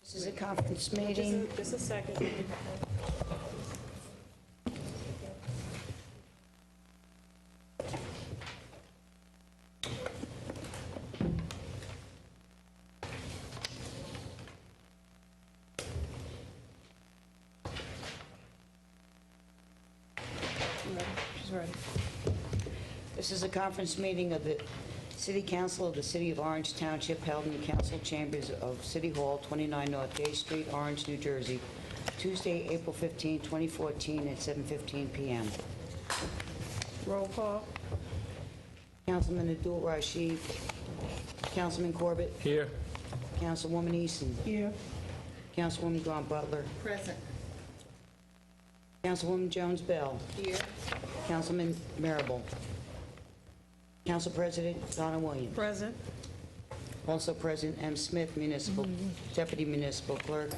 This is a conference meeting. Just a second. She's ready. This is a conference meeting of the City Council of the City of Orange Township held in the council chambers of City Hall, 29 North Day Street, Orange, New Jersey, Tuesday, April 15, 2014 at 7:15 p.m. Roll call. Councilman Abdul Rashid, Councilman Corbett, Here. Councilwoman Easton, Here. Councilwoman Grant Butler, Present. Councilwoman Jones Bell, Here. Councilman Marable, Council President Donna Williams. Present. Also present, M. Smith, Municipal Deputy Municipal Clerk.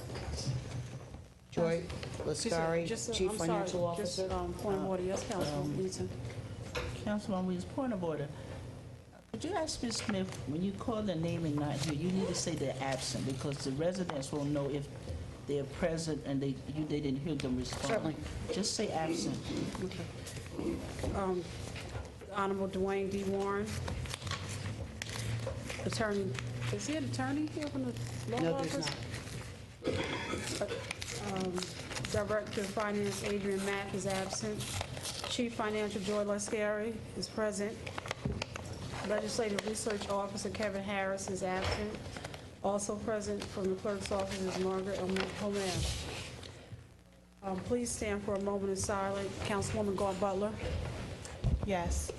Joy Lascari, Chief Financial Officer. Point of order, yes, Councilwoman Eaton. Councilman Williams, point of order. Could you ask Ms. Smith, when you call their name and not here, you need to say they're absent, because the residents will know if they're present and they didn't hear them respond. Certainly. Just say absent. Honorable Dwayne D. Warren. Attorney, is he an attorney here from the law No, office? there's not. Director of Finance Adrian Mack is absent. Chief Financial Joy Lascari is present. Legislative Research Officer Kevin Harris is absent. Also present from the clerk's office is Margaret Homer. Please stand for a moment of silence. Councilwoman Grant Butler. Yes.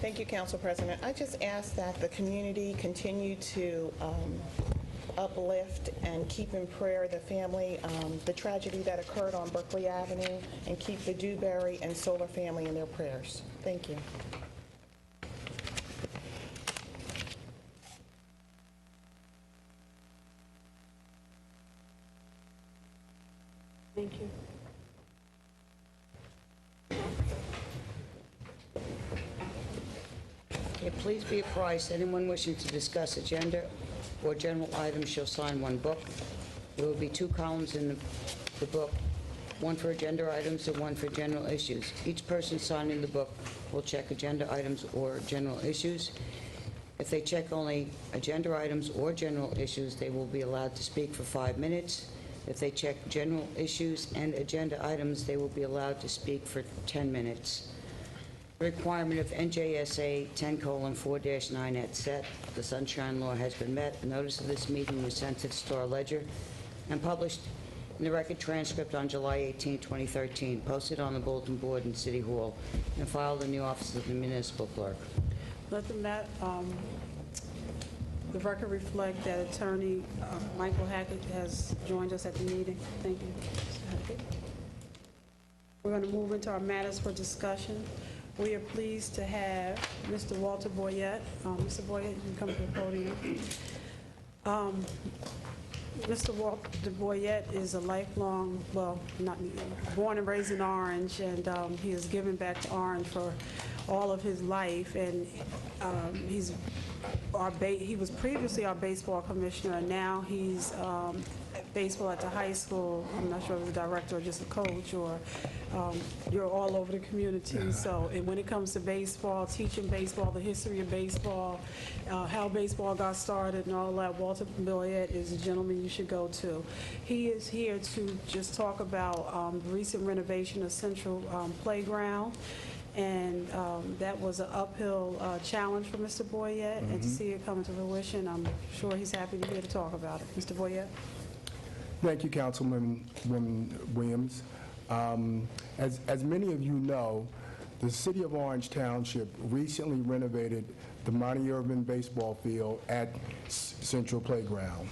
Thank you, Council President. I just ask that the community continue to uplift and keep in prayer the family, the tragedy that occurred on Berkeley Avenue, and keep the Dewberry and Solar family in their prayers. Thank you. Thank you. Okay, please be apprised, anyone wishing to discuss agenda or general items shall sign one book. There will be two columns in the book, one for agenda items and one for general issues. Each person signing the book will check agenda items or general issues. If they check only agenda items or general issues, they will be allowed to speak for 5 minutes. If they check general issues and agenda items, they will be allowed to speak for 10 minutes. The requirement of NJSA 10:4-9 et seq., the Sunshine Law has been met. A notice of this meeting was sent to the Star Ledger and published in the record transcript on July 18, 2013, posted on the bulletin board in City Hall, and filed in the office of the municipal clerk. Let the record reflect that Attorney Michael Hackett has joined us at the meeting. Thank you, Mr. Hackett. We're going to move into our matters for discussion. We are pleased to have Mr. Walter Boyette. Mr. Boyette, you can come to the podium. Mr. Walter Boyette is a lifelong, well, not born and raised in Orange, and he has given back to Orange for all of his life, and he was previously our baseball commissioner, and now he's baseball at the high school. I'm not sure if he's a director or just a coach, or you're all over the community. So and when it comes to baseball, teaching baseball, the history of baseball, how baseball got started and all that, Walter Boyette is a gentleman you should go to. He is here to just talk about the recent renovation of Central Playground. And that was an uphill challenge for Mr. Boyette, and to see it come to fruition, I'm sure he's happy to be here to talk about it. Mr. Boyette? Thank you, Councilwoman Williams. As many of you know, the City of Orange Township recently renovated the Monty Irvin baseball field at Central Playground.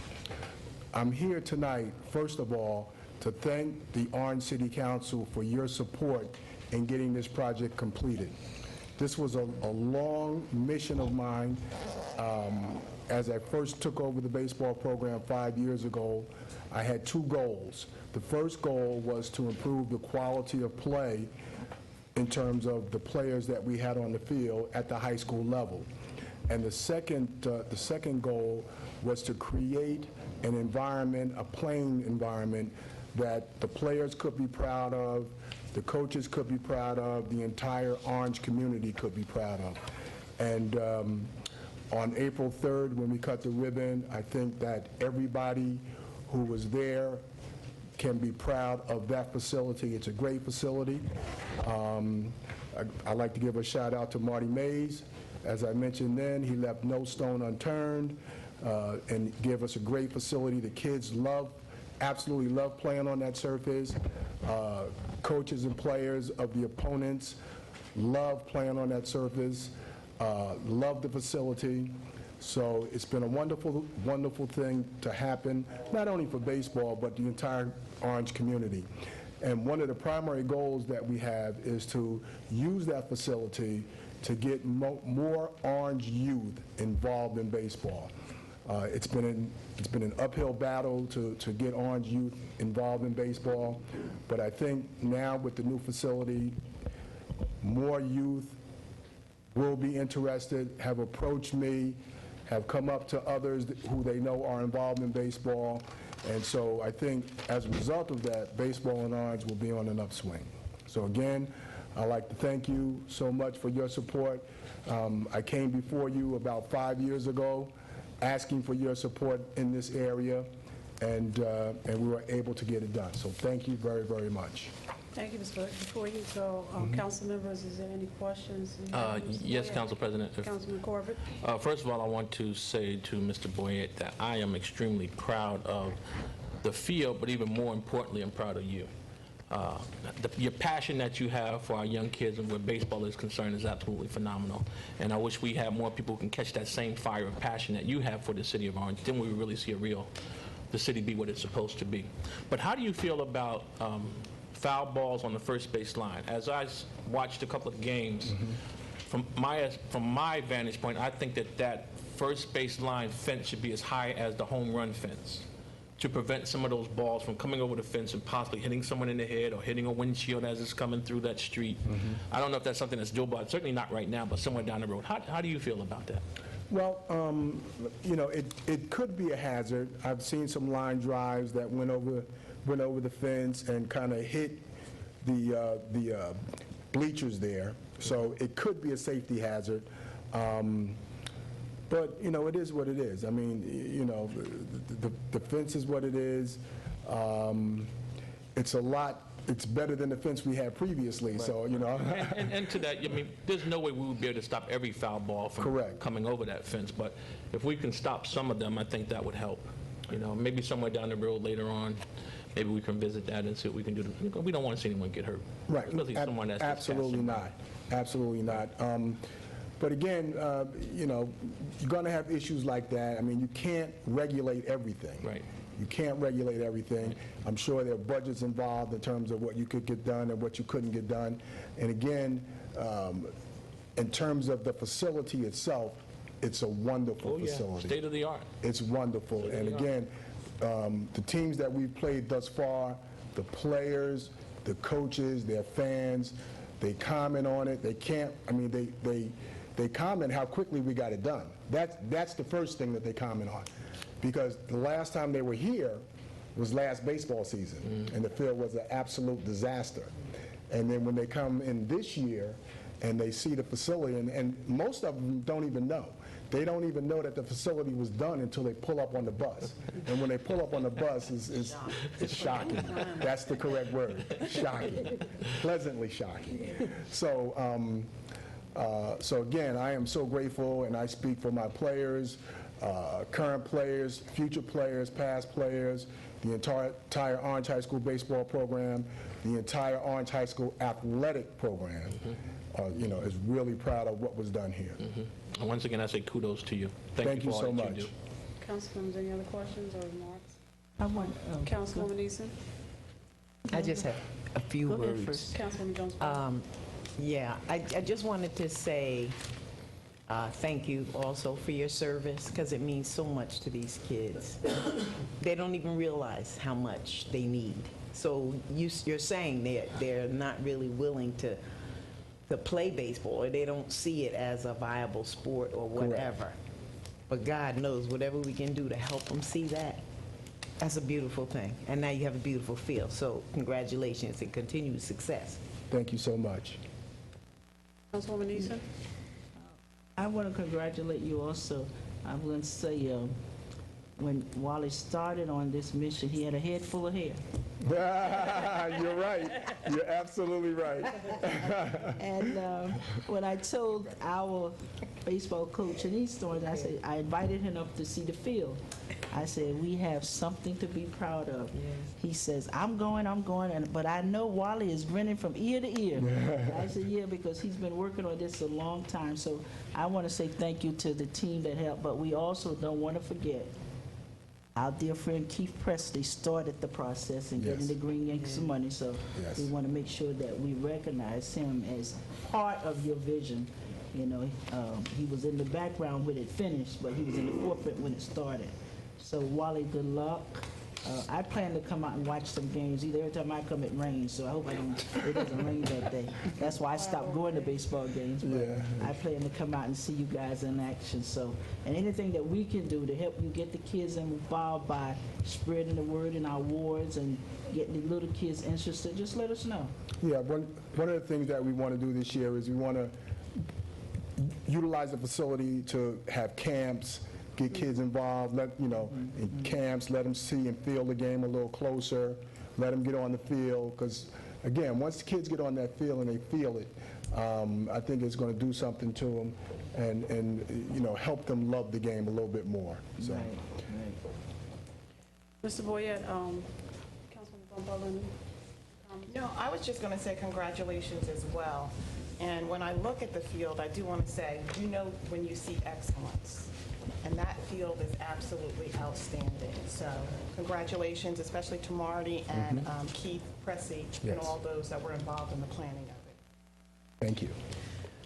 I'm here tonight, first of all, to thank the Orange City Council for your support in getting this project completed. This was a long mission of mine. As I first took over the baseball program 5 years ago, I had two goals. The first goal was to improve the quality of play in terms of the players that we had on the field at the high school level. And the second goal was to create an environment, a playing environment that the players could be proud of, the coaches could be proud of, the entire Orange community could be proud of. And on April 3rd, when we cut the ribbon, I think that everybody who was there can be proud of that facility. It's a great facility. I'd like to give a shout out to Marty Mays. As I mentioned then, he left no stone unturned and gave us a great facility. The kids absolutely love playing on that surface. Coaches and players of the opponents love playing on that surface, love the facility. So it's been a wonderful, wonderful thing to happen, not only for baseball, but the entire Orange community. And one of the primary goals that we have is to use that facility to get more Orange youth involved in baseball. It's been an uphill battle to get Orange youth involved in baseball, but I think now with the new facility, more youth will be interested, have approached me, have come up to others who they know are involved in baseball, and so I think as a result of that, baseball in Orange will be on an upswing. So again, I'd like to thank you so much for your support. I came before you about 5 years ago asking for your support in this area, and we were able to get it done. So thank you very, very much. Thank you, Mr. Burke. Before you go, council members, is there any questions? Yes, Council President. Councilman Corbett? First of all, I want to say to Mr. Boyette that I am extremely proud of the field, but even more importantly, I'm proud of you. Your passion that you have for our young kids and where baseball is concerned is absolutely phenomenal. And I wish we had more people who can catch that same fire of passion that you have for the city of Orange. Then we would really see the city be what it's supposed to be. But how do you feel about foul balls on the first base line? As I watched a couple of games, from my vantage point, I think that first base line fence should be as high as the home run fence to prevent some of those balls from coming over the fence and possibly hitting someone in the head or hitting a windshield as it's coming through that street. I don't know if that's something that's doable. Certainly not right now, but somewhere down the road. How do you feel about that? Well, you know, it could be a hazard. I've seen some line drives that went over the fence and kind of hit the bleachers there. So it could be a safety hazard. But, you know, it is what it is. I mean, you know, the fence is what it is. It's better than the fence we had previously, right. So, you know. and to that, I mean, there's no way we would be able to stop every foul ball from Correct. Coming over that fence. But if we can stop some of them, I think that would help. You know, maybe somewhere down the road later on, maybe we can visit that and see what we can do. We don't want to see anyone get hurt. Right. Especially someone that's Absolutely not. Absolutely not. But again, you know, you're going to have issues like that. I mean, you can't regulate everything. Right. You can't regulate everything. I'm sure there are budgets involved in terms of what you could get done and what you couldn't get done. And again, in terms of the facility itself, it's a wonderful facility. State of the art. It's wonderful. And again, the teams that we've played thus far, the players, the coaches, their fans, they comment on it. They can't, I mean, they comment how quickly we got it done. That's the first thing that they comment on. Because the last time they were here was last baseball season, and the field was an absolute disaster. And then when they come in this year and they see the facility, and most of them don't even know. They don't even know that the facility was done until they pull up on the bus. And when they pull up on the bus, it's shocking. That's the correct word, shocking, pleasantly shocking. So, so again, I am so grateful, and I speak for my players, current players, future players, past players, the entire Orange High School baseball program, the entire Orange High School athletic program, you know, is really proud of what was done here. And once again, I say kudos to you. Thank you for so all that much. you do. Councilmembers, any other questions or remarks? I want, Councilwoman Eason? I just have a few Go ahead words. first. Councilwoman Jones? Yeah, I just wanted to say thank you also for your service, because it means so much to these kids. They don't even realize how much they need. So you're saying they're not really willing to play baseball, or they don't see it as a viable sport or whatever. But God knows, whatever we can do to help them see that, That's a beautiful thing. And now you have a beautiful field. So congratulations and continued success. Thank you so much. Councilwoman Eason? I want to congratulate you also. I'm going to say, when Wally started on this mission, he had a head full of hair. You're right. You're absolutely right. And when I told our baseball coach in East Orange, I said, I invited him up to see the field. I said, we have something to be proud of. He says, I'm going, but I know Wally is grinning from ear to ear. I said, yeah, because he's been working on this a long time. So I want to say thank you to the team that helped, but we also don't want to forget our dear friend Keith Presley started the process and getting Yes. the Green Yankees some money, so Yes. we want to make sure that we recognize him as part of your vision. You know, he was in the background when it finished, but he was in the forefront when it started. So Wally, good luck. I plan to come out and watch some games. Either every time I come, it rains, so I hope it doesn't rain that day. That's why I stopped going to baseball games. But Yeah. I plan to come out and see you guys in action. So, and anything that we can do to help you get the kids involved by spreading the word in our wards and getting the little kids interested, just let us know. Yeah, one of the things that we want to do this year is we want to utilize the facility to have camps, get kids involved, in camps, let them see and feel the game a little closer, let them get on the field, because again, once the kids get on that field and they feel it, I think it's going to do something to them and help them love the game a little bit more. So. Right. Mr. Boyette, Councilwoman Bumgarner? No, I was just going to say congratulations as well. And when I look at the field, I do want to say, you know when you see excellence. And that field is absolutely outstanding. So congratulations, especially to Marty and Keith Pressey and Yes. all those that were involved in the planning of it. Thank you.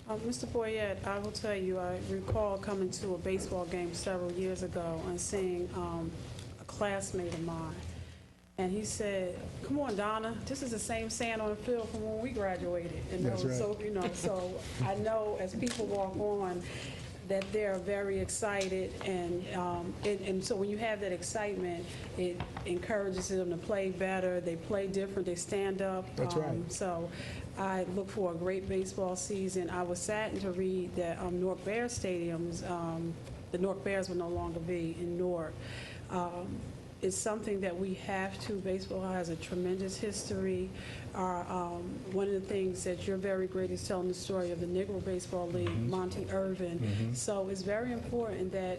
Mr. Boyette, I will tell you, I recall coming to a baseball game several years ago and seeing a classmate of mine. And he said, "Come on, Donna, this is the same sand on the field from when we graduated." And That's right. so, so I know as people walk on that they're very excited, and so when you have that excitement, it encourages them to play better. They play different. They stand up. That's right. So I look for a great baseball season. I was saddened to read that Newark Bears Stadiums, the Newark Bears will no longer be in Newark. It's something that we have to. Baseball has a tremendous history. One of the things that you're very great is telling the story of the Negro Baseball League, Monty Irvin. So it's very important that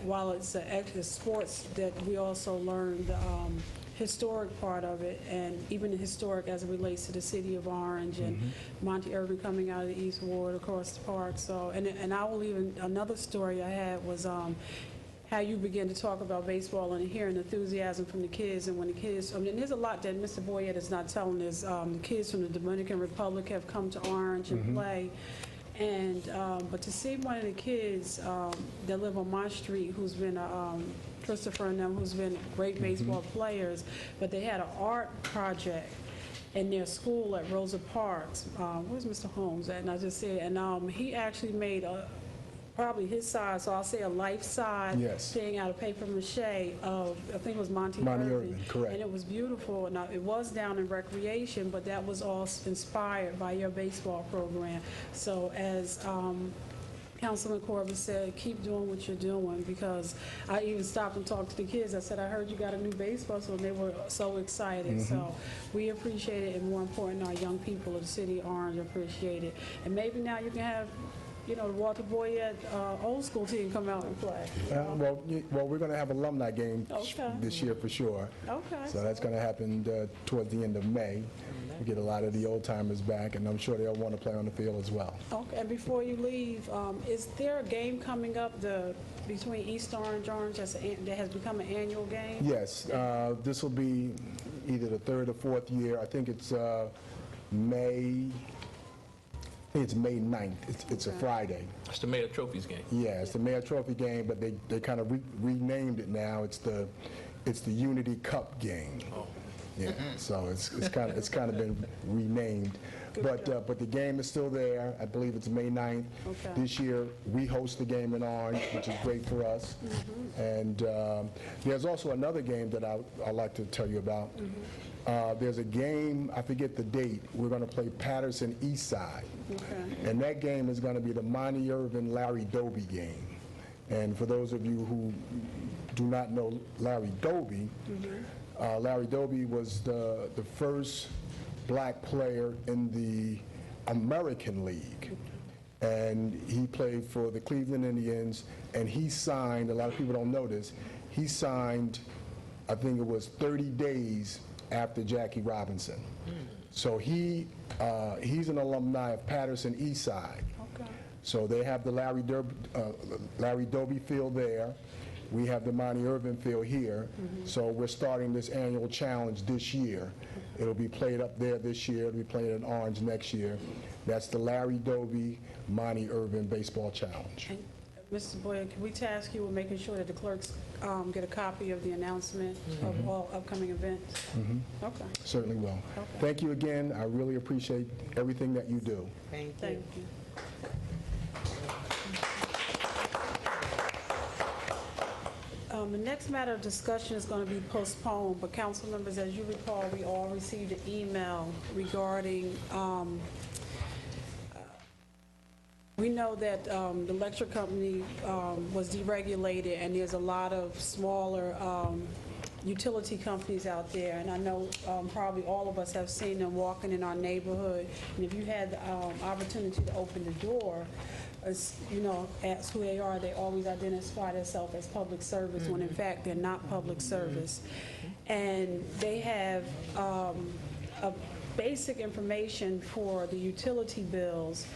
while it's a sports, that we also learn the historic part of it, and even the historic as it relates to the city of Orange and Monty Irvin coming out of the East Ward across the park. So, and I will even, another story I had was how you begin to talk about baseball and hearing enthusiasm from the kids, and when the kids, there's a lot that Mr. Boyette is not telling us. The kids from the Dominican Republic have come to Orange and play, and but to see one of the kids that live on my street, who's been Christopher and them, who's been great baseball players, but they had an art project in their school at Rosa Parks. Where's Mr. Holmes at? And I just said, and he actually made probably his size, so I'll say a life-size Yes. thing out of paper mache of, I think it was Monty Irvin, correct. And it was beautiful. Now, it was down in recreation, but that was all inspired by your baseball program. So as Councilman Corbett said, keep doing what you're doing, because I even stopped and talked to the kids. I said, I heard you got a new baseball, so they were so excited. So we appreciate it, and more important, our young people of the city of Orange appreciate it. And maybe now you can have the Walter Boyette old school team come out and play. Well, we're going to have alumni game Okay. this year for sure. Okay. So that's going to happen towards the end of May. We get a lot of the old timers back, and I'm sure they'll want to play on the field as well. Okay, and before you leave, is there a game coming up between East Orange, that has become an annual game? Yes, this will be either the third or fourth year. I think it's May 9th. It's a Friday. It's the Mayor Trophies game. Yeah, it's the Mayor Trophy game, but they kind of renamed it now. It's the Unity Cup game. Yeah, so it's kind of been renamed. But the game is still there. I believe it's May 9th. Okay. This year, we host the game in Orange, which is great for us. And there's also another game that I'd like to tell you about. There's a game, I forget the date, we're going to play Patterson Eastside. Okay. And that game is going to be the Monty Irvin Larry Doby game. And for those of you who do not know Larry Doby, Larry Doby was the first black player in the American League. And he played for the Cleveland Indians, and he signed, a lot of people don't know this, he signed, I think it was 30 days after Jackie Robinson. So he's an alumni of Patterson Eastside. Okay. So they have the Larry Doby field there. We have the Monty Irvin field here. So we're starting this annual challenge this year. It'll be played up there this year. It'll be played in Orange next year. That's the Larry Doby Monty Irvin Baseball Challenge. And, Mr. Boyd, can we task you with making sure that the clerks get a copy of the announcement of all upcoming events? Okay. Certainly will. Okay. Thank you again. I really appreciate everything that you do. Thank you. Thank you. The next matter of discussion is going to be postponed, but council members, as you recall, we all received an email regarding, we know that the electric company was deregulated, and there's a lot of smaller utility companies out there, and I know probably all of us have seen them walking in our neighborhood, and if you had the opportunity to open the door, you know, ask who they are, they always identify themselves as public service, when in fact they're not public service. And they have a basic information for the utility bills.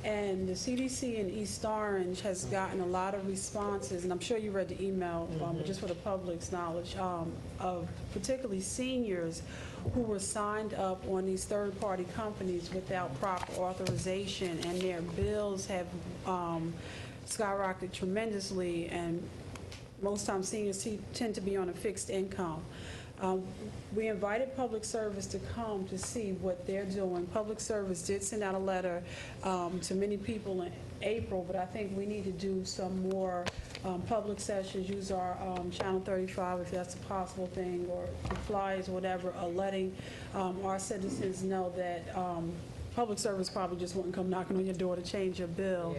And the CDC in East Orange has gotten a lot of responses, and I'm sure you read the email, but just for the public's knowledge, of particularly seniors who were signed up on these third-party companies without proper authorization, and their bills have skyrocketed tremendously, and most times seniors tend to be on a fixed income. We invited Public Service to come to see what they're doing. Public Service did send out a letter to many people in April, but I think we need to do some more public sessions, use our Channel 35 if that's a possible thing, or flyers, whatever, letting our citizens know that Public Service probably just wouldn't come knocking on your door to change your bill,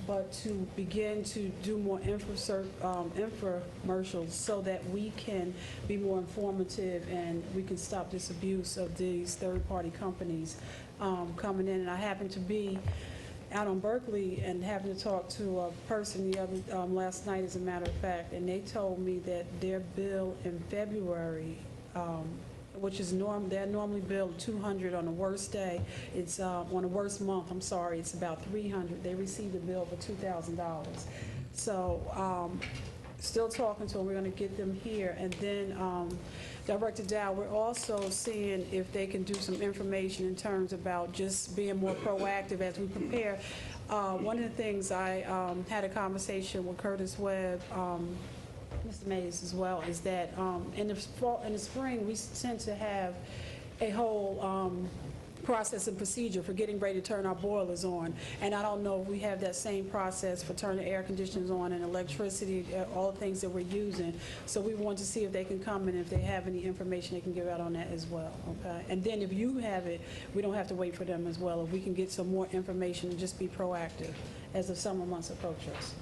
but to begin to do more infomercials so that we can be more informative and we can stop this abuse of these third-party companies coming in. And I happened to be out on Berkeley and having to talk to a person the other last night, as a matter of fact, and they told me that their bill in February, which is they're normally billed $200 on the worst day. It's on the worst month, I'm sorry, it's about $300. They received a bill for $2,000. So still talking to them. We're going to get them here. And then Director Dow, we're also seeing if they can do some information in terms about just being more proactive as we prepare. One of the things I had a conversation with Curtis Webb, Mr. Mays as well, is that in the spring, we tend to have a whole process and procedure for getting ready to turn our boilers on. And I don't know if we have that same process for turning air conditioners on and electricity, all the things that we're using. So we want to see if they can come and if they have any information they can give out on that as well, okay? And then if you have it, we don't have to wait for them as well. If we can get some more information and just be proactive as the summer months approach us.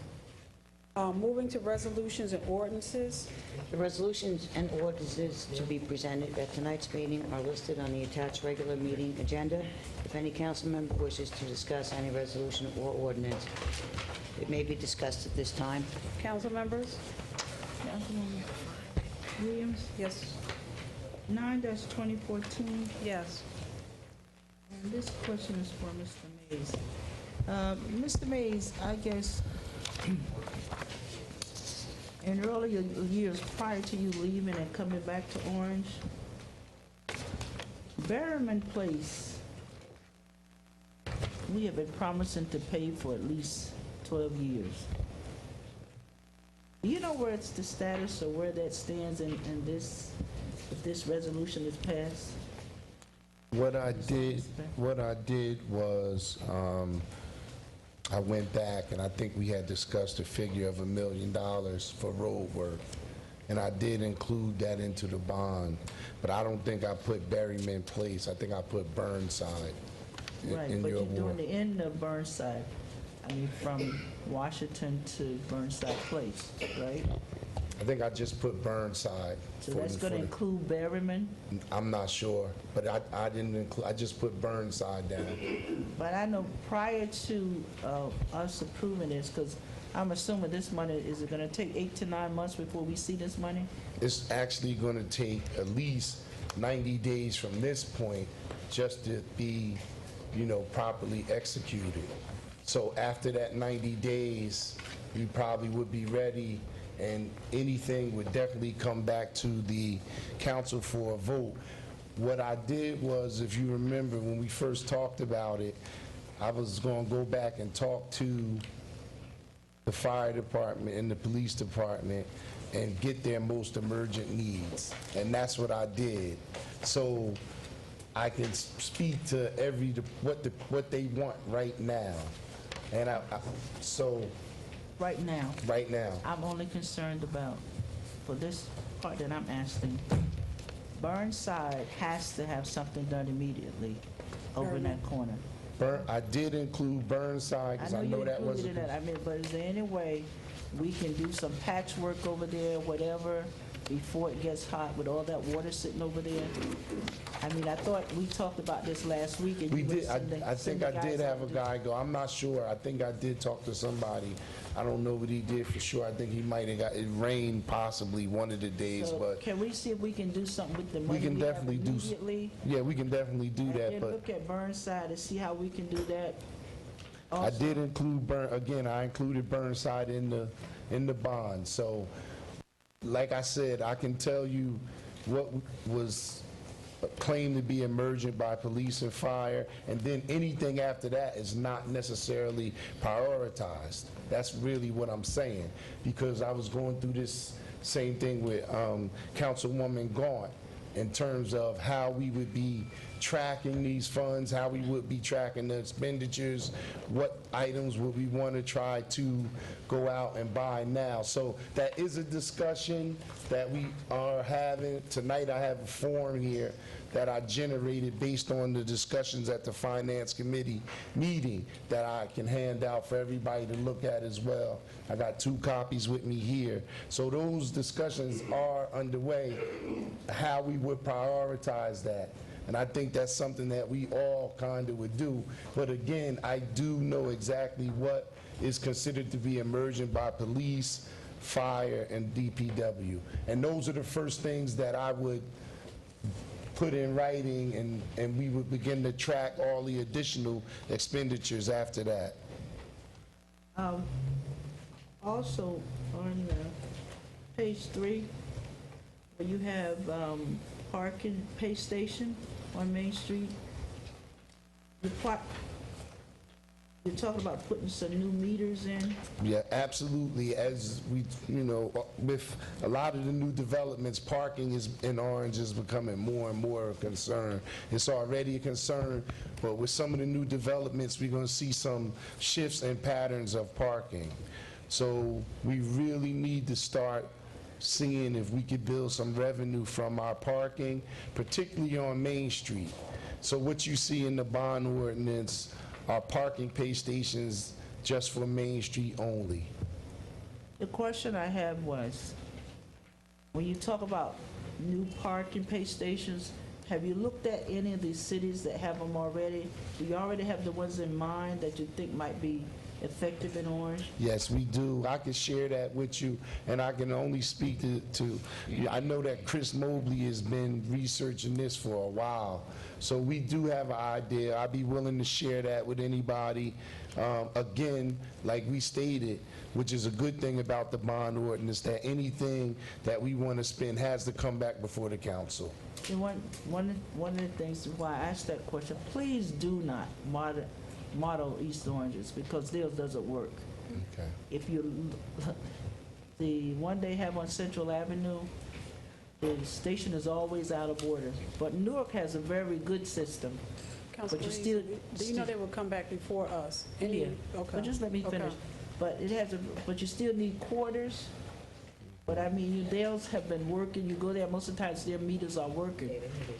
Moving to resolutions and ordinances. The resolutions and ordinances to be presented at tonight's meeting are listed on the attached regular meeting agenda. If any council member wishes to discuss any resolution or ordinance, it may be discussed at this time. Council members? Councilwoman Williams, Yes. 9-2014, Yes. and this question is for Mr. Mays. Mr. Mays, I guess in earlier years prior to you leaving and coming back to Orange, Berryman Place, we have been promising to pay for at least 12 years. Do you know where it's the status or where that stands in this if this resolution is passed? What I did was, I went back and I think we had discussed a figure of $1 million for road work. And I did include that into the bond, but I don't think I put Berryman Place. I think I put Burnside Right, in but your you're doing award. the end of Burnside, I mean, from Washington to Burnside Place, right? I think I just put Burnside. So for that's the- gonna for the- include Berryman? I'm not sure, but I didn't include, I just put Burnside down. But I know prior to us approving this, because I'm assuming this money, is it gonna take 8 to 9 months before we see this money? It's actually gonna take at least 90 days from this point just to be, properly executed. So after that 90 days, we probably would be ready, and anything would definitely come back to the council for a vote. What I did was, if you remember, when we first talked about it, I was gonna go back and talk to the fire department and the police department and get their most emergent needs. And that's what I did. So I can speak to what they want right now. And so, Right now, right now, I'm only concerned about, for this part that I'm asking, Burnside has to have something done immediately over in that corner. I did include Burnside, because I know you that included wasn't. that, I mean, but is there any way we can do some patchwork over there, whatever, before it gets hot with all that water sitting over there? I mean, I thought we talked about this last week and We you were did, sending I think I did guys have a out to- guy go, I'm not sure, I think I did talk to somebody. I don't know what he did for sure, I think he might have it rained possibly one of the days, So but can we see if we can do something with the money can we have definitely do immediately? yeah, we can definitely do And that, then but. look at Burnside and see how we can do that. I also. did include I included Burnside in the bond. So, like I said, I can tell you what was claimed to be emergent by police and fire, and then anything after that is not necessarily prioritized. That's really what I'm saying, because I was going through this same thing with Councilwoman Gaunt in terms of how we would be tracking these funds, how we would be tracking the expenditures, what items would we want to try to go out and buy now. So that is a discussion that we are having. Tonight I have a form here that I generated based on the discussions at the Finance Committee meeting that I can hand out for everybody to look at as well. I got 2 copies with me here. So those discussions are underway, how we would prioritize that. And I think that's something that we all kind of would do. But again, I do know exactly what is considered to be emergent by police, fire, and DPW. And those are the first things that I would put in writing, and we would begin to track all the additional expenditures after that. Also, on page 3, where you have parking pay station on Main Street, you're talking about putting some new meters in. Yeah, absolutely. As we, with a lot of the new developments, parking in Orange is becoming more and more a concern. It's already a concern, but with some of the new developments, we're going to see some shifts in patterns of parking. So we really need to start seeing if we could build some revenue from our parking, particularly on Main Street. So what you see in the bond ordinance are parking pay stations just for Main Street only. The question I had was, when you talk about new parking pay stations, have you looked at any of these cities that have them already? Do you already have the ones in mind that you think might be effective in Orange? Yes, we do. I can share that with you, and I can only speak to I know that Chris Mobley has been researching this for a while, so we do have an idea. I'd be willing to share that with anybody. Again, like we stated, which is a good thing about the bond ordinance, that anything that we want to spend has to come back before the council. And one of the things why I asked that question, please do not model East Oranges, because theirs doesn't work. Okay. If you, the one they have on Central Avenue, The station is always out of order. But Newark has a very good system. Councilman you Reeves, still- do you know they will come back before us? Yeah, Okay. but just let me Okay. finish. But it has, but you still need quarters. But I mean, theirs have been working. You go there, most of the times their meters are working.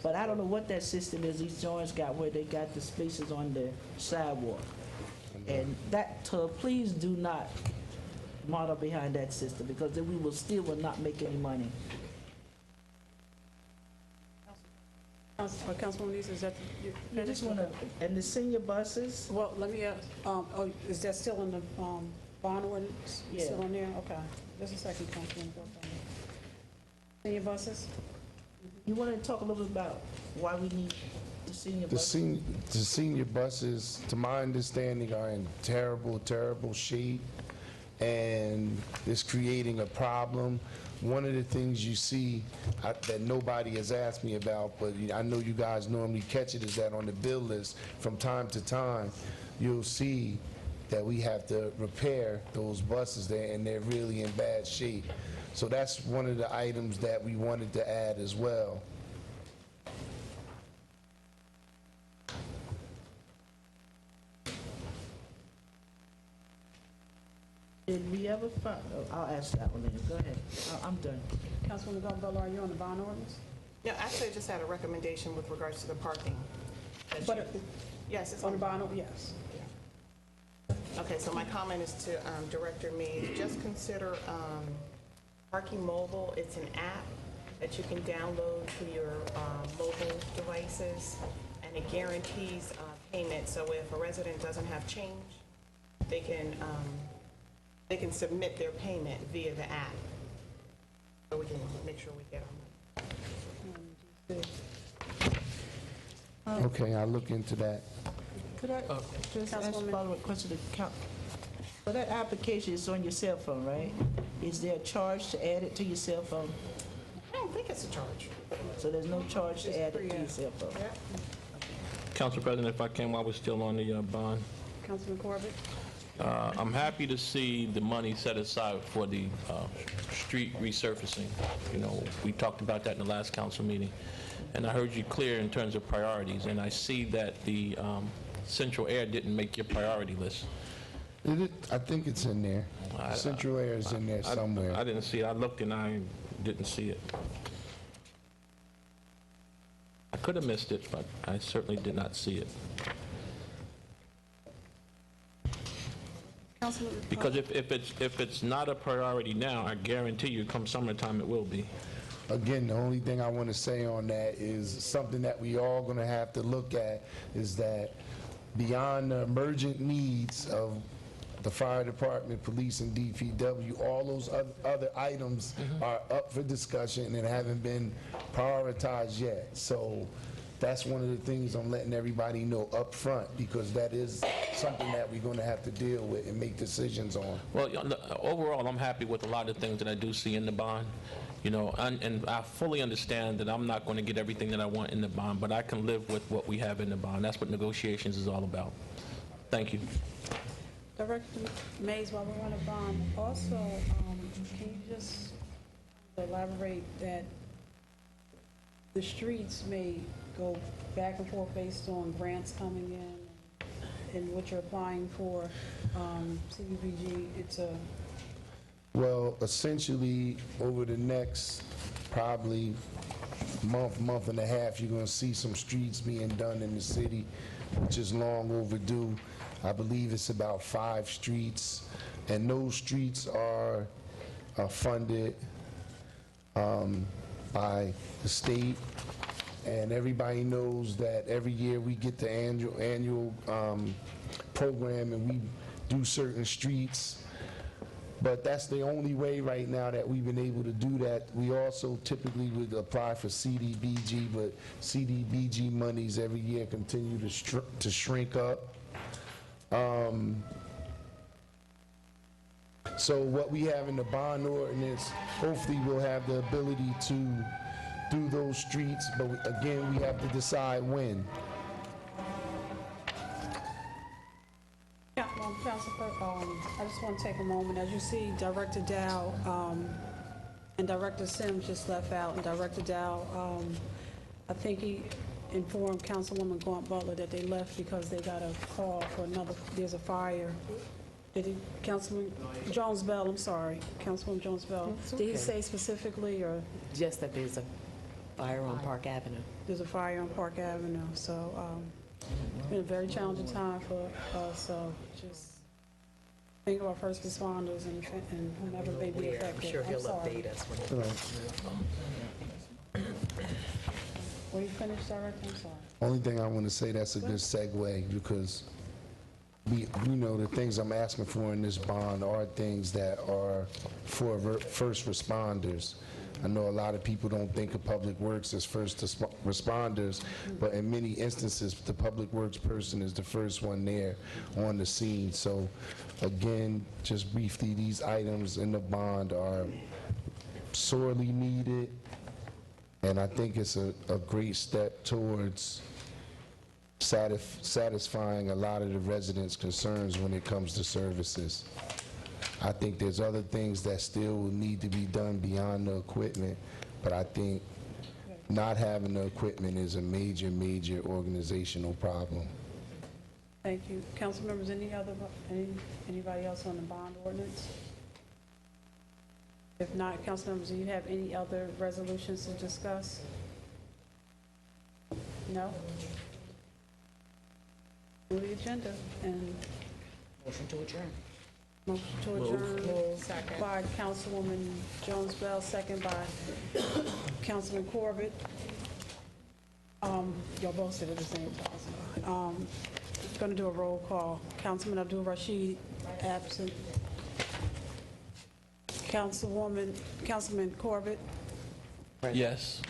But I don't know what that system is East Orange got where they got the spaces on the sidewalk. And that, please do not model behind that system because then we will not make any money. Councilwoman East, is that, you I just finished? want to, and the senior buses, Well, let me ask, oh, is that still in the bond ordinance? Yeah. Still on there? Okay. Just a second, Councilman. Senior buses? you want to talk a little bit about why we need the senior buses? The senior buses, to my understanding, are in terrible, terrible shape, and it's creating a problem. One of the things you see that nobody has asked me about, but I know you guys normally catch it, is that on the bill list, from time to time, you'll see that we have to repair those buses there, and they're really in bad shape. So that's one of the items that we wanted to add as well. Did we ever find, I'll ask that one later. Go ahead. I'm done. Councilwoman Bella, are you on the bond ordinance? No, actually, I just had a recommendation with regards to the parking. that But you- Yes, it's on on the bond, yes. Okay, so my comment is to Director Meade, just consider Parking Mobile. It's an app that you can download to your mobile devices, and it guarantees payment. So if a resident doesn't have change, they can submit their payment via the app. So we can make sure we get our money. Okay, I'll look into that. Could I just ask a Councilwoman. follow-up question to count? So that application is on your cell phone, right? Is there a charge to add it to your cell phone? I don't think it's a charge. So there's no charge to add it to your cell phone? Council President, if I can, while we're still on the bond, Councilman Corbett? I'm happy to see the money set aside for the street resurfacing. You know, we talked about that in the last council meeting, and I heard you clear in terms of priorities, and I see that the Central Air didn't make your priority list. I think it's in there. Central Air is in there somewhere. I didn't see it. I looked and I didn't see it. I could have missed it, but I certainly did not see it. Councilman. Because if it's not a priority now, I guarantee you, come summertime, it will be. Again, the only thing I want to say on that is something that we all going to have to look at is that beyond the emergent needs of the fire department, police, and DPW, all those other items are up for discussion and haven't been prioritized yet. So that's one of the things I'm letting everybody know up front, because that is something that we're going to have to deal with and make decisions on. Well, overall, I'm happy with a lot of things that I do see in the bond. You know, and I fully understand that I'm not going to get everything that I want in the bond, but I can live with what we have in the bond. That's what negotiations is all about. Thank you. Director Mays, while we're on the bond, also, can you just elaborate that the streets may go back and forth based on grants coming in and what you're applying for, CDBG? It's a, Well, essentially, over the next probably month and a half, you're going to see some streets being done in the city, which is long overdue. I believe it's about 5 streets, and those streets are funded by the state, and everybody knows that every year we get the annual program, and we do certain streets. But that's the only way right now that we've been able to do that. We also typically would apply for CDBG, but CDBG monies every year continue to shrink up. So what we have in the bond ordinance, hopefully we'll have the ability to do those streets, but again, we have to decide when. yeah, Council, I just want to take a moment. As you see, Director Dow And Director Sims just left out, and Director Dow, I think he informed Councilwoman Gaunt Butler that they left because they got a call for another, there's a fire. Did he, Councilman Jones Bell, I'm sorry, Councilwoman Jones Bell. Did he say specifically, or Just that there's a fire on Park Avenue. there's a fire on Park Avenue? So, it's been a very challenging time for us, so just think of our first responders and whomever may be affected. I'm sure he'll sorry. update us when Were you finished, Director? I'm sorry. Only thing I want to say, that's a good segue, because we know the things I'm asking for in this bond are things that are for first responders. I know a lot of people don't think of Public Works as first responders, but in many instances, the Public Works person is the first one there on the scene. So again, just briefly, these items in the bond are sorely needed, and I think it's a great step towards satisfying a lot of the residents' concerns when it comes to services. I think there's other things that still will need to be done beyond the equipment, but I think not having the equipment is a major, major organizational problem. Thank you. Council members, anybody else on the bond ordinance? If not, council members, do you have any other resolutions to discuss? No? On the agenda, and Motion to adjourn. motion to adjourn by Councilwoman Jones Bell, second by Councilman Corbett. Y'all both said it at the same time. Going to do a roll call. Councilman Abdul Rashid, absent. Councilman Corbett. Yes.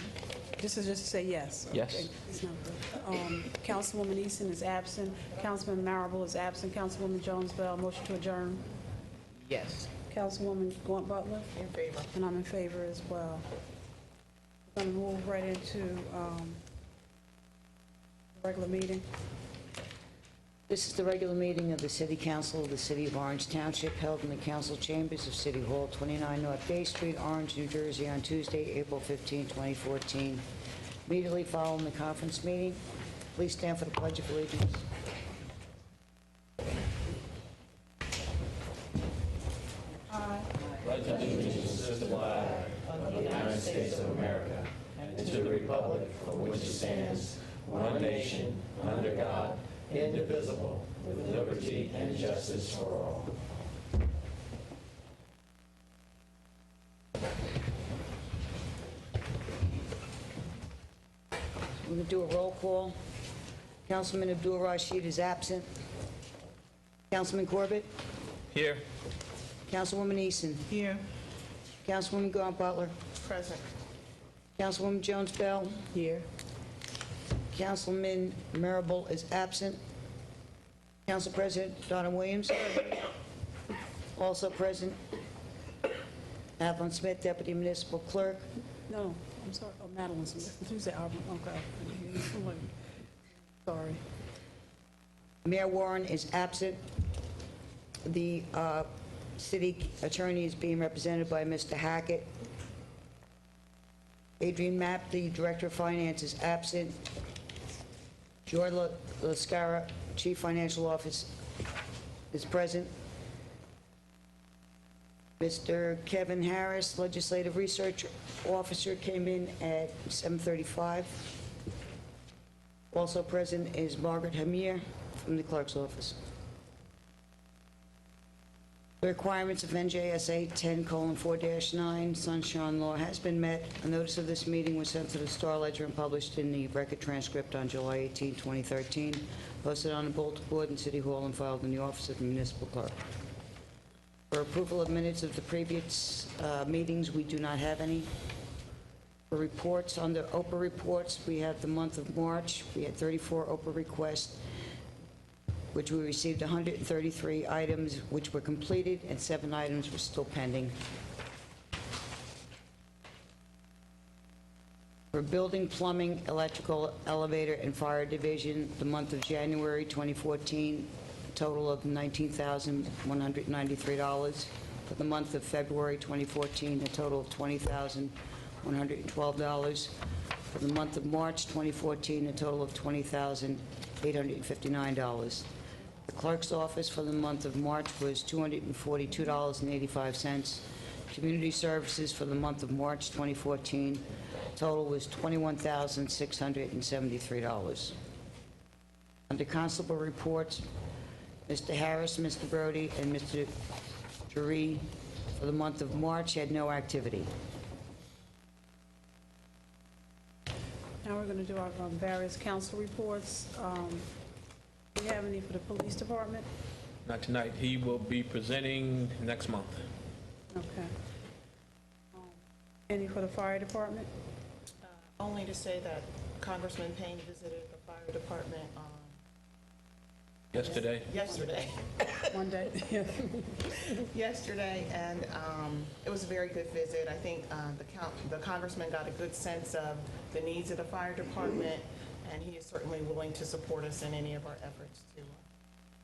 This is just to say yes. Yes. Okay, it's not good. Councilwoman Easton is absent. Councilman Marable is absent. Councilwoman Jones Bell, motion to adjourn. Yes. Councilwoman Gaunt Butler? In favor. And I'm in favor as well. We're going to move right into the regular meeting. This is the regular meeting of the City Council of the City of Orange Township held in the council chambers of City Hall, 29 North Bay Street, Orange, New Jersey, on Tuesday, April 15, 2014. Immediately following the conference meeting, please stand for the Pledge of Allegiance. We're going to do a roll call. Councilman Abdul Rashid is absent. Councilman Corbett? Here. Councilwoman Easton? Here. Councilwoman Gaunt Butler? Present. Councilwoman Jones Bell? Here. Councilman Marable is absent. Council President Donna Williams? Also present. Evelyn Smith, Deputy Municipal Clerk. No, I'm sorry. Oh, Madeline Smith. You said Albert. Okay. Sorry. Mayor Warren is absent. The city attorney is being represented by Mr. Hackett. Adrian Mapp, the Director of Finance, is absent. Joy Lascara, Chief Financial Officer, is present. Mr. Kevin Harris, Legislative Research Officer, came in at 7:35. Also present is Margaret Hamir from the Clerk's Office. The requirements of NJSA 10:4-9 Sunshine Law has been met. A notice of this meeting was sent to the Star Ledger and published in the Record Transcript on July 18, 2013, posted on the bulletin board in City Hall and filed in the office of the Municipal Clerk. For approval of minutes of the previous meetings, we do not have any. For reports, under OPA reports, we have the month of March. We had 34 OPA requests, which we received 133 items which were completed, and 7 items were still pending. For building, plumbing, electrical, elevator, and fire division, the month of January 2014, a total of $19,193. For the month of February 2014, a total of $20,112. For the month of March 2014, a total of $20,859. The clerk's office for the month of March was $242.85. Community services for the month of March 2014, total was $21,673. Under constable reports, Mr. Harris, Mr. Brody, and Mr. Jury for the month of March had no activity. Now we're going to do our various council reports. Do you have any for the police department? Not tonight. He will be presenting next month. Okay. Any for the fire department? Only to say that Congressman Payne visited the fire department Yesterday, yesterday. One day? Yesterday, and it was a very good visit. I think the congressman got a good sense of the needs of the fire department, and he is certainly willing to support us in any of our efforts to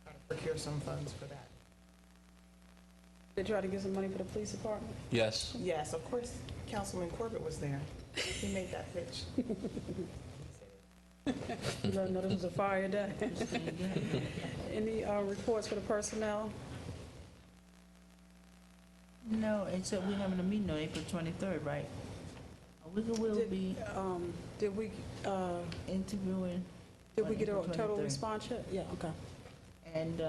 try to procure some funds for that. They try to get some money for the police department? yes. Yes, of course, Councilman Corbett was there. He made that pitch. You let them know this was a fire day. Any reports for the personnel? No, except we're having a meeting on April 23rd, right? We will be Did we interviewing. get on a April total 23rd. response yet? Yeah, okay. And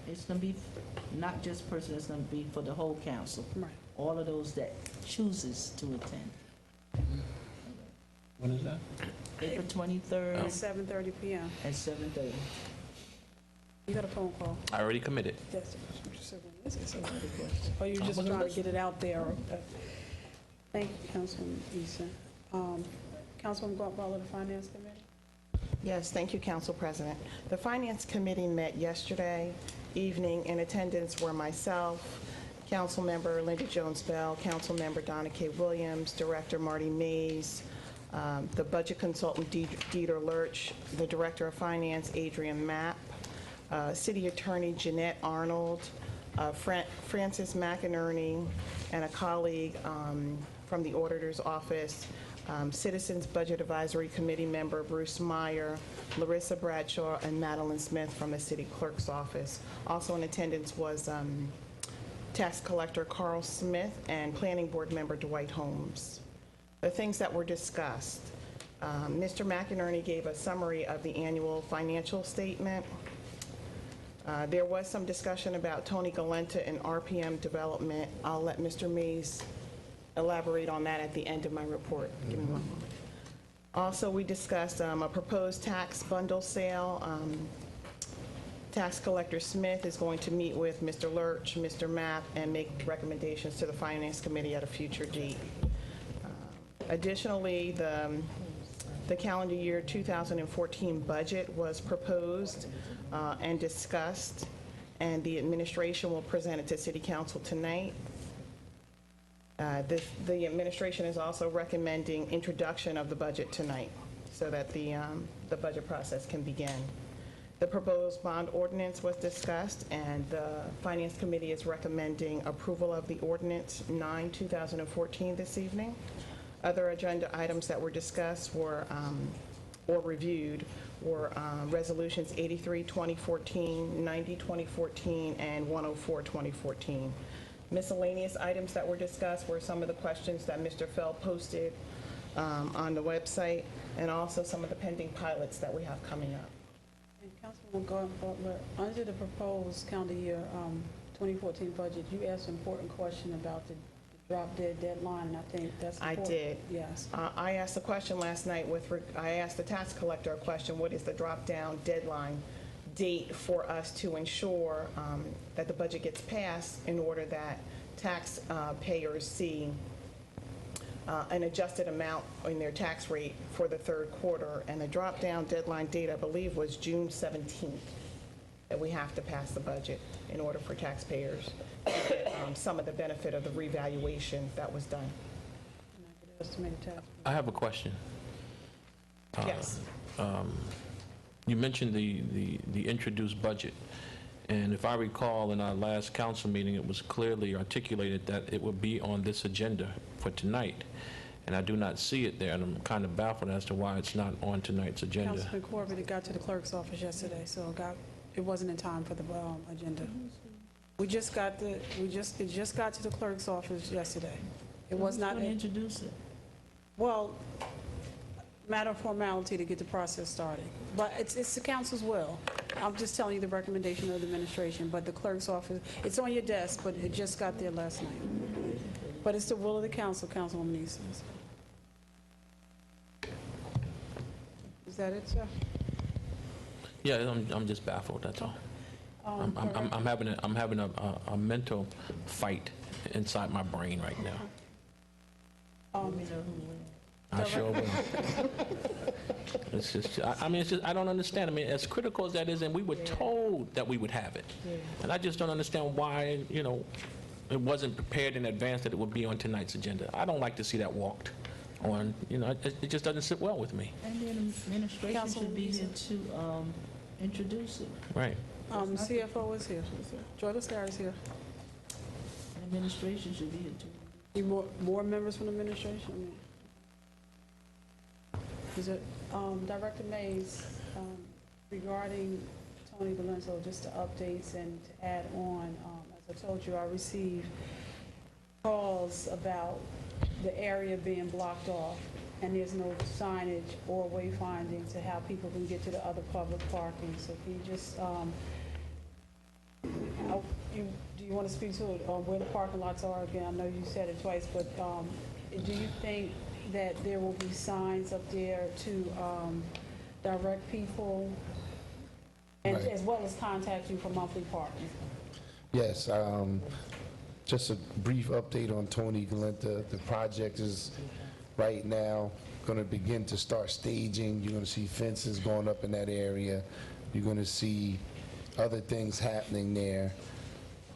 it's going to be not just person, it's going to be for the whole council. Right. All of those that chooses to attend. When is that? April 23rd At 7:30 PM. at 7:30. You got a phone call? I already committed. Yes. Or you just trying to get it out there? Okay. Thank you, Councilwoman Eason. Councilwoman Butler, the Finance Committee? Yes, thank you, Council President. The Finance Committee met yesterday evening. In attendance were myself, Councilmember Linda Jones-Bell, Councilmember Donna K. Williams, Director Marty Mays, the Budget Consultant Dieter Lurch, the Director of Finance Adrian Mapp, City Attorney Jeanette Arnold, Francis McInerney, and a colleague from the Auditor's Office, Citizens Budget Advisory Committee member Bruce Meyer, Larissa Bradshaw, and Madeline Smith from the City Clerk's Office. Also in attendance was Tax Collector Carl Smith and Planning Board member Dwight Holmes. The things that were discussed. Mr. McInerney gave a summary of the annual financial statement. There was some discussion about Tony Galenta and RPM development. I'll let Mr. Mays elaborate on that at the end of my report. Give me one moment. Also, we discussed a proposed tax bundle sale. Tax Collector Smith is going to meet with Mr. Lurch, Mr. Mapp, and make recommendations to the Finance Committee at a future date. Additionally, the calendar year 2014 budget was proposed and discussed, and the administration will present it to City Council tonight. The administration is also recommending introduction of the budget tonight so that the budget process can begin. The proposed bond ordinance was discussed, and the Finance Committee is recommending approval of the ordinance 9/2014 this evening. Other agenda items that were discussed were, or reviewed, were resolutions 83/2014, 90/2014, and 104/2014. Miscellaneous items that were discussed were some of the questions that Mr. Fell posted on the website, and also some of the pending pilots that we have coming up. And Councilwoman Butler, under the proposed calendar year 2014 budget, you asked an important question about the drop dead deadline, and I think that's I important. did. Yes. I asked a question last night I asked the tax collector a question, what is the drop-down deadline date for us to ensure that the budget gets passed in order that tax payers see an adjusted amount in their tax rate for the third quarter? And the drop-down deadline date, I believe, was June 17th, that we have to pass the budget in order for taxpayers to get some of the benefit of the revaluation that was done. Estimated tax. I have a question. Yes. You mentioned the introduced budget, And if I recall, in our last council meeting, it was clearly articulated that it would be on this agenda for tonight. And I do not see it there, and I'm kind of baffled as to why it's not on tonight's agenda. Councilman Corbett, it got to the clerk's office yesterday, so it wasn't in time for the agenda. It just got to the clerk's office yesterday. It was not, Who's going to introduce it? well, matter of formality to get the process started. But it's the council's will. I'm just telling you the recommendation of the administration, but the clerk's office, it's on your desk, but it just got there last night. But it's the will of the council, Councilwoman Easton. Is that it, sir? Yeah, I'm just baffled, that's all. I'm having a mental fight inside my brain right now. I sure will. It's just, I mean, it's just, I don't understand. I mean, as critical as that is, and we were told that we would have it. And I just don't understand why, you know, it wasn't prepared in advance that it would be on tonight's agenda. I don't like to see that walked on, you know, it just doesn't sit well with me. And the administration should be here to introduce it. Right. CFO is here. Joyce Star is here. The administration should be here too. Need more members from the administration? Is it, Director Mays, regarding Tony Valenzo, just the updates and to add on, as I told you, I received calls about the area being blocked off and there's no signage or wayfinding to how people can get to the other public parking. So can you just, do you want to speak to it, where the parking lots are again? I know you said it twice, but do you think that there will be signs up there to direct people and Right. as well as contact you for monthly parking? Yes, just a brief update on Tony Galenta. The project is right now going to begin to start staging. You're going to see fences going up in that area. You're going to see other things happening there.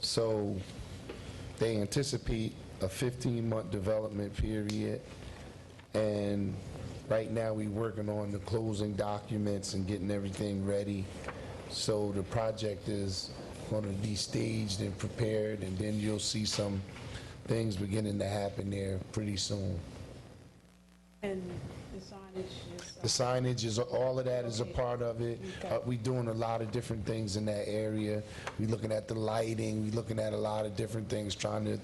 So they anticipate a 15-month development period. And right now we're working on the closing documents and getting everything ready. So the project is going to be staged and prepared, and then you'll see some things beginning to happen there pretty soon. And the signage is... The signage is, all of that is a part of it. Okay. We're doing a lot of different things in that area. We're looking at the lighting, we're looking at a lot of different things, trying to,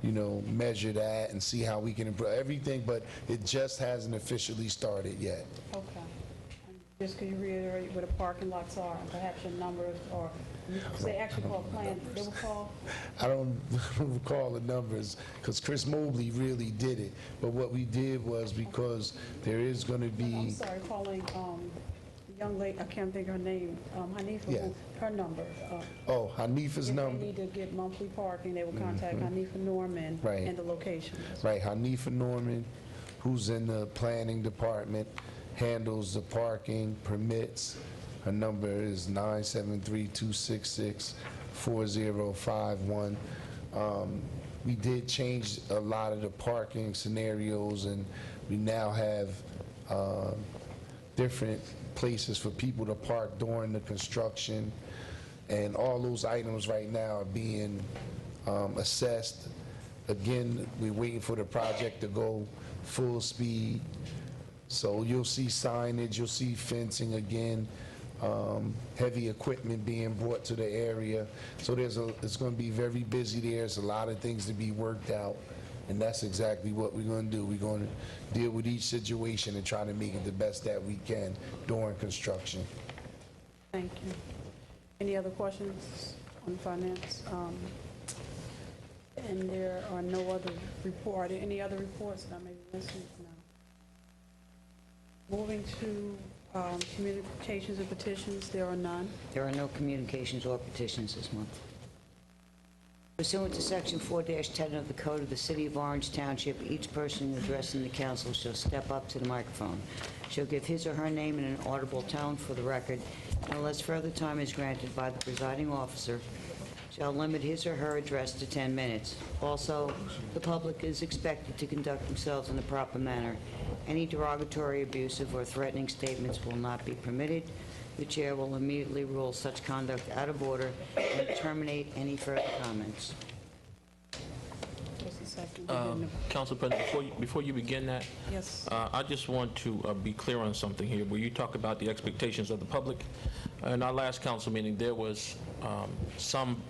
you know, measure that and see how we can improve everything, but it just hasn't officially started yet. Okay. And just could you reiterate where the parking lots are and perhaps your numbers, or they actually call plan, they were called? I don't recall the numbers because Chris Mobley really did it. But what we did was, because there is going to I'm be, sorry, calling young lady, I can't think of her name, Hanifa, Yeah. her number. oh, Hanifa's If they number. need to get monthly parking, they will contact Hanifa Norman Right. and the location. Right, Hanifa Norman, who's in the planning department, handles the parking permits. Her number is 973-266-4051. We did change a lot of the parking scenarios, and we now have different places for people to park during the construction. And all those items right now are being assessed. Again, we're waiting for the project to go full speed. So you'll see signage, you'll see fencing again, heavy equipment being brought to the area. So it's going to be very busy there. There's a lot of things to be worked out, and that's exactly what we're going to do. We're going to deal with each situation and try to make it the best that we can during construction. Thank you. Any other questions on finance? And there are no other report. Are there any other reports that I may be missing? No. Moving to communications and petitions, there are none. There are no communications or petitions this month. Pursuant to Section 4-10 of the Code of the City of Orange Township, each person addressing the council shall step up to the microphone, shall give his or her name in an audible tone for the record, and unless further time is granted by the presiding officer, shall limit his or her address to 10 minutes. Also, the public is expected to conduct themselves in the proper manner. Any derogatory, abusive, or threatening statements will not be permitted. the chair will immediately rule such conduct out of order and terminate any further comments. Just a second. Council President, before you begin that, Yes. I just want to be clear on something here. Where you talk about the expectations of the public, in our last council meeting, there was some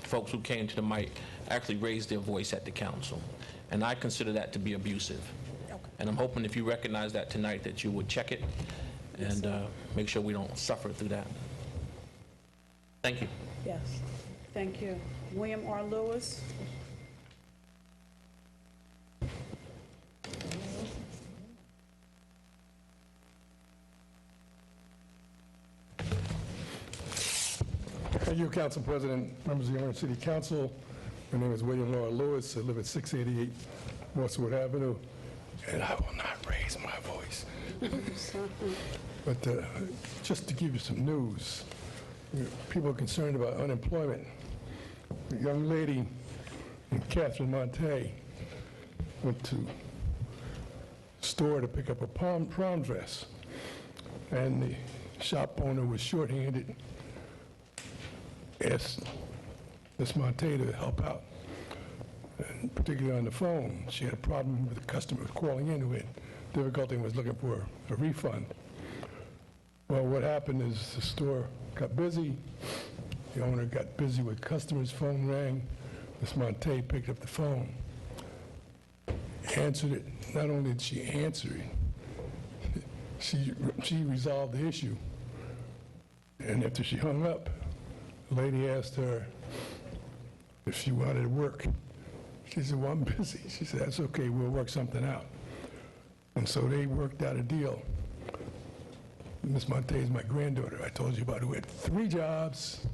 folks who came to the mic actually raised their voice at the council, and I consider that to be abusive. And I'm hoping if you recognize that tonight, that you would check it and make sure we don't suffer through that. Thank you. Yes. Thank you. William R. Lewis. Thank you, Council President, members of the Orange City Council. My name is William Laura Lewis. I live at 688 Mosswood Avenue, and I will not raise my voice. But just to give you some news, people are concerned about unemployment. A young lady named Catherine Monte went to the store to pick up a prom dress, and the shop owner was shorthanded. Asked Ms. Monte to help out, and particularly on the phone. She had a problem with a customer calling in who had difficulty and was looking for a refund. Well, what happened is the store got busy, the owner got busy with customers, phone rang, Ms. Monte picked up the phone, answered it. Not only did she answer it, she resolved the issue. And after she hung up, the lady asked her if she wanted to work. She said, well, I'm busy. She said, that's okay, we'll work something out. And so they worked out a deal. Miss Monte is my granddaughter, I told you about, who had 3 jobs,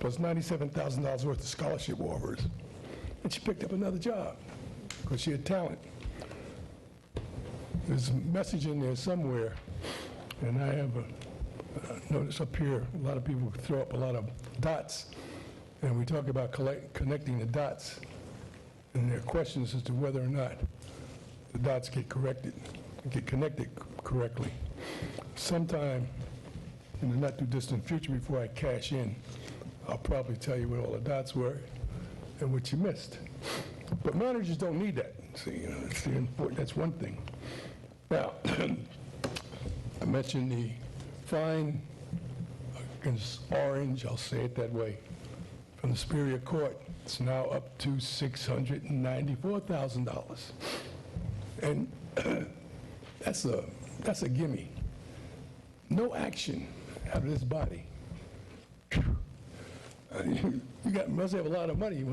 plus $97,000 worth of scholarship offers. And she picked up another job because she had talent. There's a message in there somewhere, and I have a notice up here, a lot of people throw up a lot of dots, and we talk about connecting the dots, and there are questions as to whether or not the dots get connected correctly. Sometime in the not too distant future, before I cash in, I'll probably tell you what all the dots were and what you missed. But managers don't need that. See, that's one thing. Now, I mentioned the fine against Orange, I'll say it that way, from the Superior Court. It's now up to $694,000. And that's a gimme. No action out of this body. You must have a lot of money.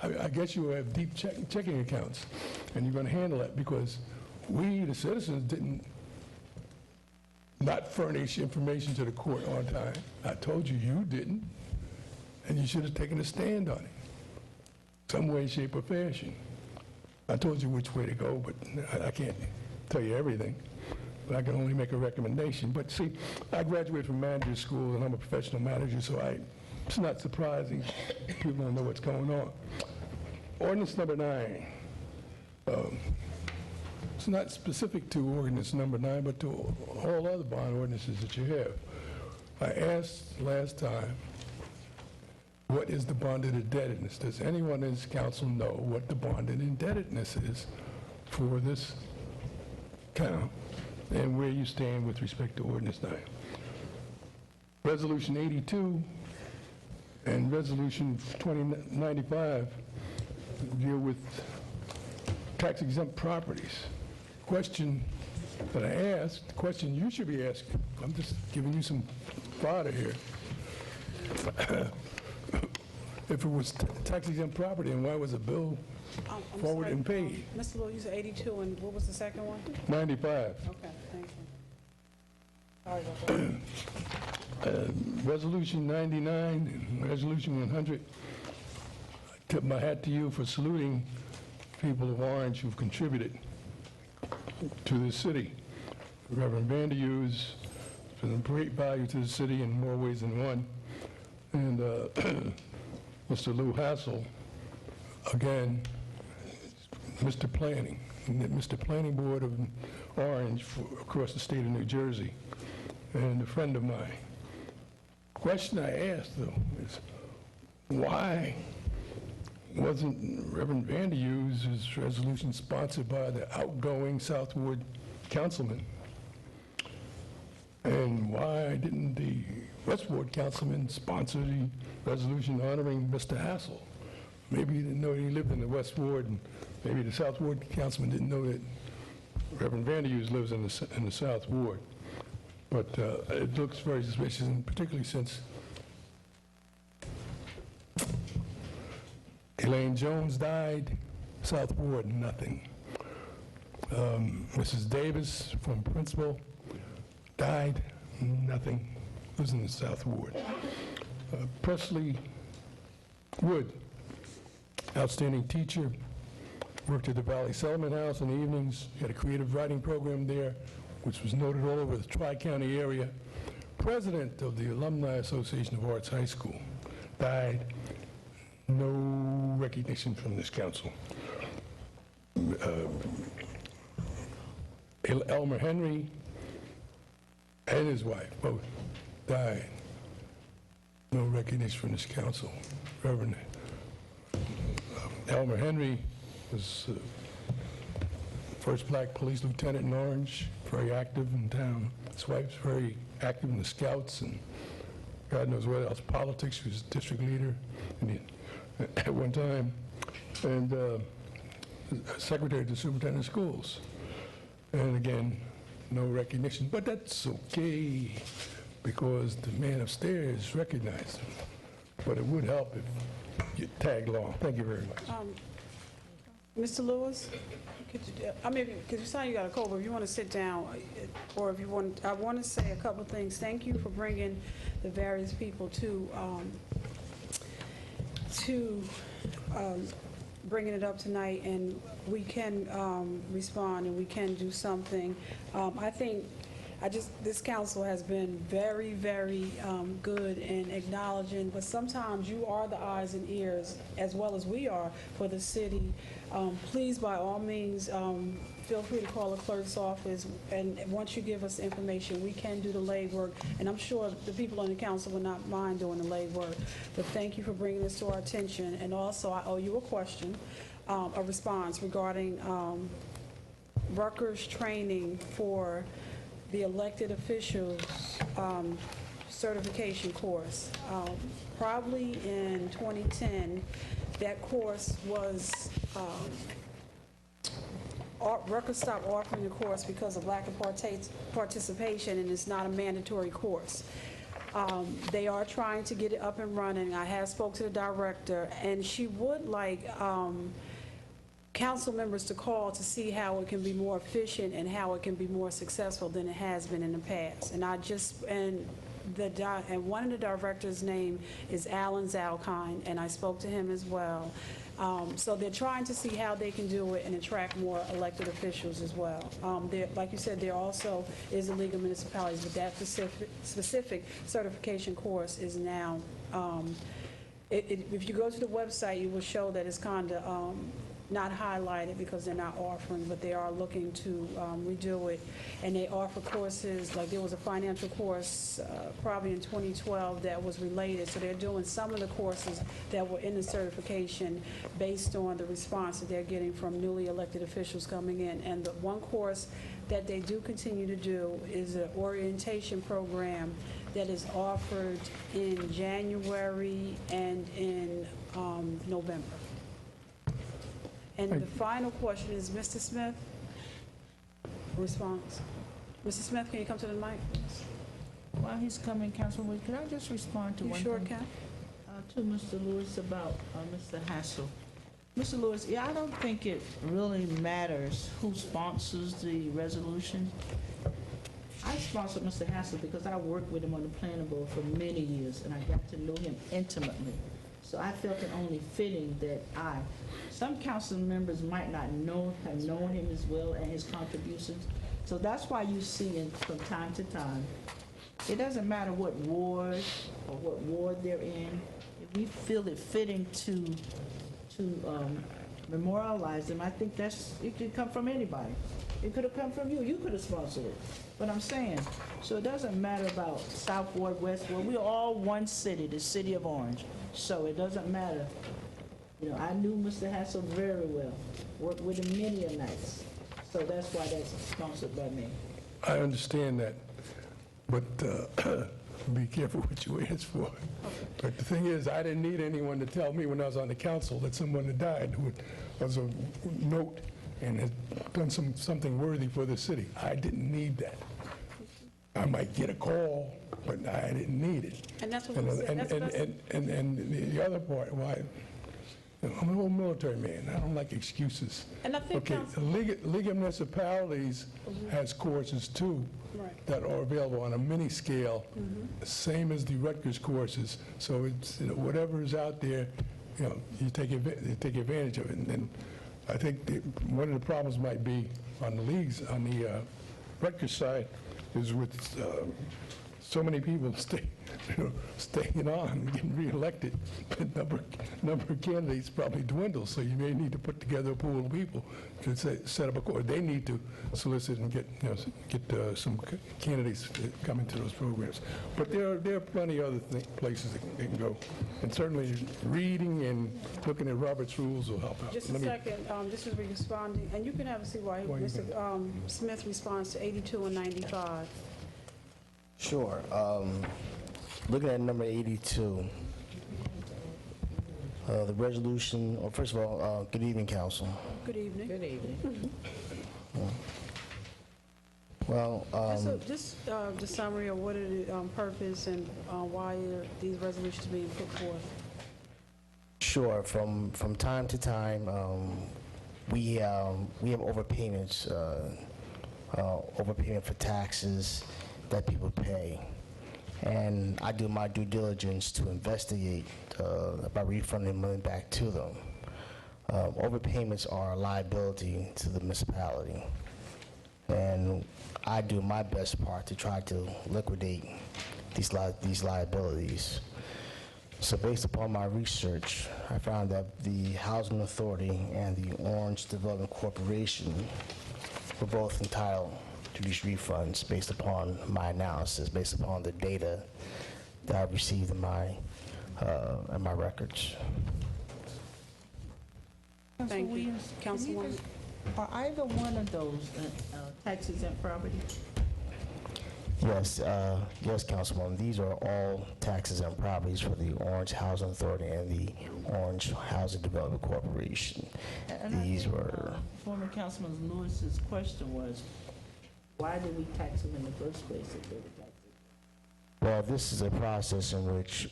I guess you have deep checking accounts, and you're going to handle that because we, the citizens, didn't not furnish information to the court on time. I told you you didn't, and you should have taken a stand on it, some way, shape, or fashion. I told you which way to go, but I can't tell you everything. But I can only make a recommendation. But see, I graduated from manager's school, and I'm a professional manager, so it's not surprising people don't know what's going on. Ordinance number 9. It's not specific to ordinance number 9, but to all other bond ordinances that you have. I asked last time, what is the bonded indebtedness? Does anyone in this council know what the bonded indebtedness is for this town and where you stand with respect to ordinance 9? Resolution 82 and Resolution 2095 deal with tax-exempt properties. Question that I asked, the question you should be asking, I'm just giving you some fodder here. If it was tax-exempt property, and why was a bill I'm forward sorry, and paid? Mr. Lewis, you said 82, and what was the second one? 95. Okay, thank you. Sorry about that. Resolution 99 and Resolution 100, I tip my hat to you for saluting people of Orange who've contributed to the city. Reverend Vanderhoof has been of great value to the city in more ways than one. And Mr. Lou Hassel, again, Mr. Planning, Mr. Planning Board of Orange across the state of New Jersey. and a friend of mine. Question I asked, though, is why wasn't Reverend Vanderhuse's resolution sponsored by the outgoing South Ward councilman? And why didn't the West Ward councilman sponsor the resolution honoring Mr. Hassel? Maybe he didn't know he lived in the West Ward, and maybe the South Ward councilman didn't know that Reverend Vanderhuse lives in the South Ward. But it looks very suspicious, and particularly since Elaine Jones died, South Ward, nothing. Mrs. Davis from Principal died, nothing. Lives in the South Ward. Presley Wood, outstanding teacher, worked at the Valley Settlement House in the evenings, had a creative writing program there, which was noted all over the Tri-County area. President of the Alumni Association of Arts High School, died. No recognition from this council. Elmer Henry and his wife both died. No recognition from this council. Reverend Elmer Henry was first black police lieutenant in Orange, very active in town. His wife's very active in the Scouts and God knows what else, politics. She was district leader at one time, and secretary to the superintendent of schools. And again, no recognition, but that's okay because the man upstairs recognized him. But it would help if you tag along. Thank you very much. Mr. Lewis, because you sound you got a cold, but if you want to sit down, or if you want, I want to say a couple of things. Thank you for bringing the various people to bringing it up tonight, and we can respond and we can do something. I think this council has been very, very good in acknowledging, but sometimes you are the eyes and ears, as well as we are, for the city. Please, by all means, feel free to call the clerk's office, and once you give us information, we can do the legwork, and I'm sure the people on the council will not mind doing the legwork. But thank you for bringing this to our attention, and also I owe you a question, a response regarding Rutgers training for the elected officials certification course. Probably in 2010, that course was, Rutgers stopped offering the course because of lack of participation, and it's not a mandatory course. They are trying to get it up and running. I have spoke to the director, and she would like council members to call to see how it can be more efficient and how it can be more successful than it has been in the past. And one of the directors' name is Alan Zalkine, and I spoke to him as well. So they're trying to see how they can do it and attract more elected officials as well. Like you said, there also is a League of Municipalities, but that specific certification course is now, if you go to the website, you will show that it's kind of not highlighted because they're not offering, but they are looking to redo it. And they offer courses, like there was a financial course probably in 2012 that was related. So they're doing some of the courses that were in the certification based on the response that they're getting from newly elected officials coming in. And the one course that they do continue to do is an orientation program that is offered in January and in November. And the final question is, Mr. Smith, response. Mr. Smith, can you come to the mic? While he's coming, Councilwoman, can I just respond to You one sure thing? can? To Mr. Lewis about Mr. Hassel. Mr. Lewis, yeah, I don't think it really matters who sponsors the resolution. I sponsored Mr. Hassel because I worked with him on the planning board for many years, and I got to know him intimately. So I felt it only fitting that some council members might not have known him as well and his contributions. So that's why you see him from time to time. It doesn't matter what ward or what ward they're in. If we feel it fitting to memorialize them, I think it can come from anybody. It could have come from you. You could have sponsored it. But I'm saying, so it doesn't matter about South Ward, West Ward. We're all one city, the city of Orange. So it doesn't matter. You know, I knew Mr. Hassel very well. Worked with him many a nights. So that's why that's sponsored by me. I understand that, but be careful what you ask for. But the thing is, I didn't need anyone to tell me when I was on the council that someone had died who was a note and had done something worthy for the city. I didn't need that. I might get a call, but I didn't need it. And that's what we said. And the other part, why, I'm an old military man. I don't like excuses. And I think Okay, the League of Municipalities has courses too Right. that are available on a mini scale, same as the Rutgers courses. So it's, whatever is out there, you take advantage of it. And I think one of the problems might be on the leagues, on the Rutgers side, is with so many people staying on and getting reelected, the number of candidates probably dwindles, so you may need to put together a pool of people to set up a course. They need to solicit and get some candidates to come into those programs. But there are plenty of other places they can go. And certainly reading and looking at Robert's rules will help out. Just a second, this is responding, and you can have a seat while Mr. Smith responds to 82 and 95. Sure. Looking at number 82, the resolution, well, first of all, good evening, Council. Good evening. Good evening. Well, Just the summary of what is the purpose and why are these resolutions being put forth. sure, from time to time, we have overpayments, overpayment for taxes that people pay. And I do my due diligence to investigate by refunding money back to them. Overpayments are a liability to the municipality. And I do my best part to try to liquidate these liabilities. So based upon my research, I found that the Housing Authority and the Orange Development Corporation were both entitled to these refunds based upon my analysis, based upon the data that I received in my records. Thank you. Councilwoman. Are either one of those tax exempt property? Yes, yes, Councilwoman. These are all taxes and properties for the Orange Housing Authority and the Orange Housing Development Corporation. And These were former Councilman Lewis's question was, why did we tax them in the first place if they were taxed? well, this is a process in which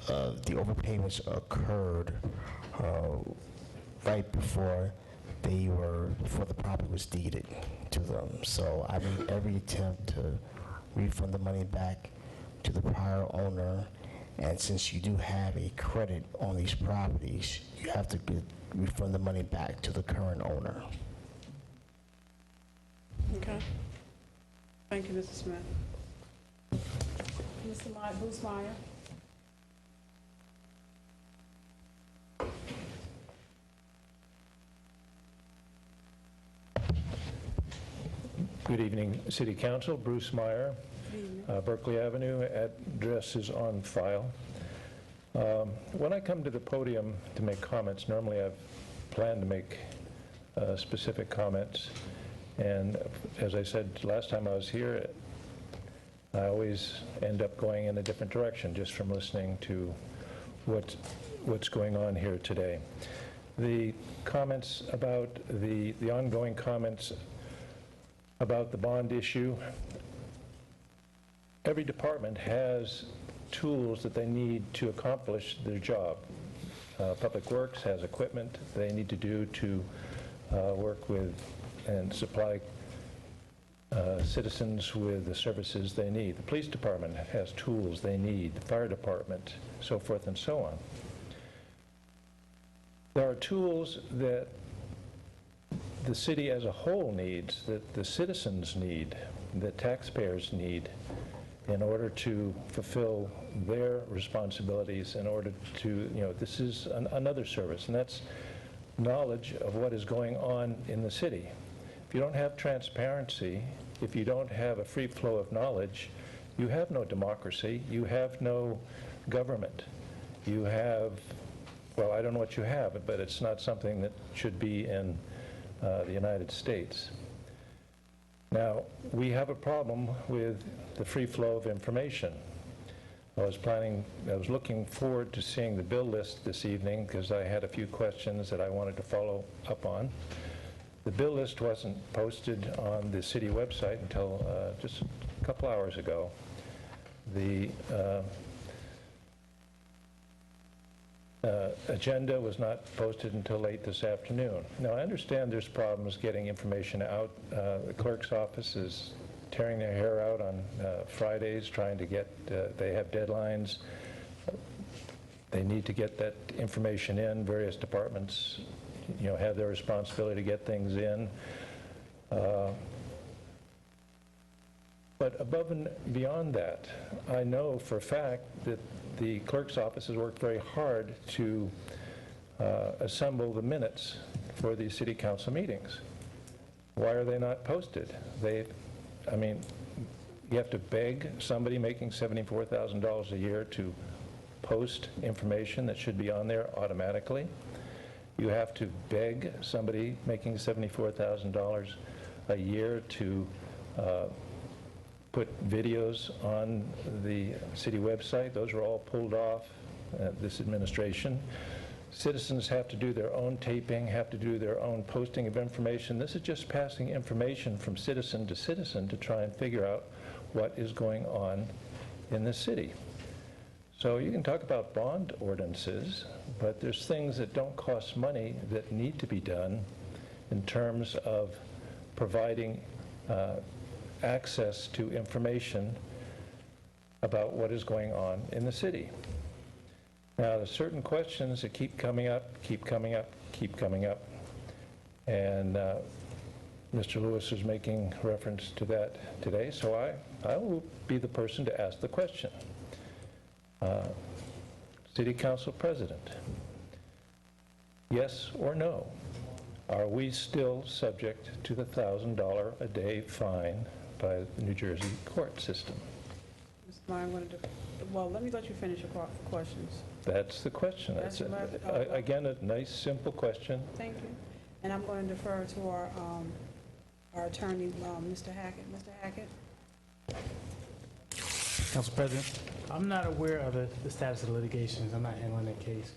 the overpayments occurred right before the property was deeded to them. So I made every attempt to refund the money back to the prior owner. And since you do have a credit on these properties, you have to refund the money back to the current owner. Okay. Thank you, Mr. Smith. Mr. Bruce Meyer. Good evening, City Council. Bruce Meyer, Berkeley Avenue. Address is on file. When I come to the podium to make comments, normally I've planned to make specific comments. And as I said last time I was here, I always end up going in a different direction just from listening to what's going on here today. The comments about the ongoing comments about the bond issue, every department has tools that they need to accomplish their job. Public Works has equipment they need to do to work with and supply citizens with the services they need. The police department has tools they need, the fire department, so forth and so on. There are tools that the city as a whole needs, that the citizens need, that taxpayers need in order to fulfill their responsibilities, in order to, this is another service, and that's knowledge of what is going on in the city. If you don't have transparency, if you don't have a free flow of knowledge, you have no democracy, you have no government. You have, well, I don't know what you have, but it's not something that should be in the United States. Now, we have a problem with the free flow of information. I was looking forward to seeing the bill list this evening because I had a few questions that I wanted to follow up on. The bill list wasn't posted on the city website until just a couple hours ago. The agenda was not posted until late this afternoon. Now, I understand there's problems getting information out. The clerk's office is tearing their hair out on Fridays, trying to get, they have deadlines. They need to get that information in. Various departments, have their responsibility to get things in. But above and beyond that, I know for a fact that the clerk's office has worked very hard to assemble the minutes for these city council meetings. Why are they not posted? You have to beg somebody making $74,000 a year to post information that should be on there automatically. You have to beg somebody making $74,000 a year to put videos on the city website. Those are all pulled off this administration. Citizens have to do their own taping, have to do their own posting of information. This is just passing information from citizen to try and figure out what is going on in the city. So you can talk about bond ordinances, but there's things that don't cost money that need to be done in terms of providing access to information about what is going on in the city. Now, there's certain questions that keep coming up. And Mr. Lewis is making reference to that today, so I will be the person to ask the question. City Council President, yes or no? Are we still subject to the $1,000 a day fine by the New Jersey court system? Mr. Meyer, let me let you finish your questions. That's the question. That's your last- Again, a nice, simple question. Thank you. And I'm going to defer to our attorney, Mr. Hackett. Mr. Hackett? Council President, I'm not aware of the status of the litigations. I'm not handling that case.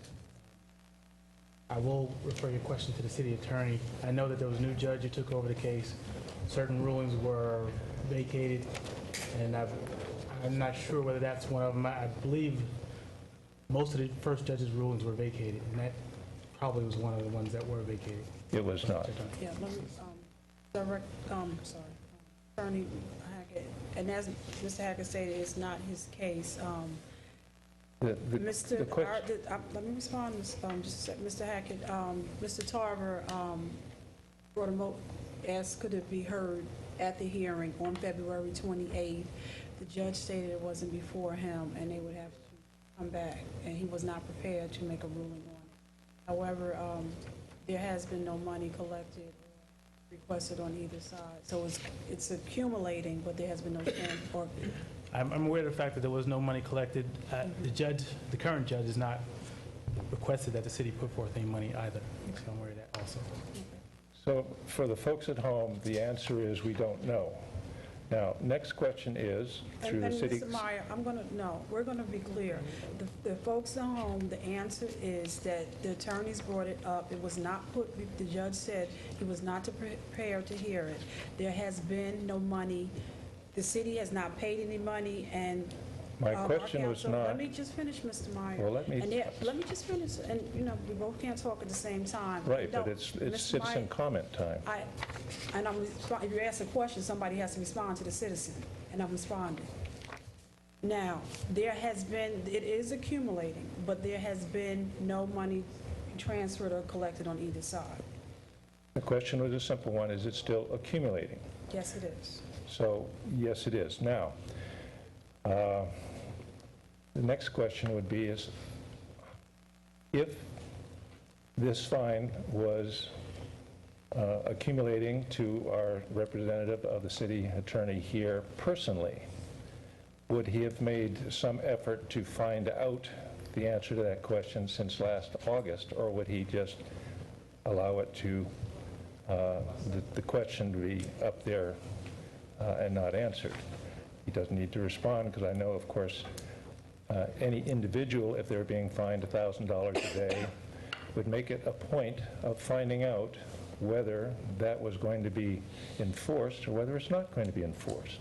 I will refer your question to the city attorney. I know that there was a new judge who took over the case. Certain rulings were vacated, and I'm not sure whether that's one of them. I believe most of the first judge's rulings were vacated, and that probably was one of the ones that were vacated. It was not. Yeah, let me, Attorney Hackett, and as Mr. Hackett stated, it's not his case. The question. Let me respond, just a sec. Mr. Hackett, Mr. Tarver brought asked could it be heard at the hearing on February 28th. The judge stated it wasn't before him, and they would have to come back, and he was not prepared to make a ruling on it. However, there has been no money collected or requested on either side, so it's accumulating, but there has been no or I'm aware of the fact that there was no money collected. The current judge has not requested that the city put forth any money either, so I'm aware of that also. So for the folks at home, the answer is we don't know. Now, next question is through the city. Mr. Meyer, we're going to be clear. The folks at home, the answer is that the attorneys brought it up. It was not the judge said he was not prepared to hear it. There has been no money. The city has not paid any money, and My question was not. Let me just finish, Mr. Meyer. Well, let me just finish, and we both can't talk at the same time. Right, but it's citizen comment time. If you ask a question, somebody has to respond to the citizen, and I'm responding. Now, it is accumulating, but there has been no money transferred or collected on either side. The question was a simple one: is it still accumulating? Yes, it is. So, yes, it is. Now, the next question would be is, if this fine was accumulating to our representative of the city attorney here personally, would he have made some effort to find out the answer to that question since last August, or would he just allow it to, the question to be up there and not answered? He doesn't need to respond, because I know, of course, any individual, if they're being fined $1,000 a day, would make it a point of finding out whether that was going to be enforced or whether it's not going to be enforced.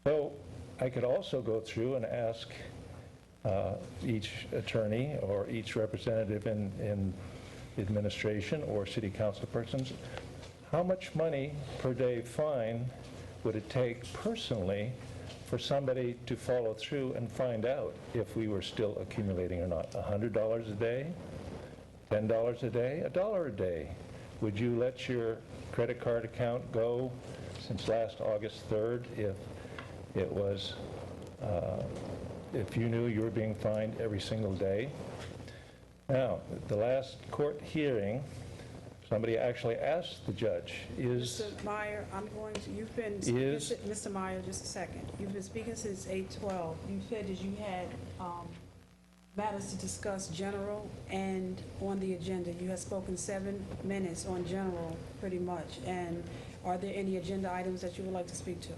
So I could also go through and ask each attorney or each representative in administration or city council persons, how much money per day fine would it take personally for somebody to follow through and find out if we were still accumulating or not? $100 a day? $10 a day? $1 a day? Would you let your credit card account go since last August 3rd if it was, if you knew you were being fined every single day? Now, the last court hearing, somebody actually asked the judge, is... Mr. Meyer, I'm going to, you've been speaking, Mr. Meyer, just a second. You've been speaking since 8:12. You said that you had matters to discuss general and on the agenda. You have spoken 7 minutes on general, pretty much. And are there any agenda items that you would like to speak to?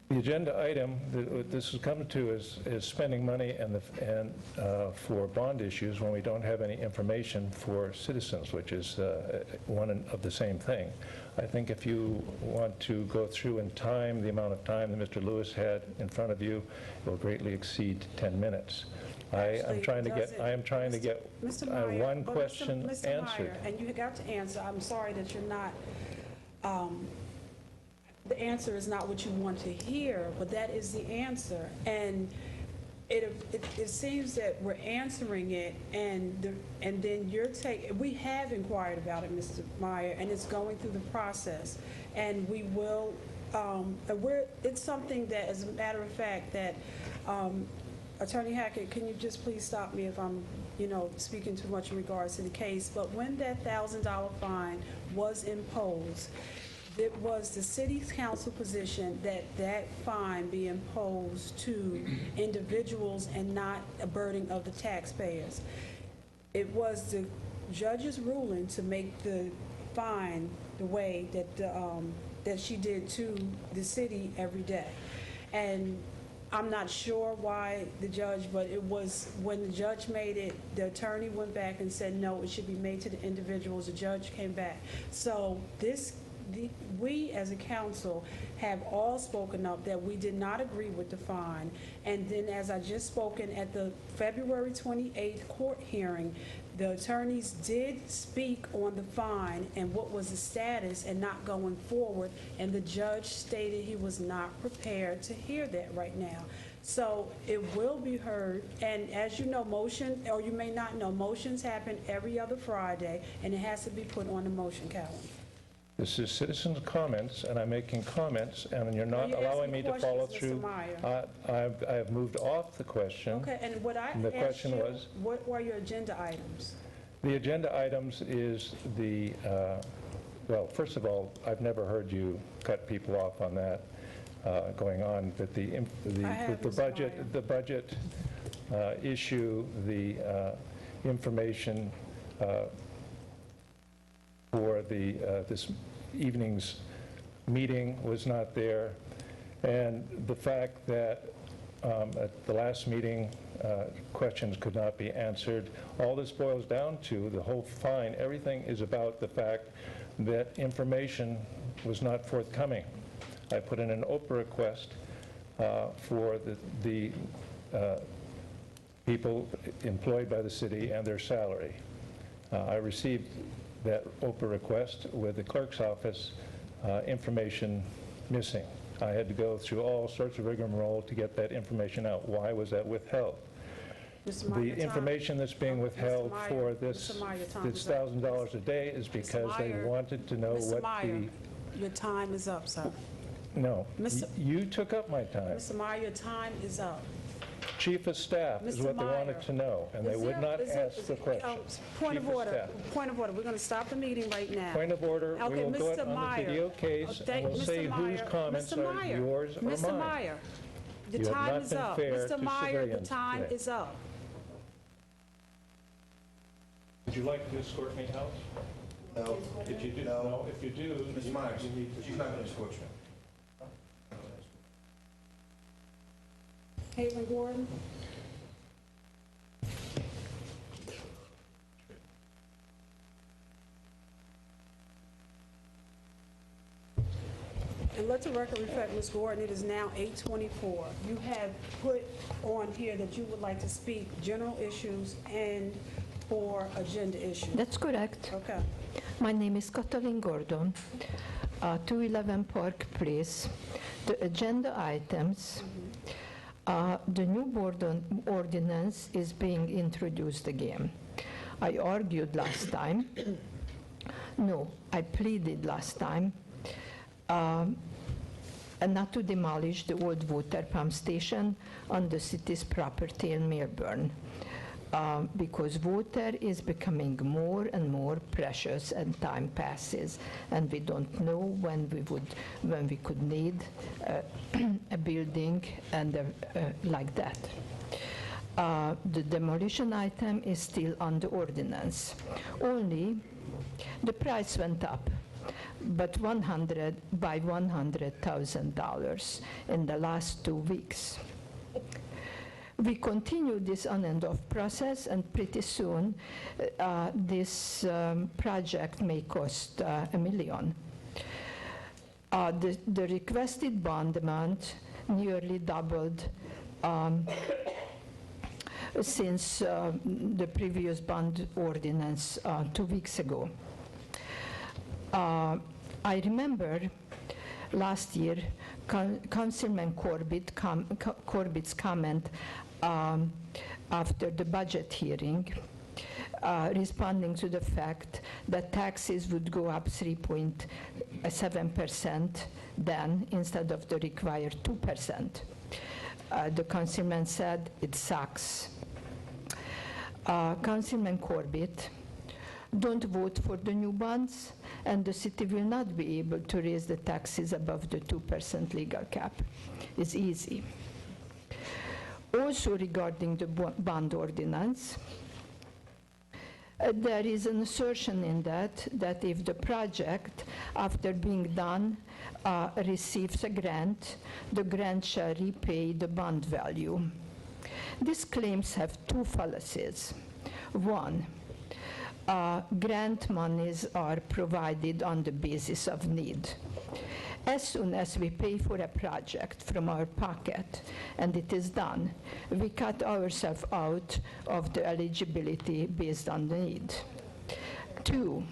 The agenda item that this is coming to is spending money for bond issues when we don't have any information for citizens, which is one of the same thing. I think if you want to go through in time, the amount of time that Mr. Lewis had in front of you will greatly exceed 10 minutes. I am trying to get Mr. Meyer, one question Mr. answered. Meyer, and you got to answer. I'm sorry that you're not, the answer is not what you want to hear, but that is the answer. And it seems that we're answering it, and then you're taking, we have inquired about it, Mr. Meyer, and it's going through the process. And we will, it's something that, as a matter of fact, that, Attorney Hackett, can you just please stop me if I'm, speaking too much in regards to the case, but when that $1,000 fine was imposed, it was the city council position that that fine be imposed to individuals and not a burden of the taxpayers. It was the judge's ruling to make the fine the way that that she did to the city every day. And I'm not sure why the judge, but it was when the judge made it, the attorney went back and said, no, it should be made to the individuals. The judge came back. So we as a council have all spoken up that we did not agree with the fine. And then, as I just spoken at the February 28th court hearing, the attorneys did speak on the fine and what was the status and not going forward, and the judge stated he was not prepared to hear that right now. So it will be heard, and as you know, motion, or you may not know, motions happen every other Friday, and it has to be put on the motion calendar. This is citizens' comments, and I'm making comments, and you're not allowing me to follow through. I have moved off the question. Okay, and what I the asked question you, was, what were your agenda items? the agenda items is the, well, first of all, I've never heard you cut people off on that going on, but the budget issue, the information for this evening's meeting was not there, and the fact that at the last meeting questions could not be answered. All this boils down to, the whole fine, everything is about the fact that information was not forthcoming. I put in an Oprah request for the people employed by the city and their salary. I received that Oprah request with the clerk's office information missing. I had to go through all sorts of rigmarole to get that information out. Why was that withheld? The information that's being withheld for this $1,000 a day is because they wanted to know what the... Your time is up, sir. No, you took up my time. Mr. Meyer, your time is up. Chief of Staff is Mr. what they wanted Meyer, to know, and they Is would there- not is there- ask the question. Point of Chief of order, Staff. point of order. We're going to stop the meeting right now. Point of order, we Okay, will go Mr. on the Meyer. video case, and we'll Mr. say whose Meyer, comments Mr. are Meyer, yours or mine. Mr. Meyer, the You have time not is been up. fair Mr. to Meyer, the civilians time today. is up. Would you like to escort me out? No. If you do, No. no, if you do, Mr. Myers, she's not going to escort you. Haven Gordon? And let the record reflect, Ms. Gordon, it is now 8:24. You have put on here that you would like to speak general issues and or agenda issues. That's correct. Okay. My name is Katalin Gordon, 211 Park Place. The agenda items, the new board ordinance is being introduced again. I argued last time. No, I pleaded last time and not to demolish the old water pump station on the city's property in Melbourne. Because water is becoming more and more precious as time passes, and we don't know when we could need a building and like that. The demolition item is still on the ordinance. Only the price went up, but by $100,000 in the last 2 weeks. We continue this on and off process, and pretty soon this project may cost $1 million. The requested bond amount nearly doubled since the previous bond ordinance 2 weeks ago. I remember last year Councilman Corbett's comment after the budget hearing, responding to the fact that taxes would go up 3.7% then instead of the required 2%. The councilman said, it sucks. Councilman Corbett, don't vote for the new bonds, and the city will not be able to raise the taxes above the 2% legal cap. It's easy. Also regarding the bond ordinance, there is an assertion in that if the project, after being done, receives a grant, the grant shall repay the bond value. These claims have two fallacies. One, grant monies are provided on the basis of need. As soon as we pay for a project from our pocket and it is done, we cut ourselves out of the eligibility based on the need. Two,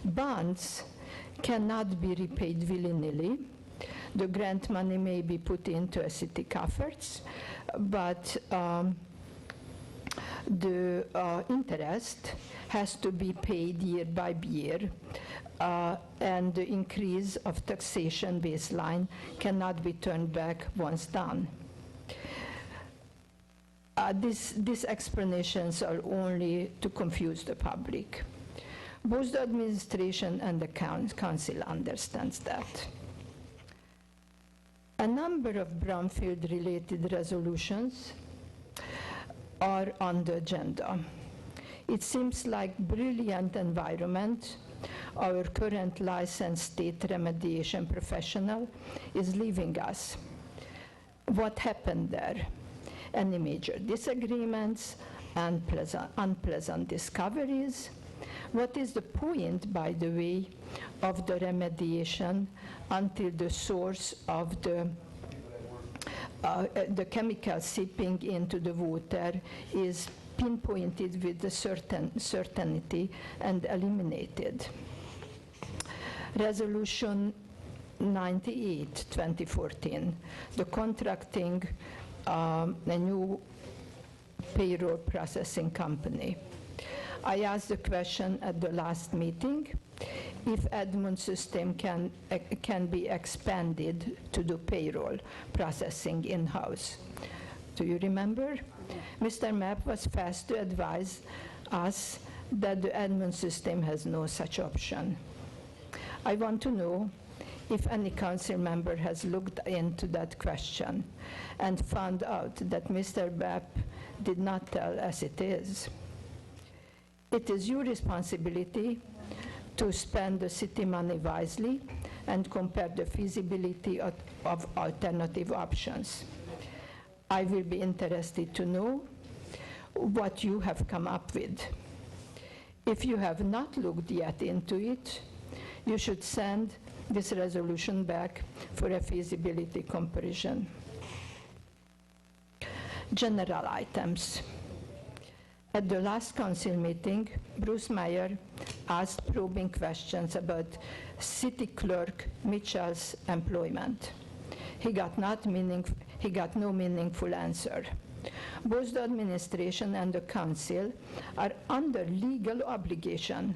bonds cannot be repaid willy-nilly. The grant money may be put into a city coffers, but the interest has to be paid year by year, and the increase of taxation baseline cannot be turned back once done. These explanations are only to confuse the public. Both the administration and the council understands that. A number of brownfield-related resolutions are on the agenda. It seems like Brilliant Environment, our current licensed state remediation professional, is leaving us. What happened there? Any major disagreements, unpleasant discoveries? What is the point, by the way, of the remediation until the source of the chemical seeping into the water is pinpointed with a certainty and eliminated? Resolution 98, 2014, the contracting a new payroll processing company. I asked the question at the last meeting if Edmund system can be expanded to do payroll processing in-house. Do you remember? Mr. Mapp was fast to advise us that the Edmund system has no such option. I want to know if any council member has looked into that question and found out that Mr. Mapp did not tell as it is. It is your responsibility to spend the city money wisely and compare the feasibility of alternative options. I will be interested to know what you have come up with. If you have not looked yet into it, you should send this resolution back for a feasibility comparison. General items. At the last council meeting, Bruce Meyer asked probing questions about City Clerk Mitchell's employment. He got no meaningful answer. Both the administration and the council are under legal obligation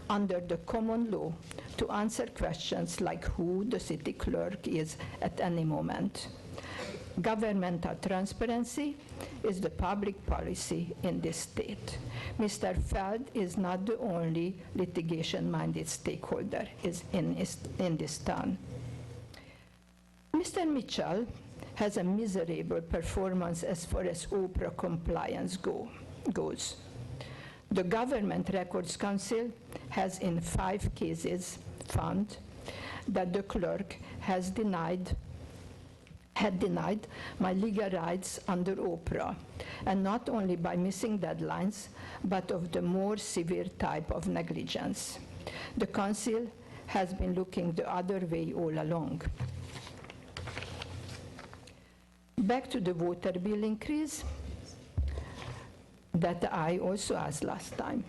under the common law to answer questions like who the city clerk is at any moment. Governmental transparency is the public policy in this state. Mr. Feld is not the only litigation-minded stakeholder in this town. Mr. Mitchell has a miserable performance as far as OPRA compliance goes. The Government Records Council has in 5 cases found that the clerk had denied my legal rights under OPRA, and not only by missing deadlines, but of the more severe type of negligence. The council has been looking the other way all along. Back to the water bill increase that I also asked last time.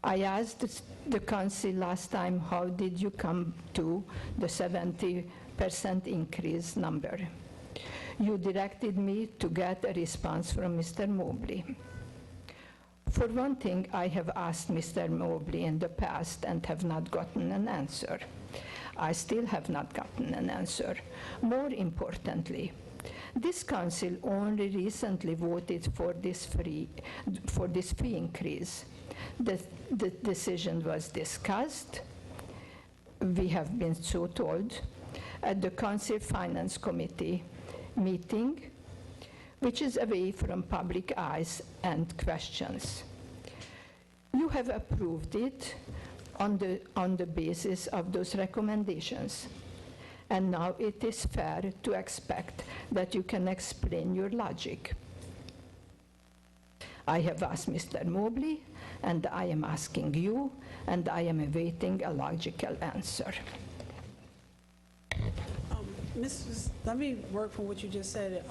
I asked the council last time, how did you come to the 70% increase number? You directed me to get a response from Mr. Mobley. For one thing, I have asked Mr. Mobley in the past and have not gotten an answer. I still have not gotten an answer. More importantly, this council only recently voted for this fee increase. The decision was discussed, we have been so told, at the Council Finance Committee meeting, which is away from public eyes and questions. You have approved it on the basis of those recommendations. And now it is fair to expect that you can explain your logic. I have asked Mr. Mobley, and I am asking you, and I am awaiting a logical answer. Let me work from what you just said.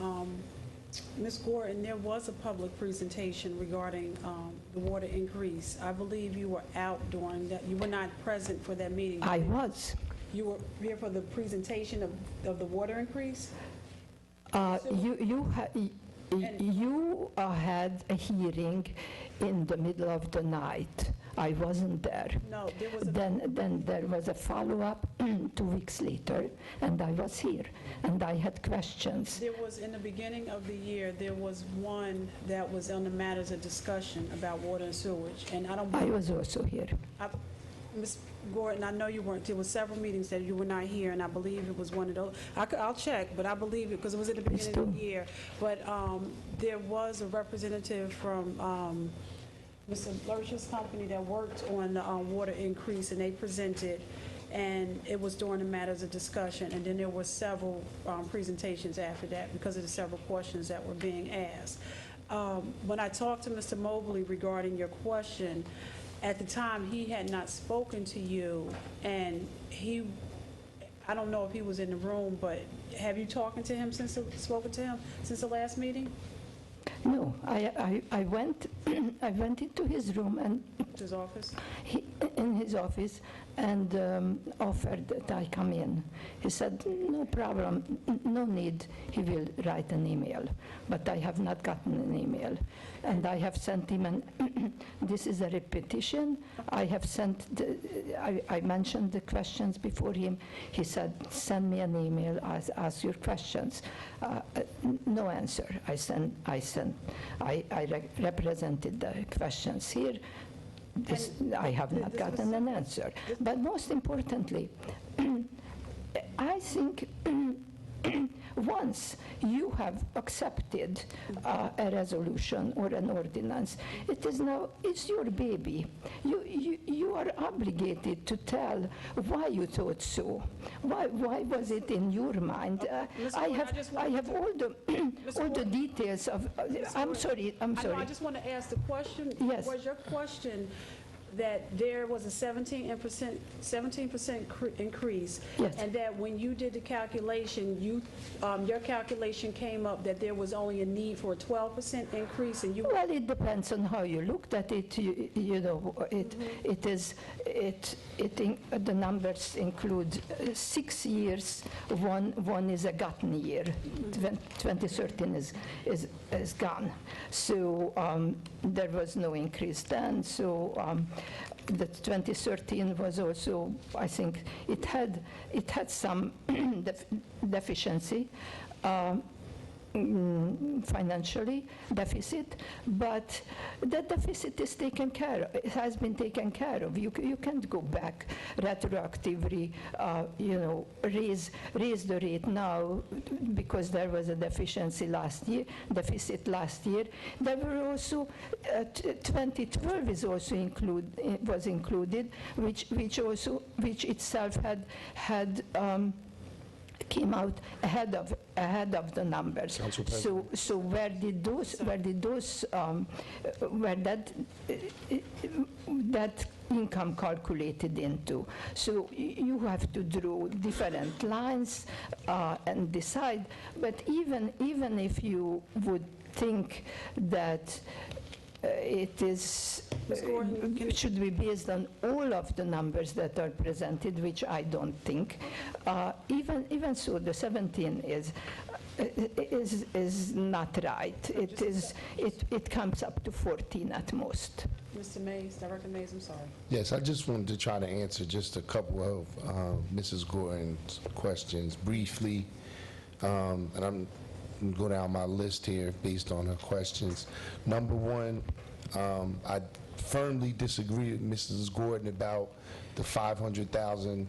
Ms. Gordon, there was a public presentation regarding the water increase. I believe you were out during that. You were not present for that meeting. I was. You were here for the presentation of the water increase? You had a hearing in the middle of the night. I wasn't there. No, there was a... Then there was a follow-up 2 weeks later, and I was here, and I had questions. There was, in the beginning of the year, there was one that was on the matters of discussion about water and sewage, and I don't... I was also here. Ms. Gordon, I know you weren't. There were several meetings that you were not here, and I believe it was one of those. I'll check, but I believe it because it was at the beginning of the year. But there was a representative from Mr. Lurch's company that worked on the water increase, and they presented, and it was during the matters of discussion. And then there were several presentations after that because of the several questions that were being asked. When I talked to Mr. Mobley regarding your question, at the time, he had not spoken to you, and I don't know if he was in the room, but have you spoken to him since the last meeting? No, I went I went into his room and To his office? in his office and offered that I come in. He said, no problem, no need, he will write an email. But I have not gotten an email. And I have sent him this is a repetition. I have sent, I mentioned the questions before him. He said, send me an email, ask your questions. No answer. I represented the questions here. I have not gotten an answer. But most importantly, I think once you have accepted a resolution or an ordinance, it's your baby. You are obligated to tell why you thought so. Why was it in your mind? I have all the details of. I'm sorry. I just want to ask the question. Yes. Was your question that there was a 17% increase? Yes. And that when you did the calculation, your calculation came up that there was only a need for a 12% increase, and you... Well, it depends on how you looked at it. You know, the numbers include 6 years. One is a gotten year. 2013 is gone. So there was no increase then. So the 2013 was also, I think, it had some deficiency. Financially deficit, but that deficit is taken care of. It has been taken care of. You can't go back retroactively, raise the rate now because there was a deficit last year. There were also 2012 was included, which itself had came out ahead of the numbers. So where that income calculated into? So you have to draw different lines and decide. But even if you would think that it should be based on all of the numbers that are presented, which I don't think. Even so, the 17 is not right. It comes up to 14 at most. Mr. Mays, Director Mays, I'm sorry. Yes, I just wanted to try to answer just a couple of Mrs. Gordon's questions briefly, and I'm going to go down my list here based on her questions. Number one, I firmly disagree with Mrs. Gordon about the $500,000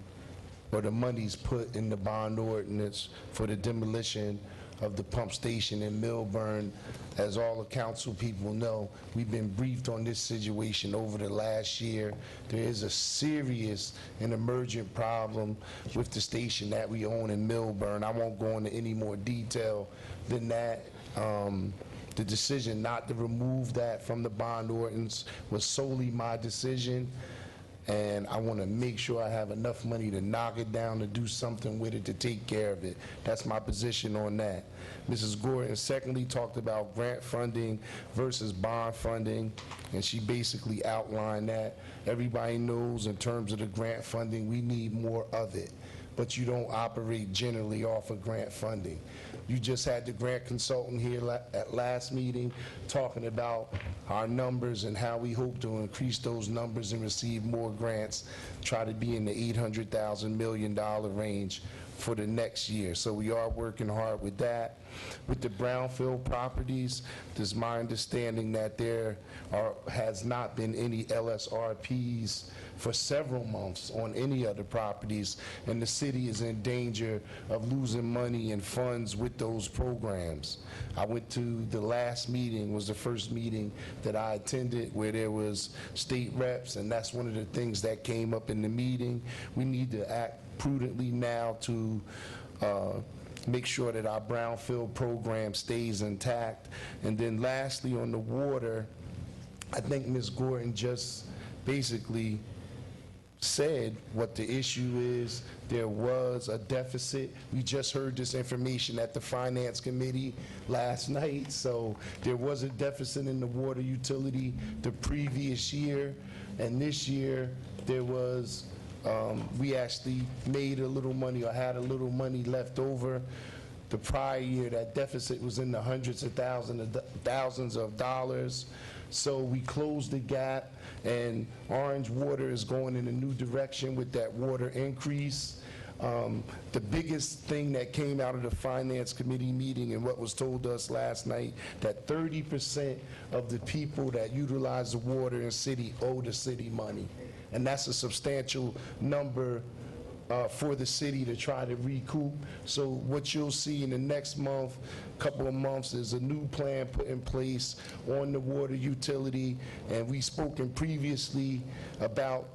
or the monies put in the bond ordinance for the demolition of the pump station in Millburn. As all the council people know, we've been briefed on this situation over the last year. There is a serious and emergent problem with the station that we own in Millburn. I won't go into any more detail than that. The decision not to remove that from the bond ordinance was solely my decision, and I want to make sure I have enough money to knock it down, to do something with it, to take care of it. That's my position on that. Mrs. Gordon secondly talked about grant funding versus bond funding, and she basically outlined that. Everybody knows in terms of the grant funding, we need more of it, but you don't operate generally off of grant funding. You just had the grant consultant here at last meeting talking about our numbers and how we hope to increase those numbers and receive more grants, try to be in the $800,000 million range for the next year. So we are working hard with that. With the brownfield properties, there's my understanding that there has not been any LSRPs for several months on any other properties, and the city is in danger of losing money and funds with those programs. I went to the last meeting, was the first meeting that I attended where there was state reps, and that's one of the things that came up in the meeting. We need to act prudently now to make sure that our brownfield program stays intact. And then lastly, on the water, I think Ms. Gordon just basically said what the issue is. There was a deficit. We just heard this information at the Finance Committee last night. So there was a deficit in the water utility the previous year, and this year there was, we actually made a little money or had a little money left over. The prior year, that deficit was in the hundreds of thousands of dollars. So we closed the gap, and Orange Water is going in a new direction with that water increase. The biggest thing that came out of the Finance Committee meeting and what was told to us last night, that 30% of the people that utilize the water in the city owe the city money. And that's a substantial number for the city to try to recoup. So what you'll see in the next month, couple of months, is a new plan put in place on the water utility. And we've spoken previously about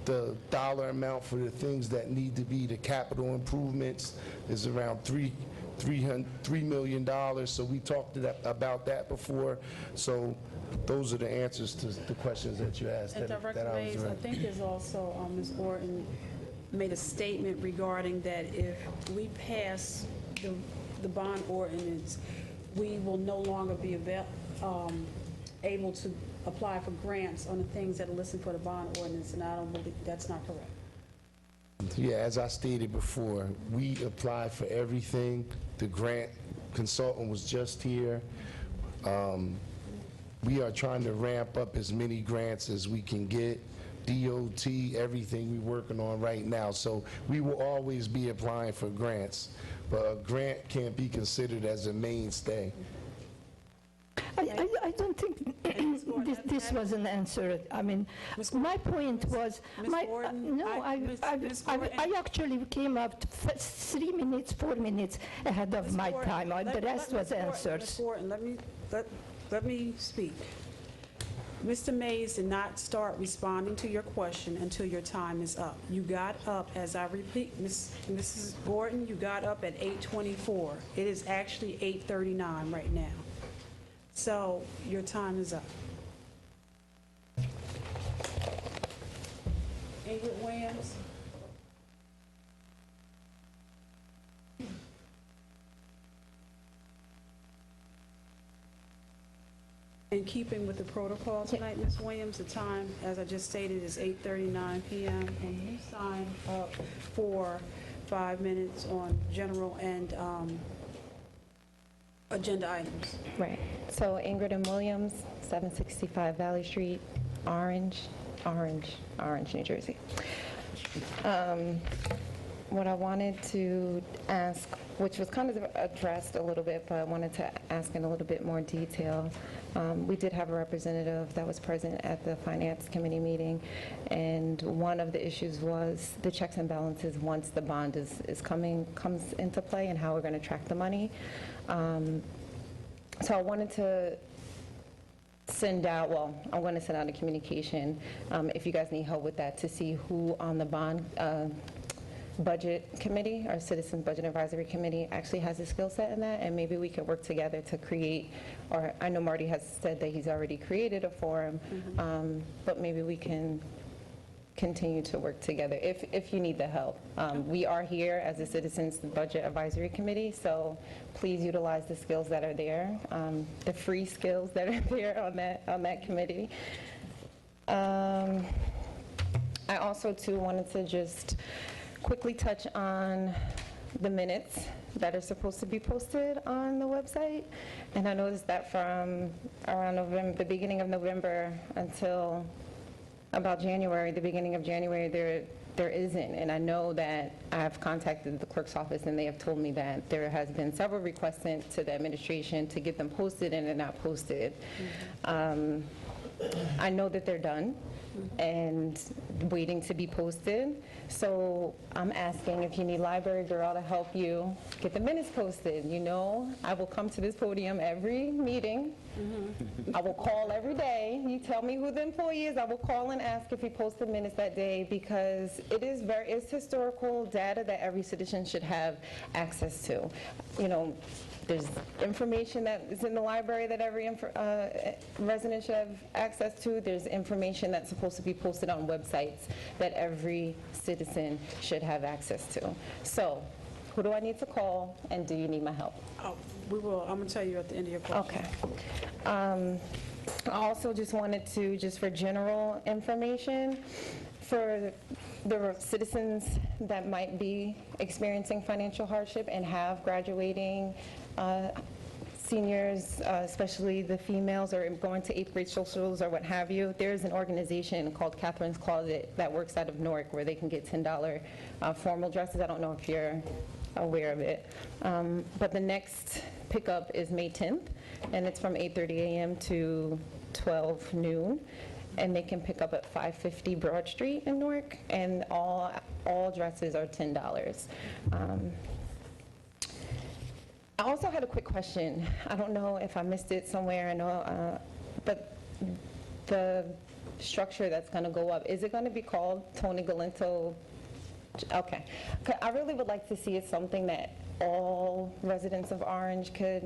the dollar amount for the things that need to be, the capital improvements is around $3 million. So we talked about that before. So those are the answers to the questions that you asked. And Director Mays, I think there's also, Ms. Gordon made a statement regarding that if we pass the bond ordinance, we will no longer be able to apply for grants on the things that are listed for the bond ordinance, and I don't believe that's not correct. Yeah, as I stated before, we apply for everything. The grant consultant was just here. We are trying to ramp up as many grants as we can get. DOT, everything we're working on right now. So we will always be applying for grants, but a grant can't be considered as a mainstay. I don't think this was an answer. I mean, my point was, I actually came up 3 minutes, 4 minutes ahead of my time. The rest was answers. Ms. Gordon, let me speak. Mr. Mays did not start responding to your question until your time is up. You got up, as I repeat, Mrs. Gordon, you got up at 8:24. It is actually 8:39 right now. So your time is up. Ingrid Williams. In keeping with the protocol tonight, Ms. Williams, the time, as I just stated, is 8:39 p.m. And you signed up for 5 minutes on general and agenda items. Right. So Ingrid and Williams, 765 Valley Street, Orange, New Jersey. What I wanted to ask, which was kind of addressed a little bit, but I wanted to ask in a little bit more detail. We did have a representative that was present at the Finance Committee meeting, and one of the issues was the checks and balances once the bond comes into play and how we're going to track the money. So I wanted to I'm going to send out a communication, if you guys need help with that, to see who on the bond budget committee, or Citizens Budget Advisory Committee, actually has a skill set in that, and maybe we could work together to create, or I know Marty has said that he's already created a forum, but maybe we can continue to work together if you need the help. We are here as a Citizens Budget Advisory Committee, so please utilize the skills that are there, the free skills that are there on that committee. I also too wanted to just quickly touch on the minutes that are supposed to be posted on the website. And I noticed that from around the beginning of November until about January, the beginning of January, there isn't. And I know that I've contacted the clerk's office, and they have told me that there has been several requests sent to the administration to get them posted, and they're not posted. I know that they're done and waiting to be posted. So I'm asking if you need Library Girl to help you get the minutes posted. You know, I will come to this podium every meeting. I will call every day. You tell me who the employee is. I will call and ask if he posts the minutes that day, because it's historical data that every citizen should have access to. You know, there's information that is in the library that every resident should have access to. There's information that's supposed to be posted on websites that every citizen should have access to. So, who do I need to call, and do you need my help? Oh, we will. I'm going to tell you at the end of your question. Okay. I also just wanted to, just for general information, For the citizens that might be experiencing financial hardship and have graduating seniors, especially the females, or going to 8th grade socials or what have you, there's an organization called Catherine's Closet that works out of Newark where they can get $10 formal dresses. I don't know if you're aware of it. But the next pickup is May 10th, and it's from 8:30 a.m. to 12 noon. And they can pick up at 550 Broad Street in Newark, and all dresses are $10. I also had a quick question. I don't know if I missed it somewhere, I know, but the structure that's going to go up, is it going to be called Tony Galinto? Okay. I really would like to see it something that all residents of Orange could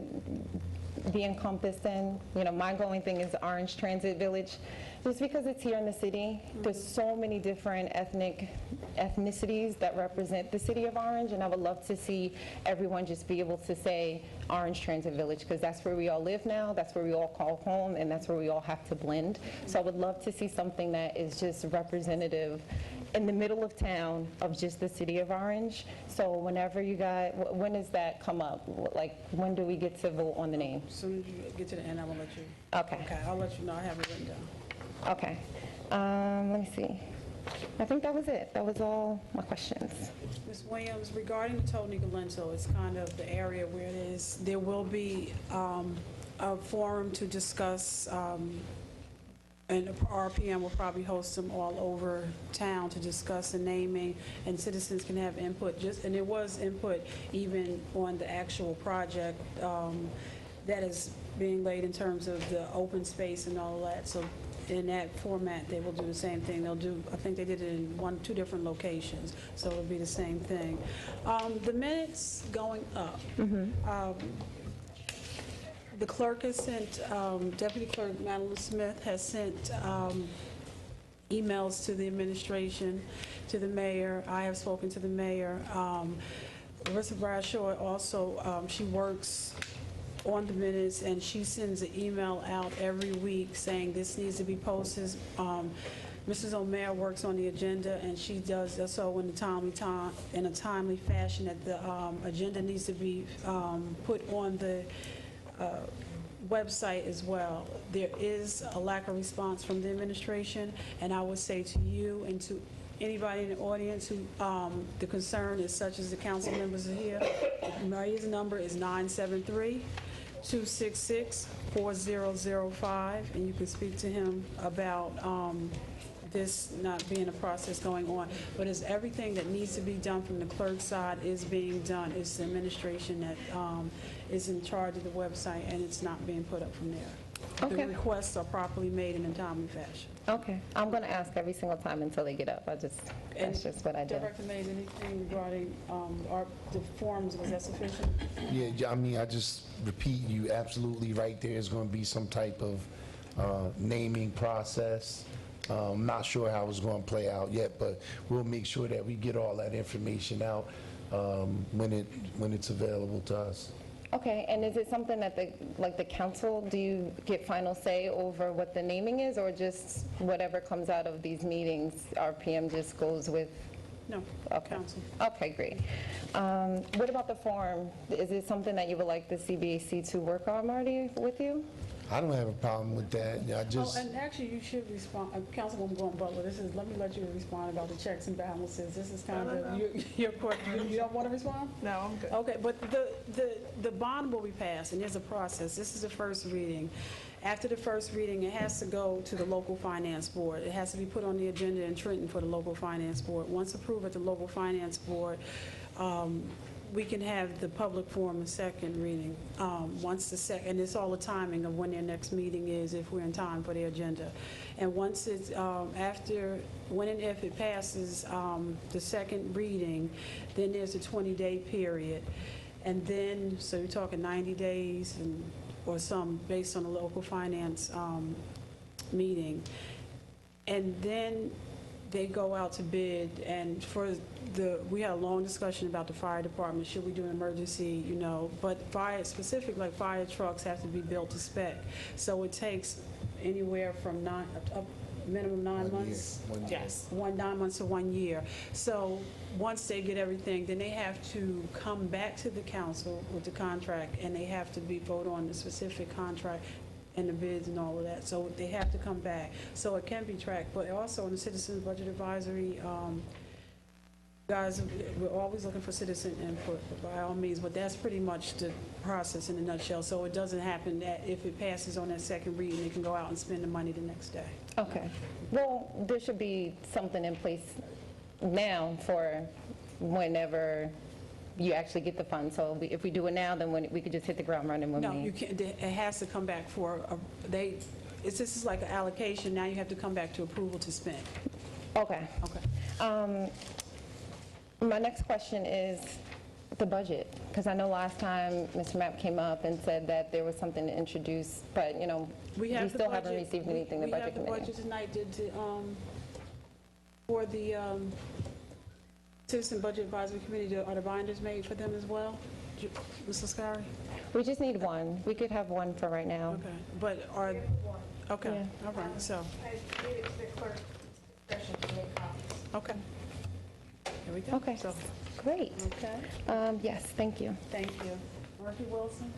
be encompassed in. You know, my going thing is Orange Transit Village. Just because it's here in the city, there's so many different ethnicities that represent the city of Orange, and I would love to see everyone just be able to say Orange Transit Village, because that's where we all live now, that's where we all call home, and that's where we all have to blend. So I would love to see something that is just representative in the middle of town of just the city of Orange. So whenever you guys, when does that come up? Like, when do we get to vote on the name? As soon as you get to the end, I will let you. Okay. Okay, I'll let you know. I have it written down. Okay. Let me see. I think that was it. That was all my questions. Ms. Williams, regarding the Tony Galinto, it's kind of the area where it is. There will be a forum to discuss, and RPM will probably host them all over town to discuss the naming, and citizens can have input. And there was input even on the actual project that is being laid in terms of the open space and all that. So in that format, they will do the same thing. They'll do, I think they did it in two different locations, so it'll be the same thing. The minutes going up. The clerk has sent, Deputy Clerk Madeline Smith has sent emails to the administration, to the mayor. I have spoken to the mayor. Larissa Bradshaw also, she works on the minutes, and she sends an email out every week saying this needs to be posted. Mrs. O'Meara works on the agenda, and she does so in a timely fashion, that the agenda needs to be put on the website as well. There is a lack of response from the administration, and I would say to you and to anybody in the audience who the concern is such as the council members are here, Maria's number is 973-266-4005, and you can speak to him about this not being a process going on. But as everything that needs to be done from the clerk's side is being done, it's the administration that is in charge of the website, and it's not being put up from there. Okay. The requests are properly made in a timely fashion. Okay. I'm going to ask every single time until they get up. That's just what I do. Director Mays, anything regarding the forms, was that sufficient? Yeah, I mean, I just repeat, you absolutely right, there is going to be some type of naming process. I'm not sure how it's going to play out yet, but we'll make sure that we get all that information out when it's available to us. Okay, and is it something that the council, do you get final say over what the naming is, or just whatever comes out of these meetings, RPM just goes with? No, Okay. council. Okay, great. What about the form? Is it something that you would like the CBAC to work on, Marty, with you? I don't have a problem with that. I just, And actually, you should respond, Councilwoman Gordon Butler, let me let you respond about the checks and balances. This is kind of your question. You don't want to respond? No, I'm good. Okay, but the bond will be passed, and there's a process. This is the first reading. After the first reading, it has to go to the local finance board. It has to be put on the agenda in Trenton for the local finance board. Once approved at the local finance board, we can have the public forum a second reading. And it's all the timing of when their next meeting is, if we're in time for the agenda. And once it's, when and if it passes the second reading, then there's a 20-day period. And then, so you're talking 90 days or some based on the local finance meeting. And then they go out to bid, and we had a long discussion about the fire department. Should we do an emergency, but specific fire trucks have to be built to spec. So it takes anywhere from minimum 9 months? 1 year. Yes, 9 months to 1 year. So once they get everything, then they have to come back to the council with the contract, and they have to be vote on the specific contract and the bids and all of that. So they have to come back. So it can be tracked. But also in the Citizens Budget Advisory, guys, we're always looking for citizen input, by all means, but that's pretty much the process in a nutshell. So it doesn't happen that if it passes on that second reading, they can go out and spend the money the next day. Okay. Well, there should be something in place now for whenever you actually get the funds. So if we do it now, then we could just hit the ground running when No, we... you can't, it has to come back this is like an allocation, now you have to come back to approval to spend. Okay. Okay. My next question is the budget, because I know last time Mr. Mapp came up and said that there was something to introduce, but, you know, we have the still haven't budget. received anything, the budget committee. We have the budget tonight for the Citizen Budget Advisory Committee. Are the binders made for them as well? Mr. Scary? We just need one. We could have one for right now. Okay, but okay, all right, so. I gave it to the clerk, discretion to make copies. Okay. There we go. Okay, So, great. okay, Yes, thank you. thank you. Murphy Wilson?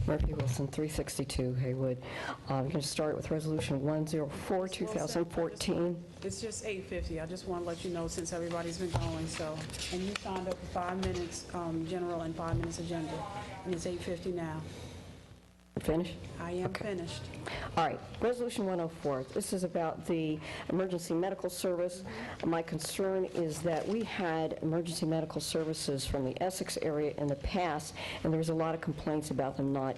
Murphy Wilson, 362 Haywood. I'm going to start with Resolution 104, 2014. It's just 8:50. I just want to let you know since everybody's been going, so. And you signed up for 5 minutes general and 5 minutes agenda. And it's 8:50 now. Finish? I am finished. All right, Resolution 104. This is about the emergency medical service. My concern is that we had emergency medical services from the Essex area in the past, and there was a lot of complaints about them not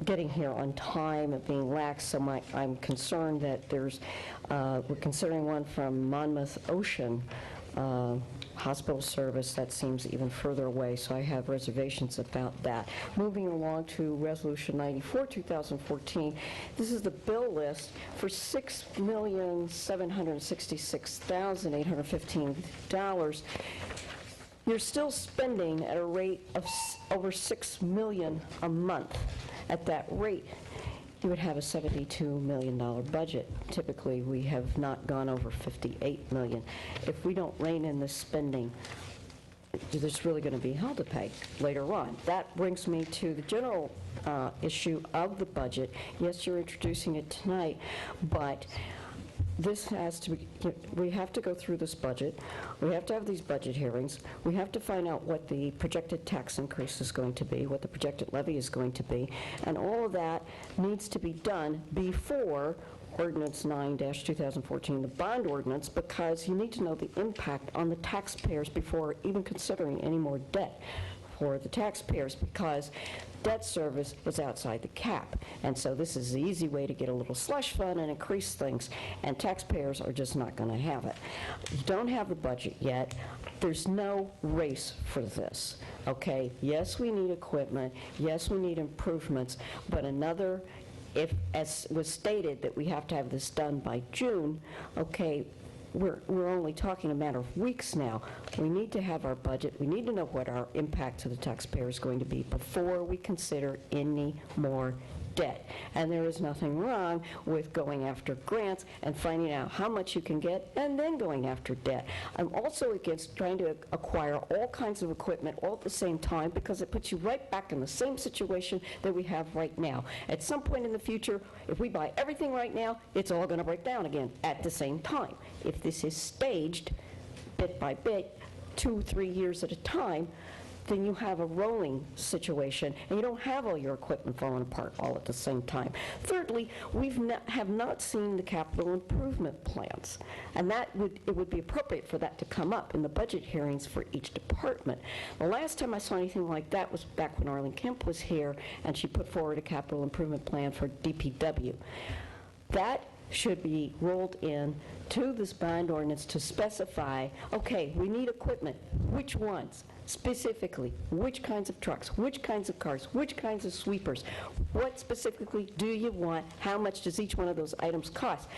getting here on time and being lax, so I'm concerned that we're considering one from Monmouth Ocean hospital service that seems even further away, so I have reservations about that. Moving along to Resolution 94, 2014, this is the bill list for $6,766,815. You're still spending at a rate of over $6 million a month. At that rate, you would have a $72 million budget. Typically, we have not gone over $58 million. If we don't rein in this spending, there's really going to be hell to pay later on. That brings me to the general issue of the budget. Yes, you're introducing it tonight, but this has to be, we have to go through this budget. We have to have these budget hearings. We have to find out what the projected tax increase is going to be, what the projected levy is going to be, and all of that needs to be done before Ordinance 9-2014, the bond ordinance, because you need to know the impact on the taxpayers before even considering any more debt for the taxpayers, because debt service is outside the cap. And so this is the easy way to get a little slush fund and increase things, and taxpayers are just not going to have it. You don't have the budget yet. There's no race for this, okay? Yes, we need equipment. Yes, we need improvements, but if, as was stated, that we have to have this done by June, okay, we're only talking a matter of weeks now. We need to have our budget. We need to know what our impact to the taxpayer is going to be before we consider any more debt. And there is nothing wrong with going after grants and finding out how much you can get and then going after debt. I'm also against trying to acquire all kinds of equipment all at the same time, because it puts you right back in the same situation that we have right now. At some point in the future, if we buy everything right now, it's all going to break down again at the same time. If this is staged bit by bit, 2-3 years at a time, then you have a rolling situation, and you don't have all your equipment falling apart all at the same time. Thirdly, we have not seen the capital improvement plans, and it would be appropriate for that to come up in the budget hearings for each department. The last time I saw anything like that was back when Arlene Kemp was here, and she put forward a capital improvement plan for DPW. That should be rolled in to this bond ordinance to specify, okay, we need equipment. Which ones? Specifically, which kinds of trucks, which kinds of cars, which kinds of sweepers? What specifically do you want? How much does each one of those items cost?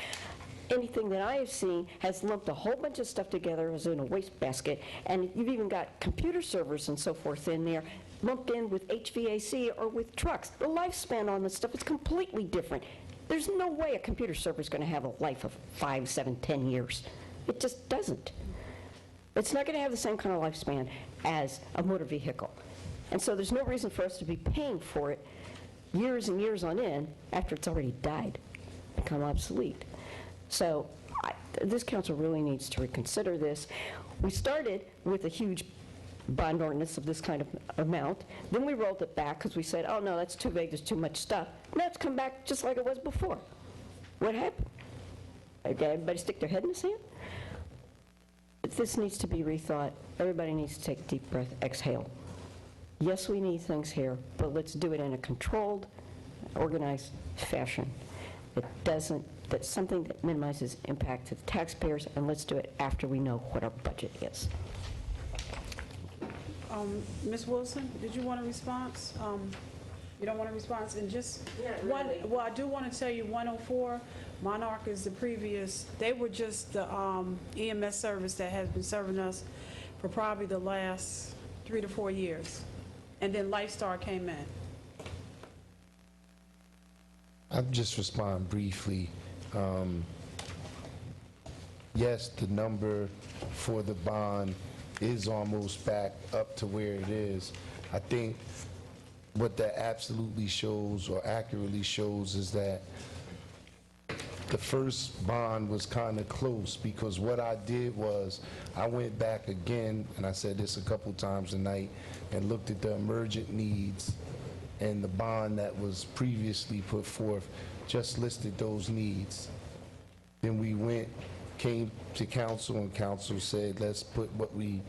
anything that I have seen has lumped a whole bunch of stuff together as in a wastebasket, and you've even got computer servers and so forth in there lumped in with HVAC or with trucks. The lifespan on this stuff is completely different. There's no way a computer server is going to have a life of 5, 7, 10 years. It just doesn't. It's not going to have the same kind of lifespan as a motor vehicle. And so there's no reason for us to be paying for it years and years on end after it's already died, become obsolete. So this council really needs to reconsider this. We started with a huge bond ordinance of this kind of amount. Then we rolled it back because we said, oh, no, that's too vague, there's too much stuff. Now it's come back just like it was before. What happened? Did everybody stick their head in the sand? This needs to be rethought. Everybody needs to take a deep breath, exhale. Yes, we need things here, but let's do it in a controlled, organized fashion. That's something that minimizes impact to the taxpayers, and let's do it after we know what our budget is. Ms. Wilson, did you want a response? You don't want a response? And just one, well, I do want to tell you 104, Monarch is the previous, they were just the EMS service that has been serving us for probably the last 3 to 4 years. And then Lifestar came in. I'll just respond briefly. Yes, the number for the bond is almost back up to where it is. I think what that absolutely shows or accurately shows is that the first bond was kind of close, because what I did was I went back again, and I said this a couple times tonight, and looked at the emergent needs, and the bond that was previously put forth just listed those needs. Then we came to council, and council said, let's put what we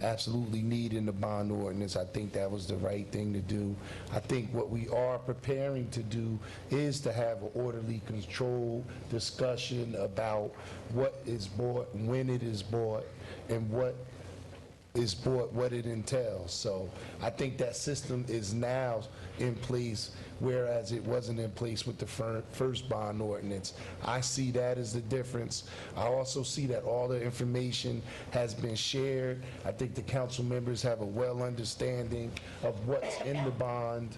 absolutely need in the bond ordinance. I think that was the right thing to do. I think what we are preparing to do is to have an orderly, controlled discussion about what is bought, when it is bought, and what is bought, what it entails. So I think that system is now in place, whereas it wasn't in place with the first bond ordinance. I see that as the difference. I also see that all the information has been shared. I think the council members have a well understanding of what's in the bond.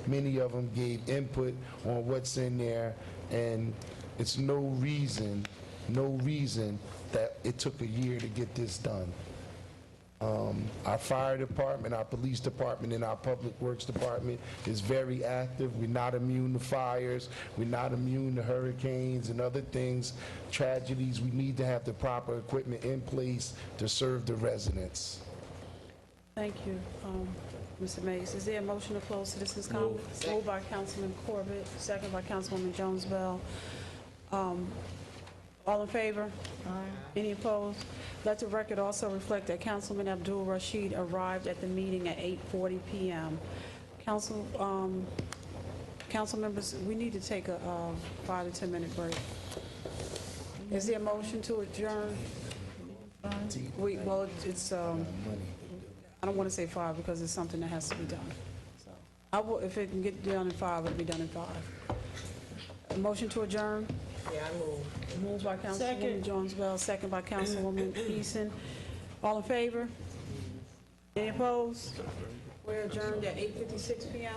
Many of them gave input on what's in there, and it's no reason that it took a year to get this done. Our fire department, our police department, and our public works department is very active. We're not immune to fires. We're not immune to hurricanes and other things, tragedies. We need to have the proper equipment in place to serve the residents. Thank you, Mr. Mays. Is there a motion to close citizens' comments? Moved by Councilman Corbett, second by Councilwoman Jones-Bell. All in favor? Aye. Any opposed? Let the record also reflect that Councilman Abdul Rashid arrived at the meeting at 8:40 p.m. Council members, we need to take a 5 to 10 minute break. Is there a motion to adjourn? Well, it's I don't want to say 5 because it's something that has to be done. So I will, if it can get done in 5, it'll be done in 5. A motion to adjourn? Yeah, I move. Moved by Councilwoman Jones-Bell, second by Councilwoman Eason. All in favor? Any opposed? We're adjourned at 8:56 p.m.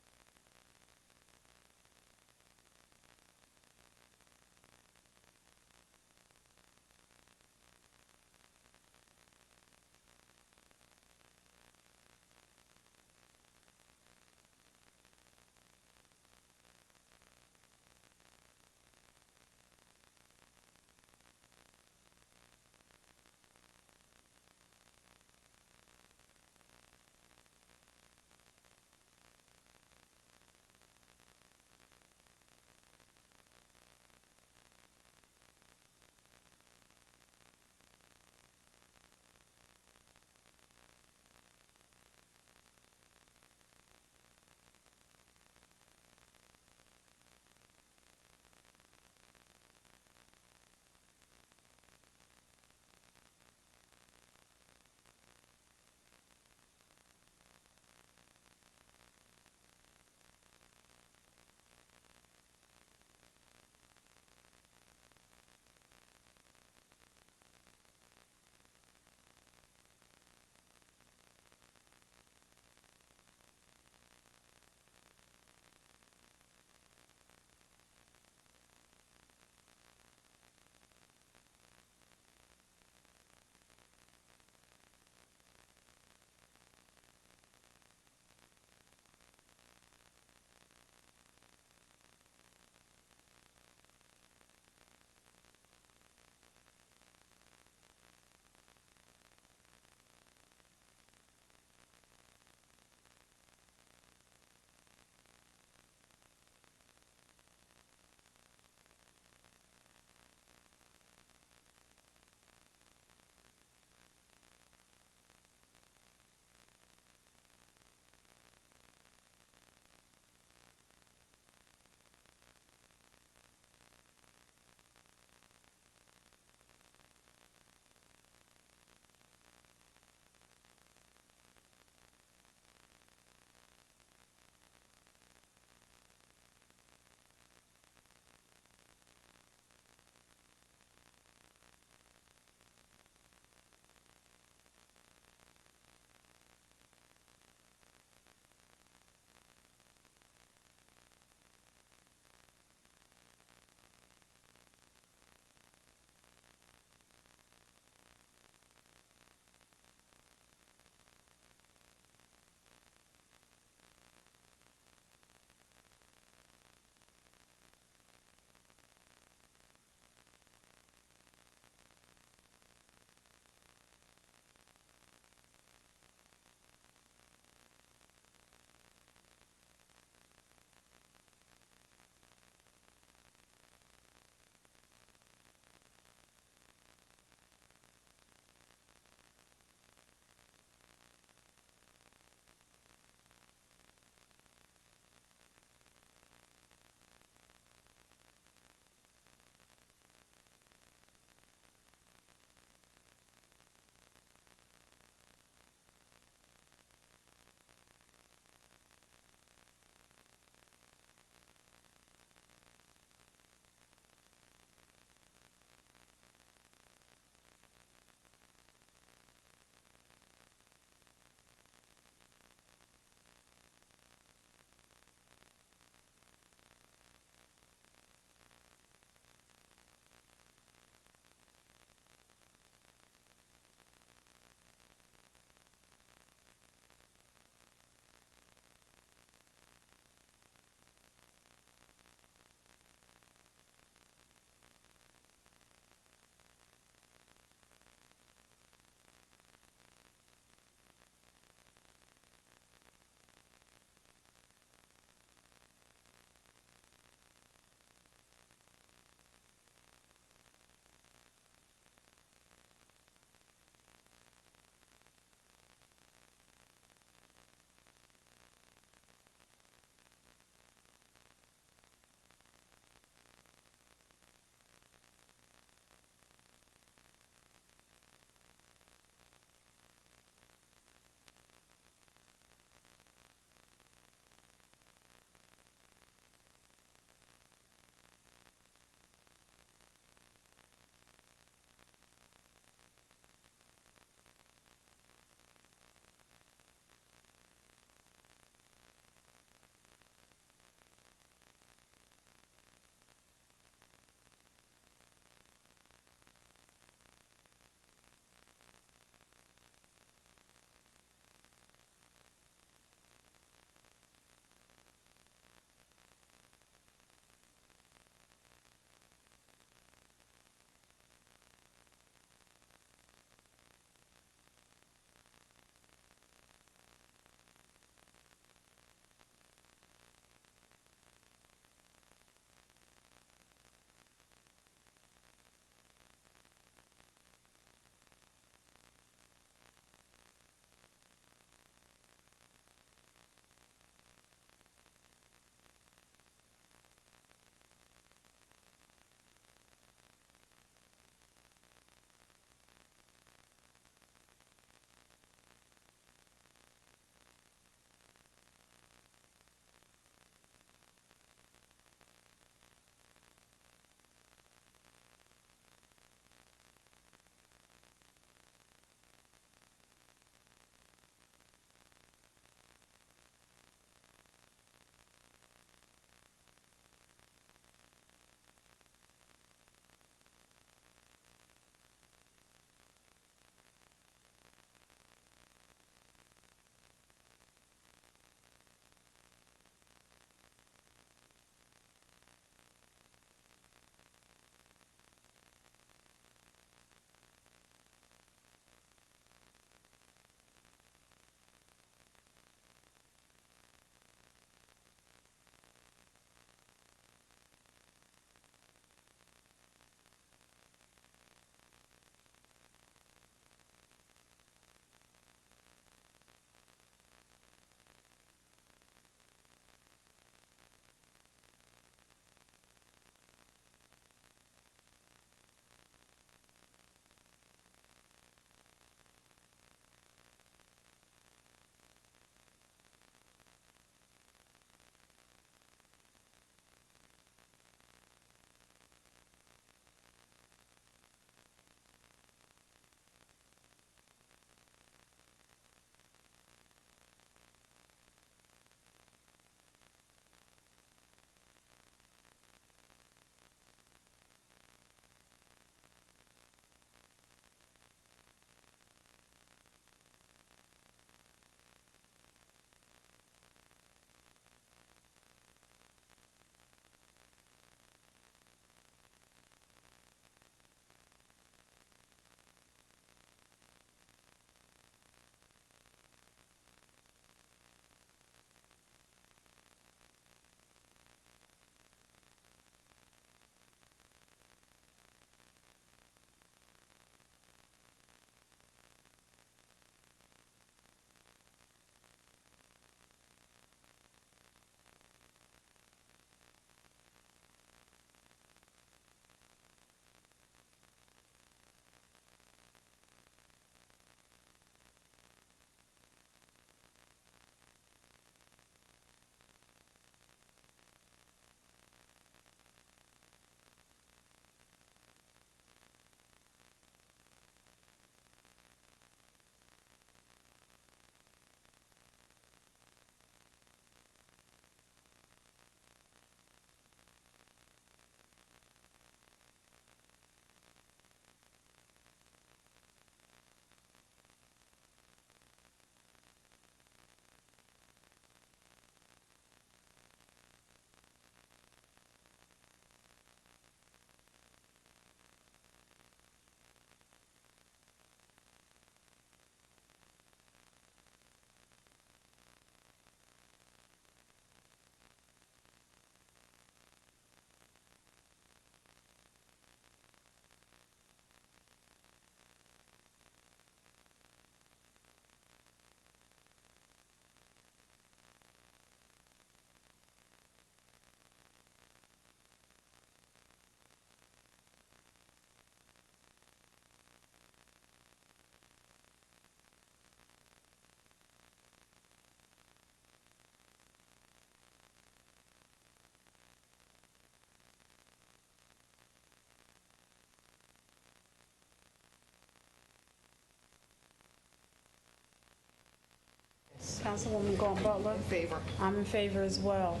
Councilwoman Gordon Butler? In favor. I'm in favor as well.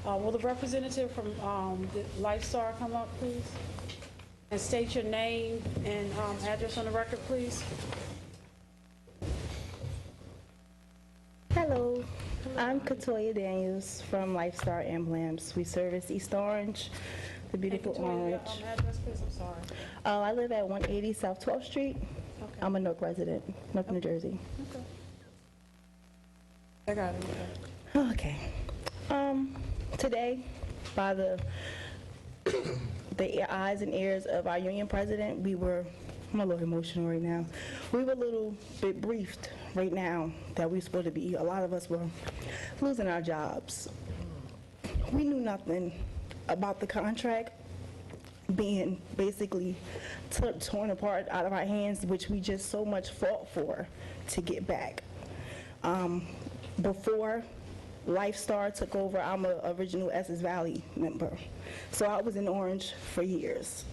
Will the representative from the Lifestar come up, please? And state your name and address on the record, please. Hello, I'm Katoya Daniels from Lifestar Emblems. We service East Orange, the beautiful Orange. Address, please, I'm sorry. I live at 180 South 12th Street. Okay. I'm a Newark resident, Newark, New Jersey. Okay. I got it. Okay. Today, by the eyes and ears of our union president, I'm a little emotional right now. We were a little bit briefed right now that we're supposed to be, a lot of us were losing our jobs. We knew nothing about the contract being basically torn apart out of our hands, which we just so much fought for to get back. Before Lifestar took over, I'm an original Essex Valley member. So I was in Orange for years.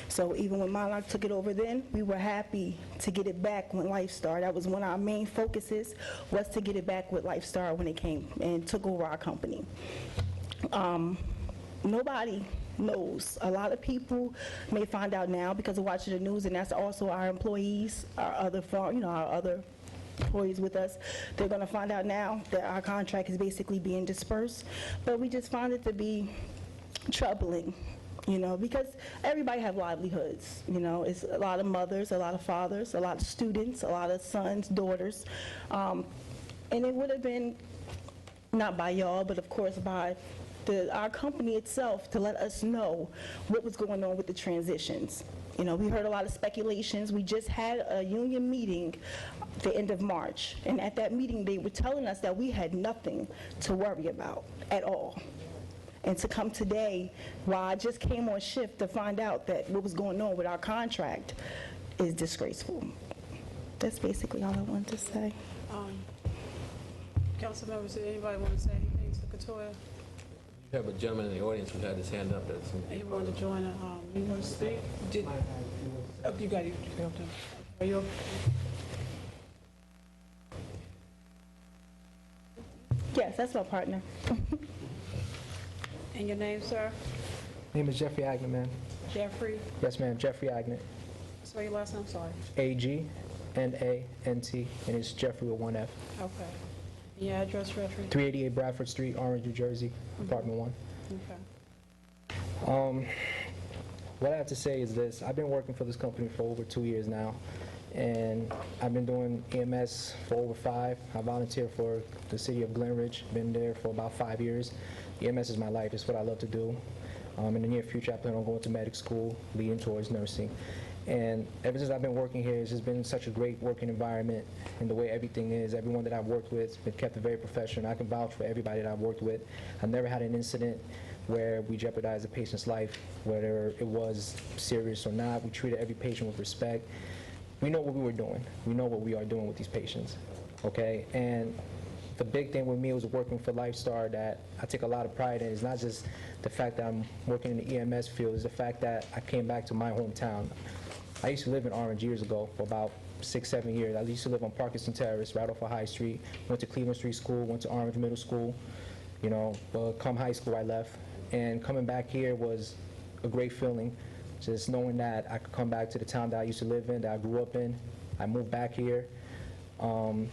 So even when Monarch took it over then, we were happy to get it back when Lifestar. That was one of our main focuses, was to get it back with Lifestar when it came and took over our company. Nobody knows. A lot of people may find out now because of watching the news, and that's also our employees, our other employees with us. They're going to find out now that our contract is basically being dispersed. But we just found it to be troubling, because everybody have livelihoods. It's a lot of mothers, a lot of fathers, a lot of students, a lot of sons, daughters. And it would have been, not by y'all, but of course by our company itself, to let us know what was going on with the transitions. We heard a lot of speculations. We just had a union meeting the end of March, and at that meeting they were telling us that we had nothing to worry about at all. And to come today, while I just came on shift to find out that what was going on with our contract is disgraceful. That's basically all I wanted to say. Council members, did anybody want to say anything to Katoya? You have a gentleman in the audience who had his hand up. You want to join? You want to speak? You got it. Are you? Yes, that's my partner. And your name, sir? Name is Jeffrey Agnew, ma'am. Jeffrey? Yes, ma'am, Jeffrey Agnew. Spell your last name, sorry. A-G-N-A-N-T, and it's Jeffrey with one F. Okay. Your address, Jeffrey? 388 Bradford Street, Orange, New Jersey, apartment 1. Okay. What I have to say is this. I've been working for this company for over 2 years now, and I've been doing EMS for over 5. I volunteer for the city of Glenridge, been there for about 5 years. EMS is my life. It's what I love to do. In the near future, I plan on going to medical school, leading towards nursing. And ever since I've been working here, it's just been such a great working environment, and the way everything is. Everyone that I've worked with has been kept very professional. I can vouch for everybody that I've worked with. I've never had an incident where we jeopardized a patient's life, whether it was serious or not. We treated every patient with respect. We know what we were doing. We know what we are doing with these patients, okay? And the big thing with me was working for Lifestar that I take a lot of pride in. It's not just the fact that I'm working in the EMS field, it's the fact that I came back to my hometown. I used to live in Orange years ago for about 6-7 years. I used to live on Parkinson Terrace, right off of High Street. Went to Cleveland Street School, went to Orange Middle School. But come high school, I left. And coming back here was a great feeling, just knowing that I could come back to the town that I used to live in, that I grew up in. I moved back here. And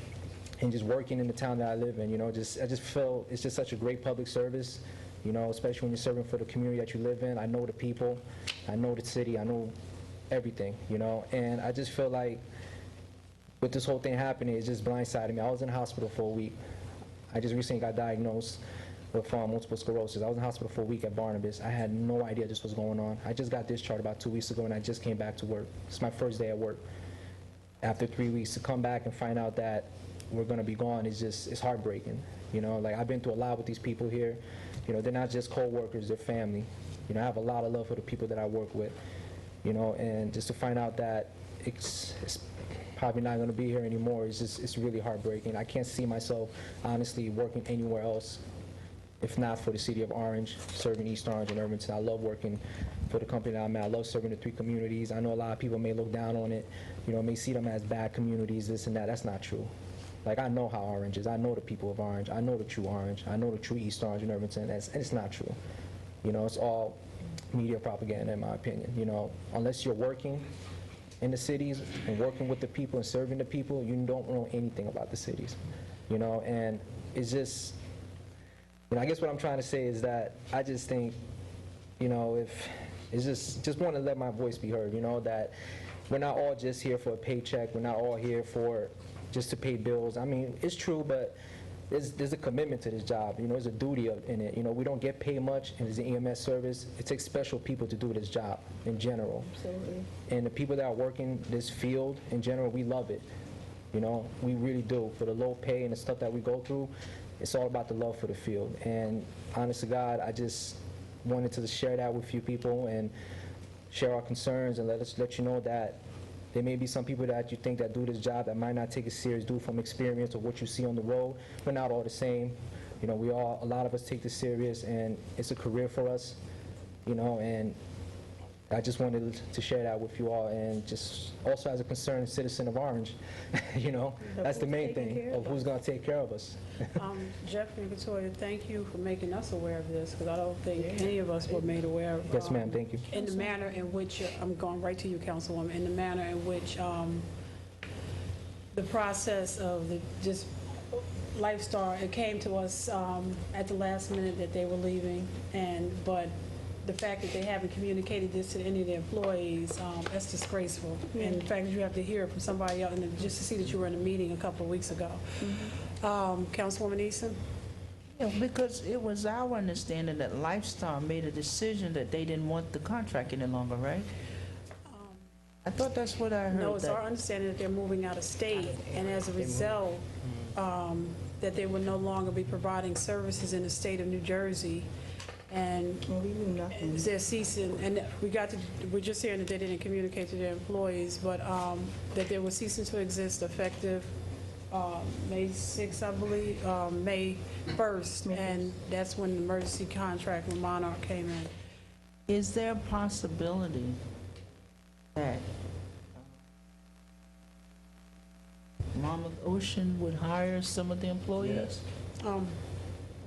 just working in the town that I live in, I just feel it's just such a great public service, especially when you're serving for the community that you live in. I know the people, I know the city, I know everything, and I just feel like with this whole thing happening, it just blindsided me. I was in the hospital for a week. I just recently got diagnosed with multiple sclerosis. I was in the hospital for a week at Barnabas. I had no idea this was going on. I just got discharged about 2 weeks ago, and I just came back to work. It's my first day at work. After 3 weeks, to come back and find out that we're going to be gone it's heartbreaking. Like I've been through a lot with these people here. They're not just co-workers, they're family. I have a lot of love for the people that I work with. And just to find out that it's probably not going to be here anymore, it's really heartbreaking. I can't see myself honestly working anywhere else if not for the city of Orange, serving East Orange and Irvington. I love working for the company that I'm at. I love serving the 3 communities. I know a lot of people may look down on it, may see them as bad communities, this and that. That's not true. Like, I know how Orange is. I know the people of Orange. I know the true Orange. I know the true East Orange and Irvington. And it's not true. You know, it's all media propaganda, in my opinion. You know, unless you're working in the cities and working with the people and serving the people, you don't know anything about the cities. You know, and it's just, you know, I guess what I'm trying to say is that I just think, you know, if it's just want to let my voice be heard, you know, that we're not all just here for a paycheck. We're not all here for just to pay bills. I mean, it's true, but there's a commitment to this job. You know, there's a duty in it. You know, we don't get paid much, and it's an EMS service. It takes special people to do this job in general. Absolutely. And the people that are working this field in general, we love it. You know, we really do. For the low pay and the stuff that we go through, it's all about the love for the field. And honest to God, I just wanted to share that with you people and share our concerns and let you know that there may be some people that you think that do this job that might not take it serious due from experience or what you see on the road. We're not all the same. You know, a lot of us take this serious, and it's a career for us, you know, and I just wanted to share that with you all, and just also as a concerned citizen of Orange, you know, that's the main thing of who's going to take care of us. Jeffrey and Victoria, thank you for making us aware of this, because I don't think any of us were made aware of. Yes, ma'am, thank you. In the manner in which, I'm going right to you, Councilwoman, in the manner in which the process of just Lifestar, it came to us at the last minute that they were leaving, but the fact that they haven't communicated this to any of their employees, that's disgraceful. And the fact that you have to hear from somebody else, and just to see that you were in a meeting a couple of weeks ago. Councilwoman Easton? Yeah, because it was our understanding that Lifestar made a decision that they didn't want the contract any longer, right? I thought that's what I heard. No, it's our understanding that they're moving out of state, and as a result, that they will no longer be providing services in the state of New Jersey. And they're ceasing, and we're just hearing that they didn't communicate to their employees, but that they were ceasing to exist effective May 6th, I believe, May 1st, and that's when the emergency contract with Monarch came in. Is there a possibility that Monmouth Ocean would hire some of the employees?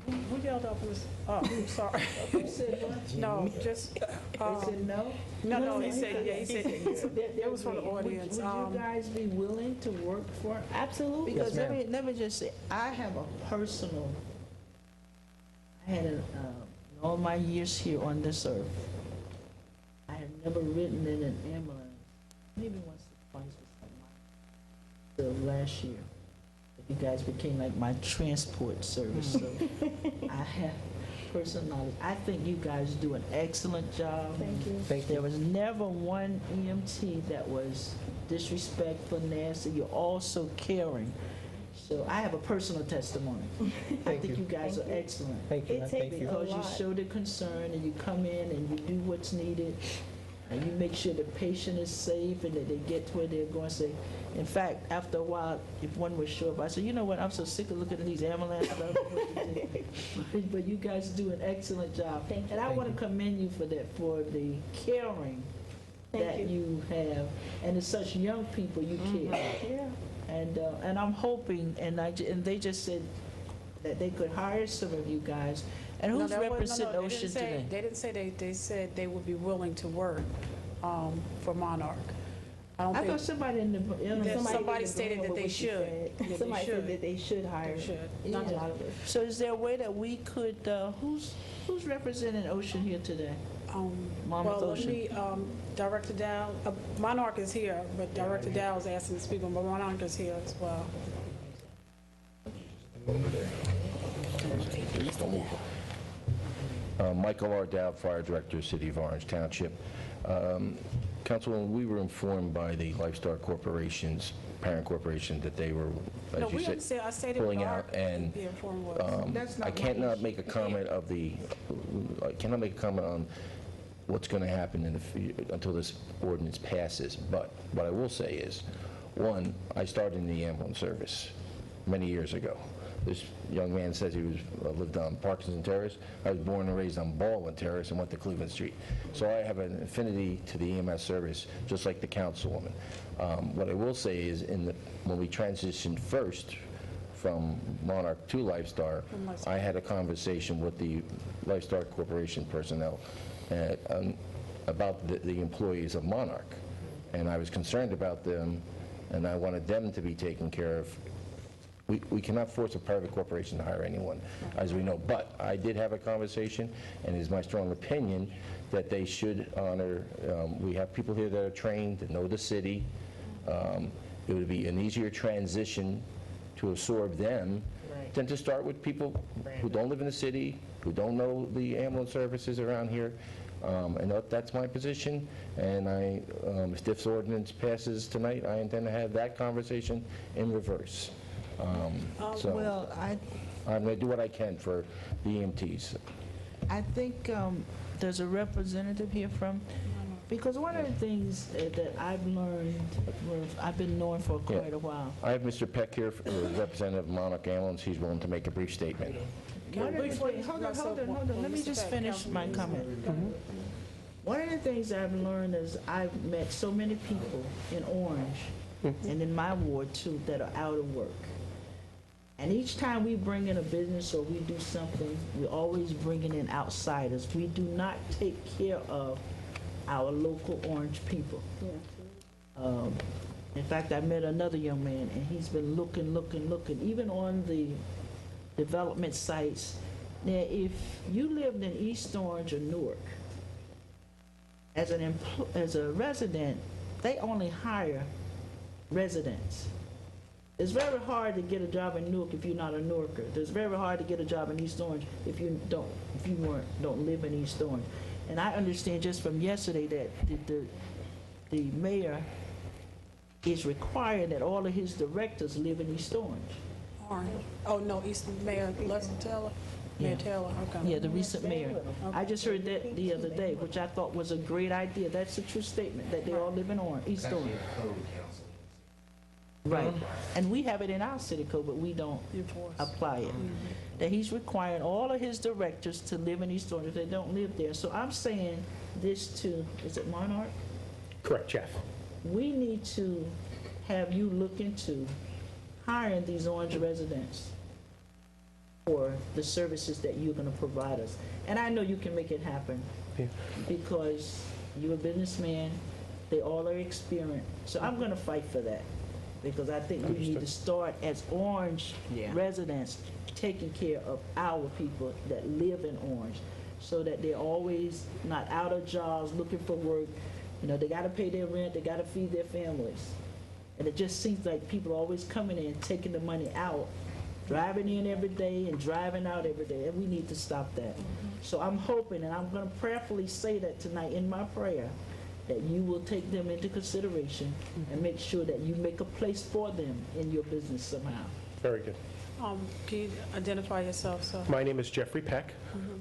Who yelled out from this? Oh, I'm sorry. No, just. They said no? No, he said, yeah, he said, it was from the audience. Would you guys be willing to work for it? Absolutely. Because let me just say, I have a personal, I had in all my years here on this earth, I have never ridden in an ambulance, maybe once or twice with somebody, till last year. You guys became like my transport service, so I have personal knowledge. I think you guys do an excellent job. Thank you. Thank you. There was never one EMT that was disrespectful, nasty. You're all so caring. So I have a personal testimony. I think you guys are excellent. Thank you. Thank you. Because you show the concern and you come in and you do what's needed. And you make sure the patient is safe and that they get to where they're going to say. In fact, after a while, if one was short, I said, you know what, I'm so sick of looking at these ambulances. I don't know what to do. But you guys do an excellent job. Thank you. And I want to commend you for that, for the caring that you have. And it's such young people you care. Yeah. And I'm hoping, and they just said that they could hire some of you guys. And who's representing Ocean today? They didn't say they said they would be willing to work for Monarch. I thought somebody in the somebody stated that they should. Somebody said that they should hire. Not Yeah. So is there a way that we could, who's representing Ocean here today? Monmouth Well, let Ocean. me, Director Dow, Monarch is here, but Director Dow is asking to speak, but Monarch is here as well. Michael R. Dowd, Fire Director, City of Orange Township. Councilwoman, we were informed by the Lifestar Corporation's parent corporation that they were, No, as you we didn't say, I stated pulling we are out, and be informed was. I cannot make a comment on what's going to happen until this ordinance passes. But what I will say is, one, I started in the ambulance service many years ago. This young man says he lived on Parkinson Terrace. I was born and raised on Baldwin Terrace and went to Cleveland Street. So I have an affinity to the EMS service, just like the councilwoman. What I will say is, when we transitioned first from Monarch to Lifestar, I had a conversation with the Lifestar Corporation personnel about the employees of Monarch. And I was concerned about them, and I wanted them to be taken care of. We cannot force a private corporation to hire anyone, as we know. But I did have a conversation, and it is my strong opinion that they should honor, we have people here that are trained, that know the city. It would be an easier transition to absorb them than to start with people who don't live in the city, who don't know the ambulance services around here. And that's my position, and if this ordinance passes tonight, I intend to have that conversation in reverse. Well, I'm going to do what I can for the EMTs. I think there's a representative here from, because one of the things that I've learned, I've been knowing for quite a while. I have Mr. Peck here, representative of Monarch Ambulance. He's willing to make a brief statement. Hold on. Let me just finish my comment. One of the things I've learned is I've met so many people in Orange and in my ward too that are out of work. And each time we bring in a business or we do something, we're always bringing in outsiders. We do not take care of our local Orange people. In fact, I met another young man, and he's been looking, even on the development sites. Now, if you lived in East Orange or Newark, as a resident, they only hire residents. It's very hard to get a job in Newark if you're not a Newarker. It's very hard to get a job in East Orange if you don't live in East Orange. And I understand just from yesterday that the mayor is requiring that all of his directors live in East Orange. Orange. Oh, no, Mayor Leslie Taylor? Mayor Taylor, okay. Yeah, the recent mayor. I just heard that the other day, which I thought was a great idea. That's a true statement, that they all live in East Orange. Right. And we have it in our city code, but we don't apply it. That he's requiring all of his directors to live in East Orange if they don't live there. So I'm saying this to, is it Monarch? Correct, Jeff. We need to have you look into hiring these Orange residents for the services that you're going to provide us. And I know you can make it happen because you're a businessman. They all are experienced. So I'm going to fight for that because I think we need to start as Orange residents taking care of our people that live in Orange so that they're always not out of jobs, looking for work. You know, they got to pay their rent, they got to feed their families. And it just seems like people are always coming in, taking the money out, driving in every day and driving out every day, and we need to stop that. So I'm hoping, and I'm going to prayerfully say that tonight in my prayer, that you will take them into consideration and make sure that you make a place for them in your business somehow. Very good. Can you identify yourself, sir? My name is Jeffrey Peck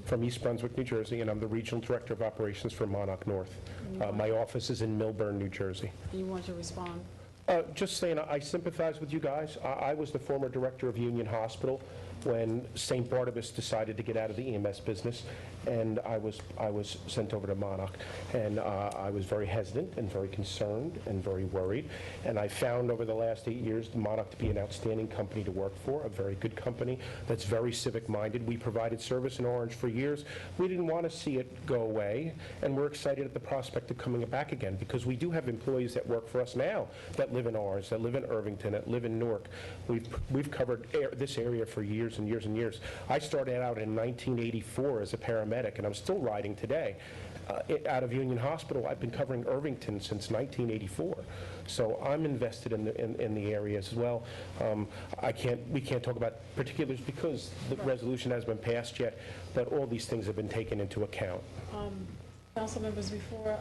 from East Brunswick, New Jersey, and I'm the Regional Director of Operations for Monarch North. My office is in Millburn, New Jersey. You want to respond? Just saying, I sympathize with you guys. I was the former director of Union Hospital when St. Barnabas decided to get out of the EMS business, and I was sent over to Monarch. And I was very hesitant and very concerned and very worried. And I found over the last 8 years Monarch to be an outstanding company to work for, a very good company that's very civic-minded. We provided service in Orange for years. We didn't want to see it go away, and we're excited at the prospect of coming back again because we do have employees that work for us now that live in Orange, that live in Irvington, that live in Newark. We've covered this area for years and years and years. I started out in 1984 as a paramedic, and I'm still riding today. Out of Union Hospital, I've been covering Irvington since 1984. So I'm invested in the area as well. We can't talk about particulars because the resolution hasn't been passed yet, but all these things have been taken into account. Council members, before,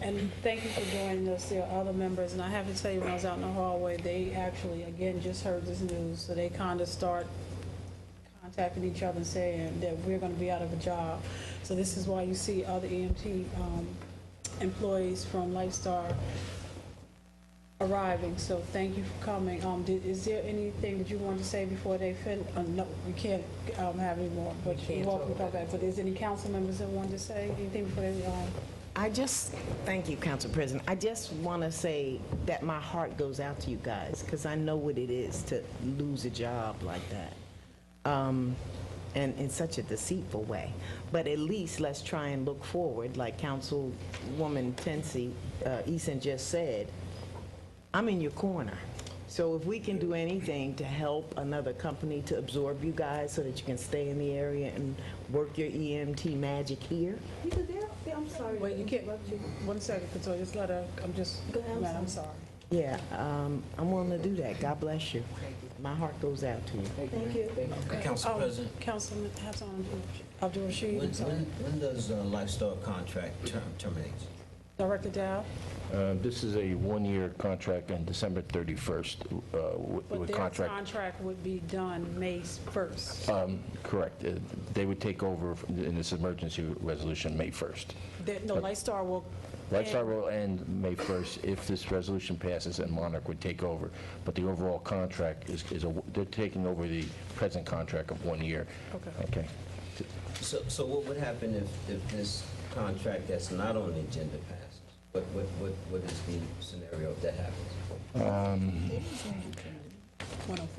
and thank you for joining us. There are other members, and I have to tell you, when I was out in the hallway, they actually, again, just heard this news, so they kind of start contacting each other and saying that we're going to be out of a job. So this is why you see other EMT employees from Lifestar arriving. So thank you for coming. Is there anything that you want to say before they finish? No, we can't have any more, but you're welcome to come back. But is any council members that want to say anything before they Thank you, Council President. I just want to say that my heart goes out to you guys, because I know what it is to lose a job like that, and in such a deceitful way. But at least let's try and look forward, like Councilwoman Tensi Eason just said. I'm in your corner. So if we can do anything to help another company to absorb you guys so that you can stay in the area and work your EMT magic here. I'm sorry. Wait, you can't, 1 second, Katoya, just let her, man, I'm sorry. Yeah, I'm willing to do that. God bless you. My heart goes out to you. Thank you. Council President. Councilman Hassan Abdul Rashid, I'm sorry. When does Lifestyle contract terminate? Director Dow? This is a one-year contract on December 31st But with their contract. contract would be done May 1st. Correct. They would take over in this emergency resolution May 1st. No, Lifestar will. Lifestyle will end May 1st if this resolution passes and Monarch would take over. But the overall contract they're taking over the present contract of 1 year. Okay. So what would happen if this contract that's not on the agenda passes? What is the scenario if that happens?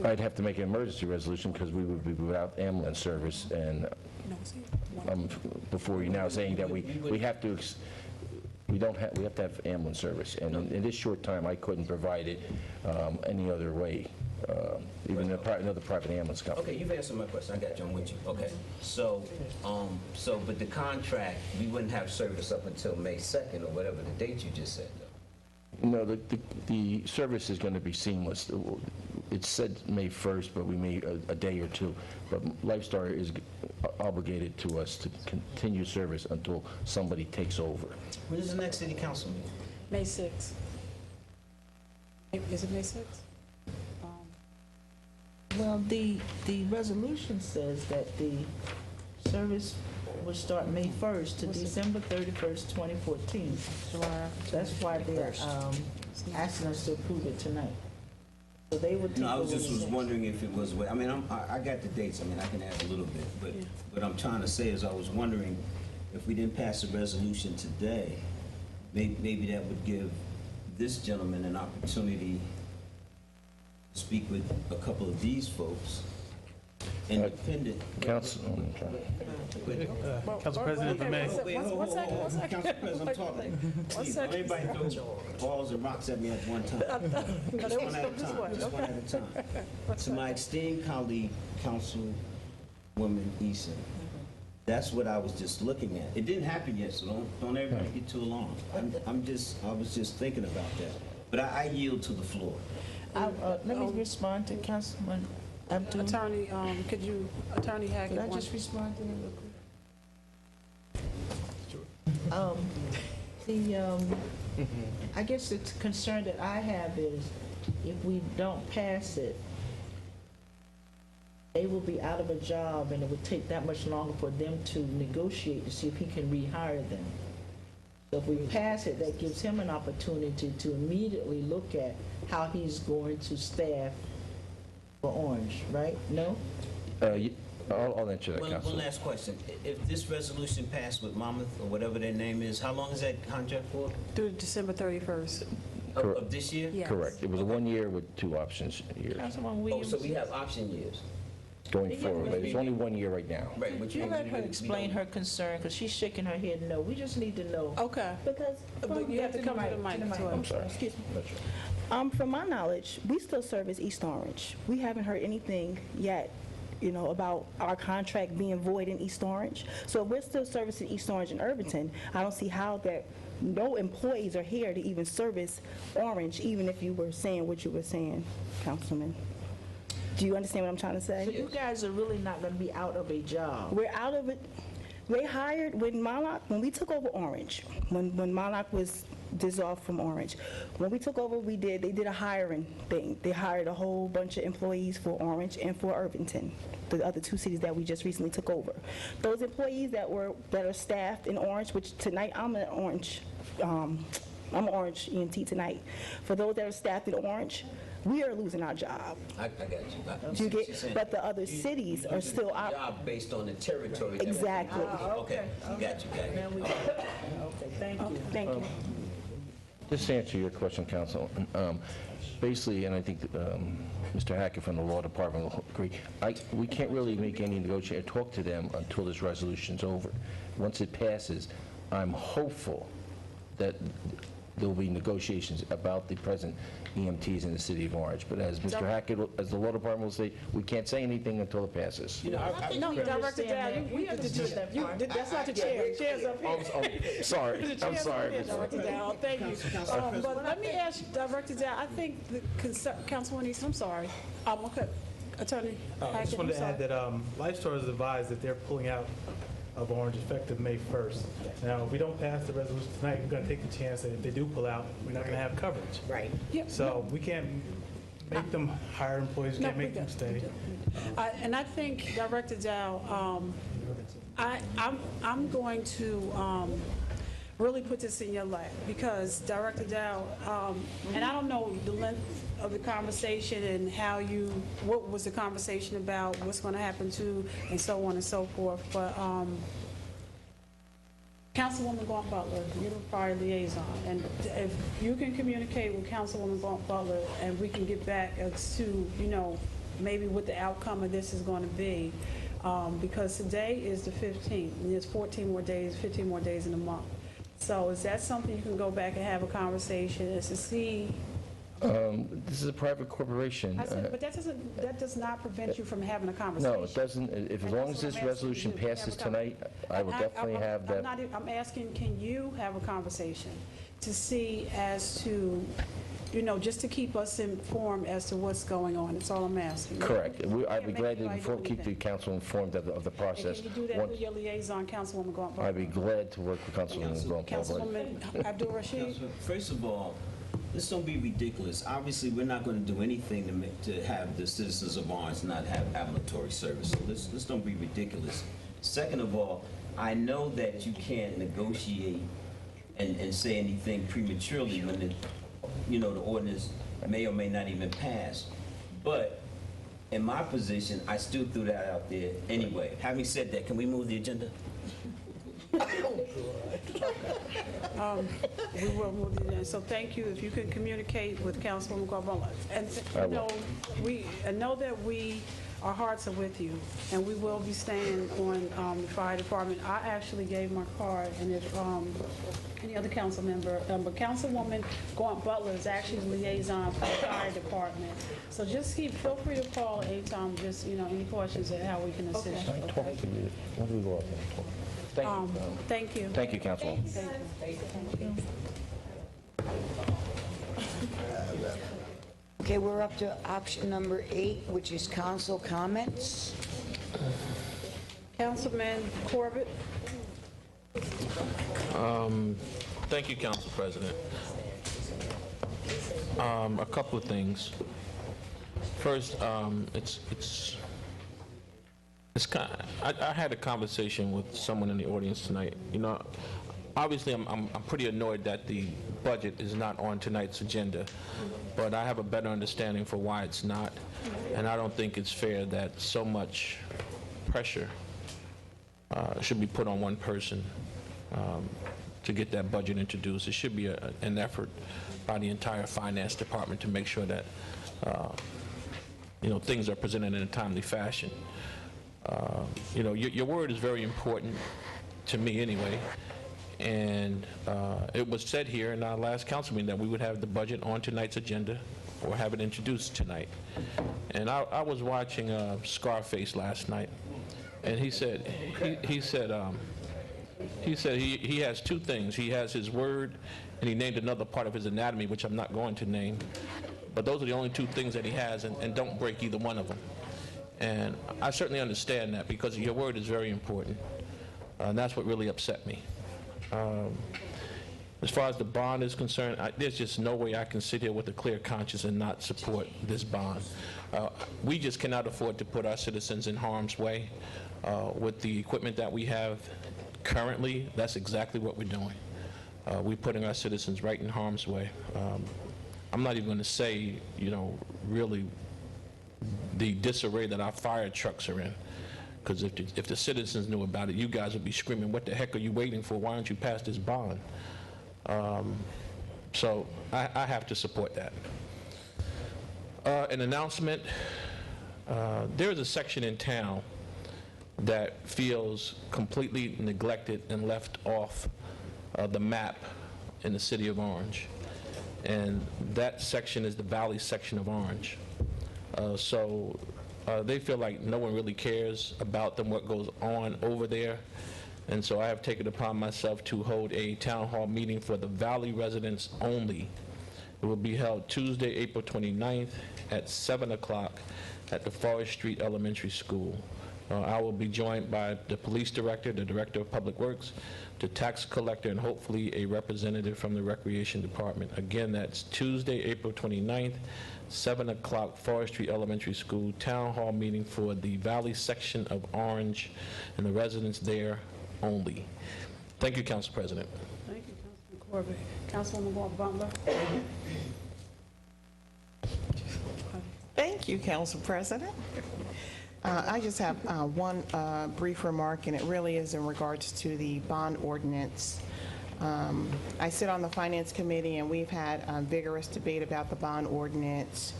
I'd have to make an emergency resolution because we would be without ambulance service, and I'm before you now saying that we have to. We have to have ambulance service, and in this short time, I couldn't provide it any other way, even another private ambulance company. Okay, you've answered my question. I got you. I'm with you. Okay. So, but the contract, we wouldn't have service up until May 2nd or whatever the date you just said, though. No, the service is going to be seamless. It said May 1st, but we may a day or two. But Lifestar is obligated to us to continue service until somebody takes over. When is the next city council meeting? May 6th. Is it May 6th? Well, the resolution says that the service will start May 1st to December 31st, 2014. That's why they're asking us to approve it tonight. So they would take No, I was over just the was next- wondering if it was, I mean, I got the dates, I mean, I can add a little bit, but what I'm trying to say is I was wondering if we didn't pass a resolution today, maybe that would give this gentleman an opportunity to speak with a couple of these folks, independent. Council, Council President, if I may. Wait, hold on. Council President, I'm talking. Please, don't everybody throw balls and rocks at me at one time. Just one at a time, just one at a time. To my esteemed colleague, Councilwoman Eason, that's what I was just looking at. It didn't happen yet, so don't everybody get too alarmed. I was just thinking about that. But I yield to the floor. Let me respond to Councilman Abdul. Attorney, Attorney Hackett. Could I just respond to him real quick? I guess the concern that I have is if we don't pass it, they will be out of a job and it would take that much longer for them to negotiate to see if he can rehire them. So if we pass it, that gives him an opportunity to immediately look at how he's going to staff for Orange, right? No? I'll answer that, One Council. last question. If this resolution passed with Monmouth, or whatever their name is, how long is that contract for? Through December 31st. Of this year? Yes. Correct. It was a 1 year with 2 options years Councilman Oh, Williams? so we have option years? going forward. But it's only 1 year right now. Right, which You means let her we explain don't- her concern, because she's shaking her head no. We just need to know. Okay. Because But you have to come to the mic. I'm sorry. Excuse me. From my knowledge, we still service East Orange. We haven't heard anything yet, about our contract being void in East Orange. So if we're still servicing East Orange and Irvington, I don't see how that no employees are here to even service Orange, even if you were saying what you were saying, Councilman. Do you understand what I'm trying to say? So you guys are really not going to be out of a job. We're out of it. They hired, when we took over Orange, when Monarch was dissolved from Orange, when we took over, they did a hiring thing. They hired a whole bunch of employees for Orange and for Irvington, the other 2 cities that we just recently took over. Those employees that are staffed in Orange, which tonight I'm an Orange EMT tonight. For those that are staffed in Orange, we are losing our job. I got you. Do you get, but the other cities are still Job based on the territory. that we- Exactly. Okay, got you. Okay, thank you. Thank you. Just to answer your question, Council, basically, and I think Mr. Hackett from the Law Department will agree, we can't really make any negotiation, talk to them until this resolution's over. Once it passes, I'm hopeful that there will be negotiations about the present EMTs in the city of Orange. But as Mr. Hackett, as the Law Department will say, we can't say anything until it passes. No, Director Dow, we understood that part. That's not the chair. The chair's up here. Sorry, The I'm chair's up sorry. here, Director Dow, thank you. But let me ask you, Director Dow, I think the Councilwoman Easton, I'm sorry. Okay, Attorney I Hackett, just I'm wanted to sorry. add that Lifestar has advised that they're pulling out of Orange effective May 1st. Now, if we don't pass the resolution tonight, we're going to take the chance that if they do pull out, we're not going to have coverage. Right. Yep. So we can't make them hire employees, we No, can't make we them don't. stay. And I think, Director Dow, I'm going to really put this in your lap, because Director Dow, and I don't know the length of the conversation and what was the conversation about, what's going to happen to, and so on and so forth, but Councilwoman Gaunt Butler, you're the prior liaison, and if you can communicate with Councilwoman Gaunt Butler, and we can get back as to, maybe what the outcome of this is going to be, because today is the 15th, and there's 14 more days, 15 more days in a month. So is that something you can go back and have a conversation as to see? This is a private corporation. I said, but that does not prevent you from having a conversation. No, it doesn't. As long as this resolution passes tonight, I will definitely have that. I'm asking, can you have a conversation to see as to, just to keep us informed as to what's going on? That's all I'm asking. Correct. I'd be Can't glad make to anybody do keep the anything. council informed of the process. And can you do that Once- with your liaison, Councilwoman Gaunt Butler? I'd be glad to work with Councilwoman Gaunt Butler. Councilwoman Abdul Rashid? First of all, let's don't be ridiculous. Obviously, we're not going to do anything to have the citizens of Orange not have ambulatory service. So let's don't be ridiculous. Second of all, I know that you can't negotiate and say anything prematurely when the ordinance may or may not even pass. But in my position, I still threw that out there anyway. Having said that, can we move the agenda? We will move the agenda. So thank you. If you could communicate with Councilwoman Gaunt Butler. And, I will. know that our hearts are with you, and we will be staying on the fire department. I actually gave my card, and if any other council member, but Councilwoman Gaunt Butler is actually the liaison for the fire department. So just feel free to call anytime, just, any questions and how we can assist you. Can I talk to you? When do we go up there? Thank you. Thank you. Thank you, Councilwoman. Thank you. Okay, we're up to option number 8, which is council comments. Councilman Corbett? Thank you, Council President. A couple of things. First, I had a conversation with someone in the audience tonight. Obviously, I'm pretty annoyed that the budget is not on tonight's agenda, but I have a better understanding for why it's not, and I don't think it's fair that so much pressure should be put on one person to get that budget introduced. It should be an effort by the entire finance department to make sure that things are presented in a timely fashion. Your word is very important to me anyway, and it was said here in our last council meeting that we would have the budget on tonight's agenda or have it introduced tonight. And I was watching Scarface last night, and he said he has two things. He has his word, and he named another part of his anatomy, which I'm not going to name. But those are the only two things that he has, and don't break either one of them. And I certainly understand that, because your word is very important. And that's what really upset me. As far as the bond is concerned, there's just no way I can sit here with a clear conscience and not support this bond. We just cannot afford to put our citizens in harm's way. With the equipment that we have currently, that's exactly what we're doing. We're putting our citizens right in harm's way. I'm not even going to say, really the disarray that our fire trucks are in. Because if the citizens knew about it, you guys would be screaming, what the heck are you waiting for? Why don't you pass this bond? So I have to support that. An announcement, there is a section in town that feels completely neglected and left off the map in the city of Orange. And that section is the Valley section of Orange. They feel like no one really cares about them, what goes on over there. And so I have taken upon myself to hold a town hall meeting for the Valley residents only. It will be held Tuesday, April 29th at 7 o'clock at the Forest Street Elementary School. I will be joined by the police director, the director of public works, the tax collector, and hopefully a representative from the recreation department. Again, that's Tuesday, April 29th, 7 o'clock, Forest Street Elementary School, town hall meeting for the Valley section of Orange and the residents there only. Thank you, Council President. Thank you, Councilman Corbett. Councilwoman Butler. Thank you, Council President. I just have one brief remark, and it really is in regards to the bond ordinance. I sit on the Finance Committee, and we've had vigorous debate about the bond ordinance.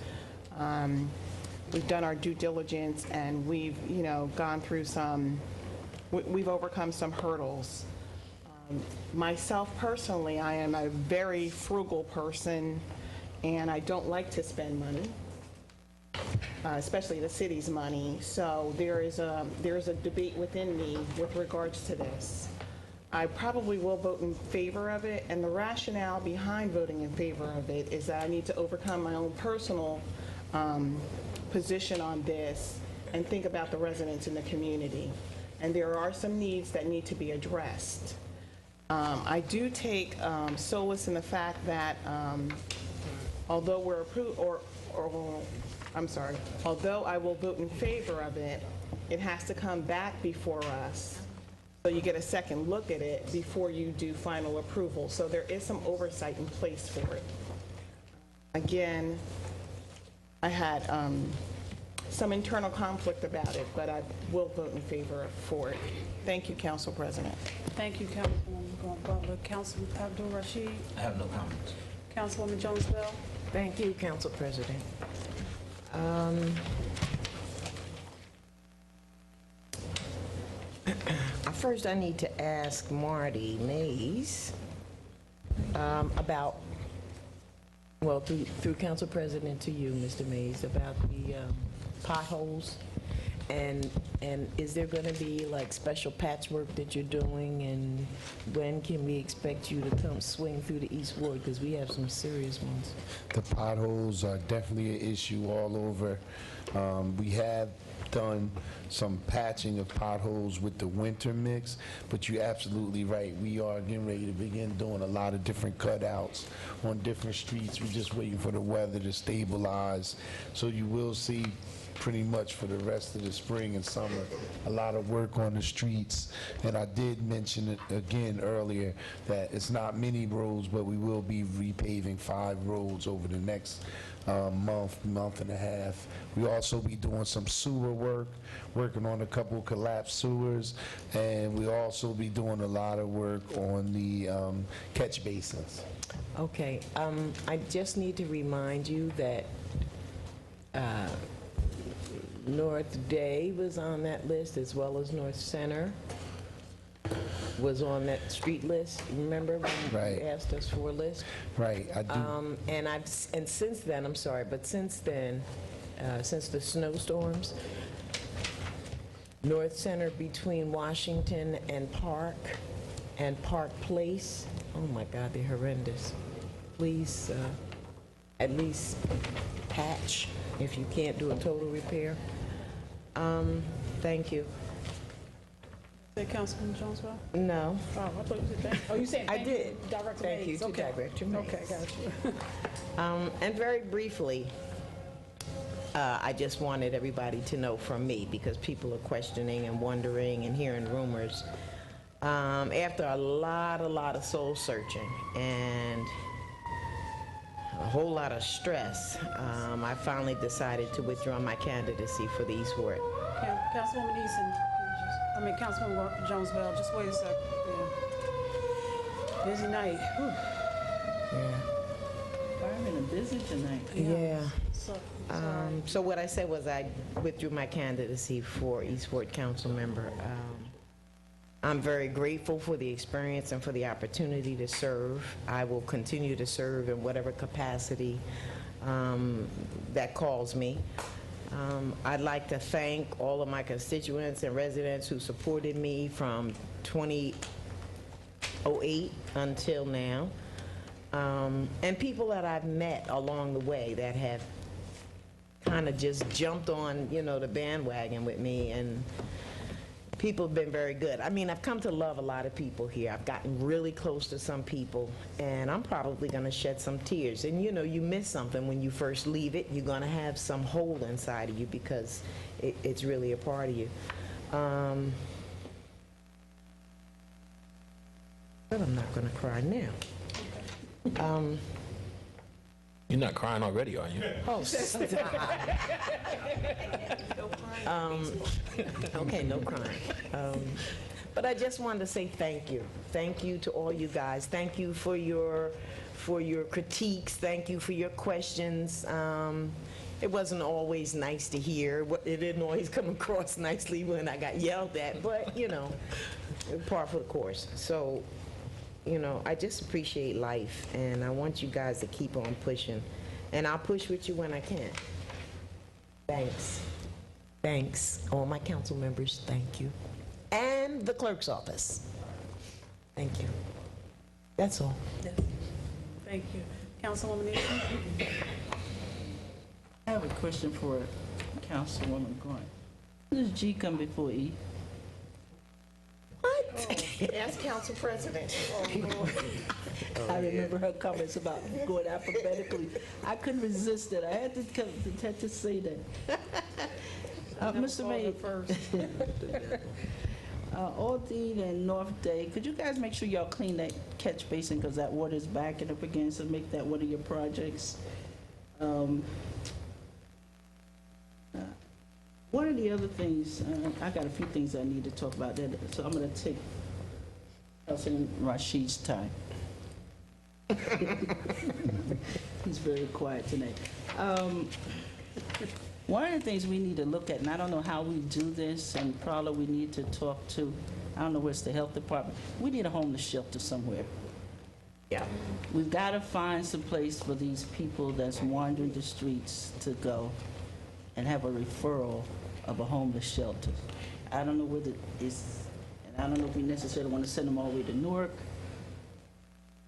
We've done our due diligence, and we've, gone through we've overcome some hurdles. Myself personally, I am a very frugal person, and I don't like to spend money. Especially the city's money. So there is a debate within me with regards to this. I probably will vote in favor of it, and the rationale behind voting in favor of it is that I need to overcome my own personal position on this and think about the residents in the community. And there are some needs that need to be addressed. I do take solace in the fact that although we're approved, although I will vote in favor of it, it has to come back before us. So you get a second look at it before you do final approval. So there is some oversight in place for it. Again, I had some internal conflict about it, but I will vote in favor for it. Thank you, Council President. Thank you, Councilwoman Butler. Councilman Abdul Rashid. I have no comments. Councilwoman Jones-Bell. Thank you, Council President. First, I need to ask Marty Mays about, well, through Council President to you, Mr. Mays, about the potholes. And is there going to be like special patchwork that you're doing, and when can we expect you to come swing through the East Ward, because we have some serious ones? The potholes are definitely an issue all over. We have done some patching of potholes with the winter mix, but you're absolutely right. We are getting ready to begin doing a lot of different cutouts on different streets. We're just waiting for the weather to stabilize. So you will see pretty much for the rest of the spring and summer a lot of work on the streets. And I did mention it again earlier that it's not many roads, but we will be repaving 5 roads over the next month and a half. We also be doing some sewer work, working on a couple collapsed sewers, and we also be doing a lot of work on the catch basins. Okay, I just need to remind you that North Day was on that list, as well as North Center was on that street list. Remember when you asked us for a list? Right, I do. And since then, I'm sorry, but since then, since the snowstorms, North Center between Washington and Park Place, oh my God, they're horrendous. Please, at least patch if you can't do a total repair. Thank you. Say Councilman Jones-Bell? No. Oh, I thought you said thank. Oh, you said I thank did. you, Director Thank you Mays. to Okay. Director Mays. Okay, got you. And very briefly, I just wanted everybody to know from me, because people are questioning and wondering and hearing rumors. After a lot of soul searching, and whole lot of stress, I finally decided to withdraw my candidacy for the East Ward. Councilwoman Eason, Councilwoman Jones-Bell, just wait a second. Yeah. Busy night. Whew. Yeah. Firemen are busy tonight. Yeah. Sorry. So what I said was I withdrew my candidacy for East Ward council member. I'm very grateful for the experience and for the opportunity to serve. I will continue to serve in whatever capacity that calls me. I'd like to thank all of my constituents and residents who supported me from 2008 until now. And people that I've met along the way that have kind of just jumped on, the bandwagon with me, and people have been very good. I mean, I've come to love a lot of people here. I've gotten really close to some people, and I'm probably going to shed some tears. And you miss something when you first leave it. You're going to have some hole inside of you because it's really a part of you. But I'm not going to cry now. You're not crying already, are you? Oh, stop. Okay, no crying. But I just wanted to say thank you. Thank you to all you guys. Thank you for your critiques. Thank you for your questions. It wasn't always nice to hear. It didn't always come across nicely when I got yelled at, but, par for the course. So, I just appreciate life, and I want you guys to keep on pushing. And I'll push with you when I can. Thanks. Thanks. All my council members, thank you. And the clerk's office. Thank you. That's all. Yes. Thank you. Councilwoman Eason? I have a question for Councilwoman Grant. Does G come before E? As council president. I remember her comments about going alphabetically. I couldn't resist it. I had to say that. Mr. Mayor, Aldine and North Day, could you guys make sure y'all clean that catch basin because that water is backing up again, so make that one of your projects. One of the other things, I got a few things I need to talk about that, so I'm going to take Councilman Rashid's time. He's very quiet tonight. One of the things we need to look at, and I don't know how we do this, and probably we need to talk to, I don't know where it's the health department, we need a homeless shelter somewhere. Yeah. We've got to find some place for these people that's wandering the streets to go and have a referral of a homeless shelter. I don't know whether it's, and I don't know if we necessarily want to send them all the way to Newark,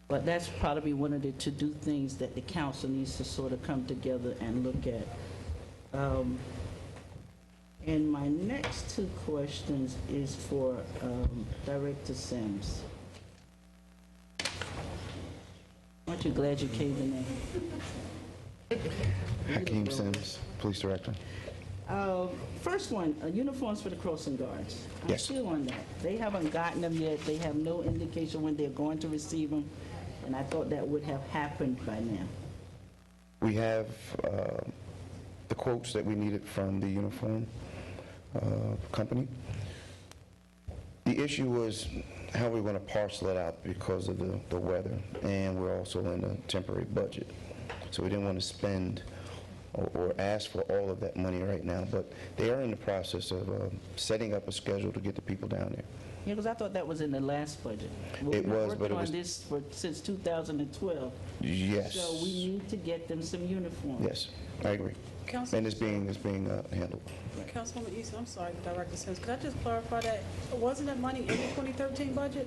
but that's probably one of the to-do things that the council needs to sort of come together and look at. And my next two questions is for Director Sims. Aren't you glad you came in there? Hakeem Sims, Police Director. First one, uniforms for the crossing guards. I'm Yes. still on that. They haven't gotten them yet. They have no indication when they're going to receive them, and I thought that would have happened by now. We have the quotes that we needed from the uniform company. The issue was how we're going to parcel it out because of the weather, and we're also in a temporary budget. So we didn't want to spend or ask for all of that money right now, but they are in the process of setting up a schedule to get the people down there. Yeah, because I thought that was in the last budget. It was, but it We've been working was- on this since 2012. Yes. So we need to get them some uniforms. Yes, I agree. Council- And it's being handled. Councilwoman Eason, I'm sorry, Director Sims, could I just clarify that? Wasn't that money in the 2013 budget?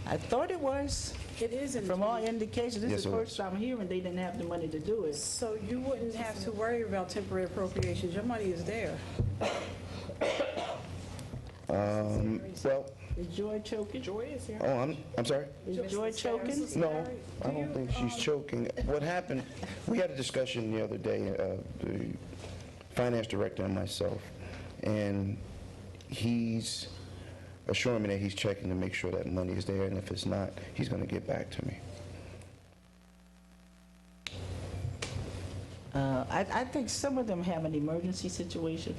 I thought it was. It is in. From all indications, this Yes, is the it first time hearing they didn't have the money to do it. So you wouldn't have to worry about temporary appropriations. Your money is there. Well, Is Joy choking? Joy is here. oh, I'm sorry? Is Joy choking? No, I don't think she's choking. What happened, we had a discussion the other day, the finance director and myself, and he's assuring me that he's checking to make sure that money is there, and if it's not, he's going to get back to me. I think some of them have an emergency situation,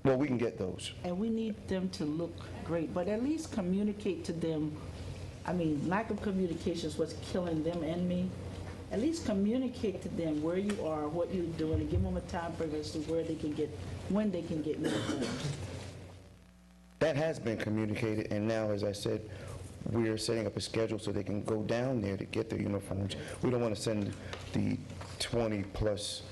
Well, we can get those. and we need them to look great, but at least communicate to them. I mean, lack of communication is what's killing them and me. At least communicate to them where you are, what you're doing, and give them a time frame as to where they can get, when they can get uniforms. That has been communicated, and now, as I said, we are setting up a schedule so they can go down there to get their uniforms. We don't want to send the 20-plus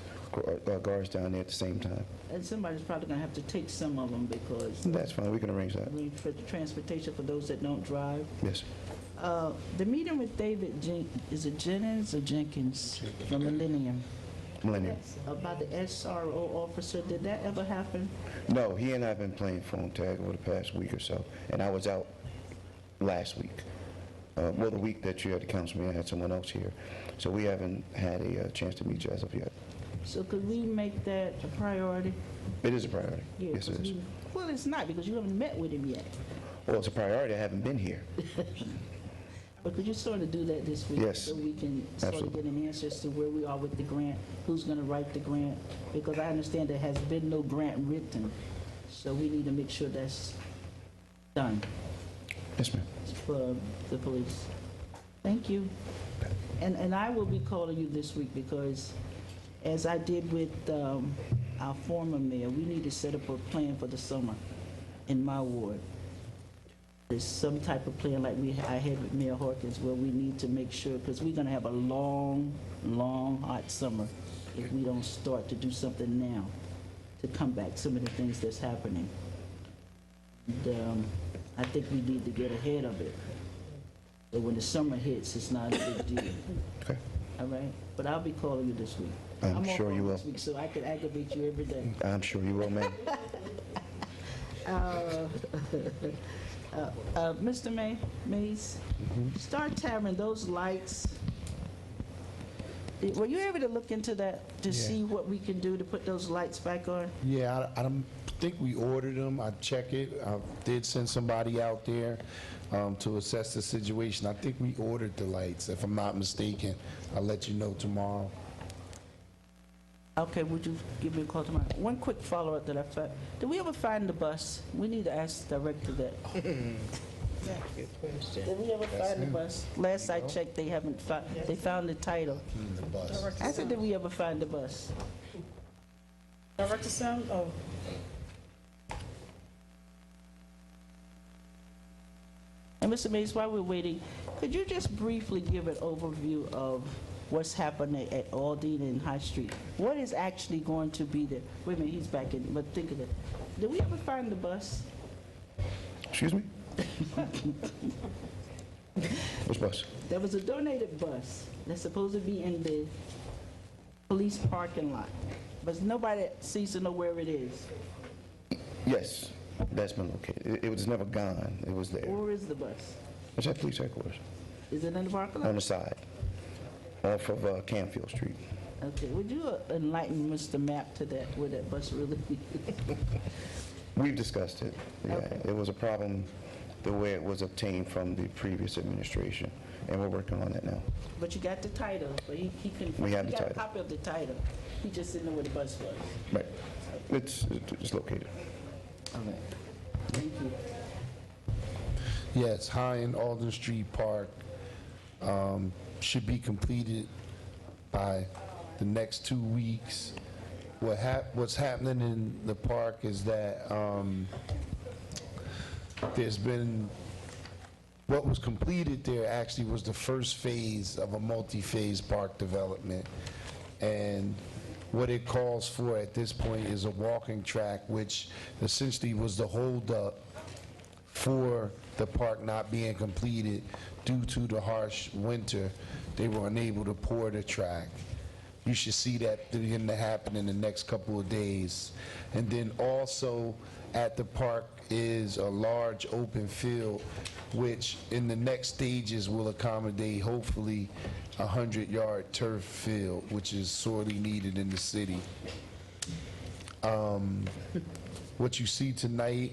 guards down there at the same time. And somebody's probably gonna have to take some of them because That's fine, we can arrange that. for the transportation for those that don't drive. Yes. The meeting with David, is it Jennings or Jenkins from Millennium? Millennium. About the SRO officer, did that ever happen? No, he and I have been playing phone tag over the past week or so, and I was out last week. Well, the week that you had the council meeting, I had someone else here. So we haven't had a chance to meet you as of yet. So could we make that a priority? It is a priority. Yeah, Yes, it 'cause is. Well, it's not, because you haven't met with him yet. Well, it's a priority, I haven't been here. But could you sort of do that this week? Yes, So we can sort of absolutely. get an answer as to where we are with the grant, who's going to write the grant? Because I understand there has been no grant written, so we need to make sure that's done Yes, ma'am. for the police. Thank you. And I will be calling you this week because, as I did with our former mayor, we need to set up a plan for the summer in my ward. There's some type of plan like I had with Mayor Hawkins where we need to make sure, because we're gonna have a long, long, hot summer if we don't start to do something now to combat some of the things that's happening. And I think we need to get ahead of it. So when the summer hits, it's not a big deal. Okay. All right? But I'll be calling you this week. I'm off sure you on will. this week, so I can aggravate you every day. I'm sure you will, ma'am. Mr. Mays, Star Tavern, those lights, were you able to look into that to Yeah. see what we can do to put those lights back on? Yeah, I don't think we ordered them. I check it. I did send somebody out there to assess the situation. I think we ordered the lights, if I'm not mistaken. I'll let you know tomorrow. Okay, would you give me a call tomorrow? One quick follow-up that I found. Did we ever find the bus? We need to ask the director that. Did we ever find the bus? Last I checked, they haven't found, they found the title. The bus. I said, did we ever find the bus? Director Sims, oh, And Mr. Mays, while we're waiting, could you just briefly give an overview of what's happening at Aldine and High Street? What is actually going to be there? Wait a minute, he's back in, but think of it. Did we ever find the bus? Excuse me? Which bus? There was a donated bus that's supposed to be in the police parking lot, but nobody seems to know where it is. Yes, that's been located. It was never gone. It was there. Where is the bus? It's at police headquarters, Is it in the parking on lot? the side, off of Canfield Street. Okay, would you enlighten Mr. Mapp to that, where that bus really is? We've discussed it. Yeah, Okay. it was a problem the way it was obtained from the previous administration, and we're working on that now. But you got the title, but he couldn't. We have the He got a title. copy of the title. He just didn't know where the bus was. Right. It's located. All right. Thank you. Yes, High and Alden Street Park should be completed by the next 2 weeks. What's happening in the park is that there's been, what was completed there actually was the first phase of a multi-phase park development. And what it calls for at this point is a walking track, which essentially was the holdup for the park not being completed due to the harsh winter. They were unable to pour the track. You should see that begin to happen in the next couple of days. And then also at the park is a large open field, which in the next stages will accommodate hopefully a 100-yard turf field, which is sorely needed in the city. What you see tonight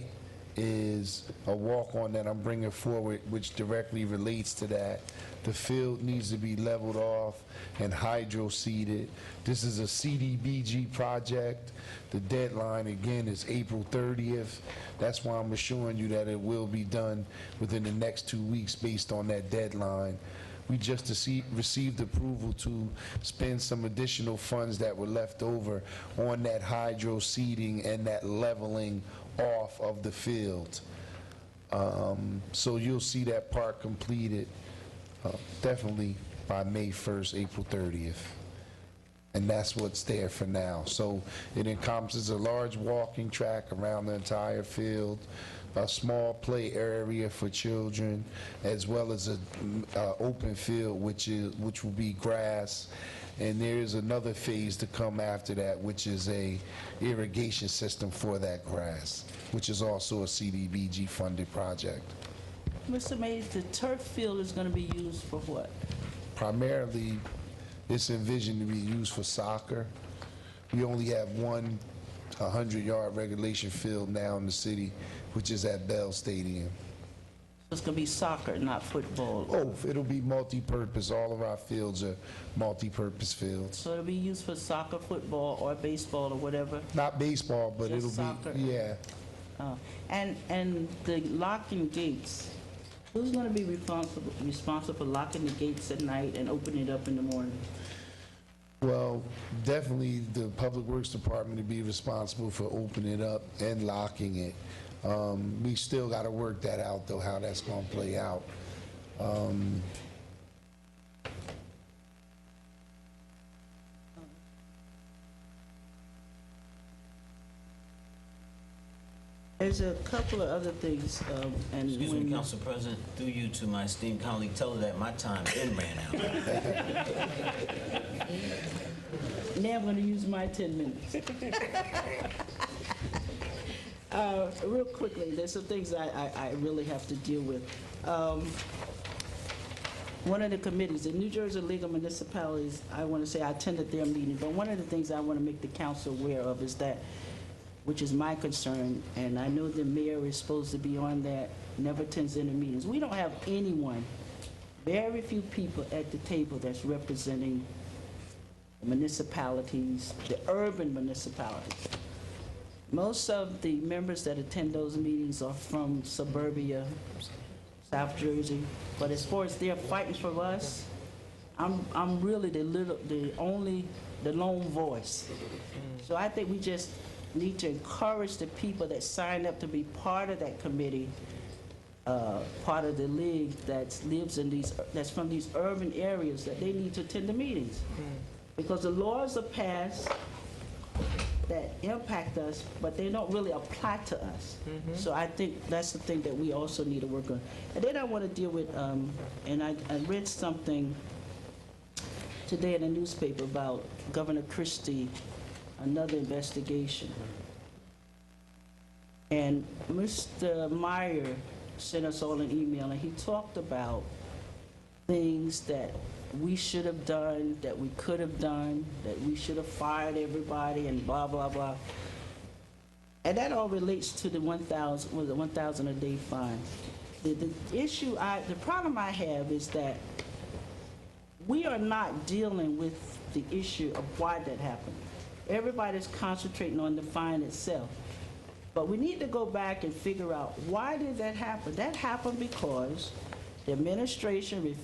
is a walk-on that I'm bringing forward, which directly relates to that. The field needs to be leveled off and hydro-seeded. This is a CDBG project. The deadline, again, is April 30th. That's why I'm assuring you that it will be done within the next 2 weeks based on that deadline. We just received approval to spend some additional funds that were left over on that hydro seeding and that leveling off of the field. So you'll see that part completed definitely by May 1st, April 30th. And that's what's there for now. So it encompasses a large walking track around the entire field, a small play area for children, as well as a open field, which will be grass. And there is another phase to come after that, which is a irrigation system for that grass, which is also a CDBG funded project. Mr. Mays, the turf field is going to be used for what? Primarily, it's envisioned to be used for soccer. We only have one 100-yard regulation field now in the city, which is at Bell Stadium. It's going to be soccer, not football. Oh, it'll be multi-purpose. All of our fields are multi-purpose fields. So it'll be used for soccer, football, or baseball, or whatever? Not baseball, but Just it'll soccer? be, yeah. And the locking gates, who's going to be responsible for locking the gates at night and opening it up in the morning? Well, definitely the Public Works Department to be responsible for opening it up and locking it. We still got to work that out, though, how that's going to play out. There's a couple of other things, and Excuse me, when- Council President, through you to my esteemed colleague, tell her that my time then ran out. Now I'm going to use my 10 minutes. Real quickly, there's some things I really have to deal with. One of the committees, the New Jersey League of Municipalities, I want to say I attended their meeting, but one of the things I want to make the council aware of is that, which is my concern, and I know the mayor is supposed to be on that, never attends any meetings. We don't have anyone, very few people at the table that's representing municipalities, the urban municipalities. Most of the members that attend those meetings are from suburbia, South Jersey, but as far as they're fighting for us, I'm really the lone voice. So I think we just need to encourage the people that sign up to be part of that committee, part of the league that lives in that's from these urban areas, that they need to attend the meetings. Because the laws are passed that impact us, but they don't really apply to us. So I think that's the thing that we also need to work on. And then I want to deal with, and I read something today in the newspaper about Governor Christie, another investigation. And Mr. Meyer sent us all an email, and he talked about things that we should have done, that we could have done, that we should have fired everybody, and blah, blah, blah. And that all relates to the 1,000 a day fine. The problem I have is that we are not dealing with the issue of why that happened. Everybody's concentrating on the fine itself. But we need to go back and figure out, why did that happen? That happened because the administration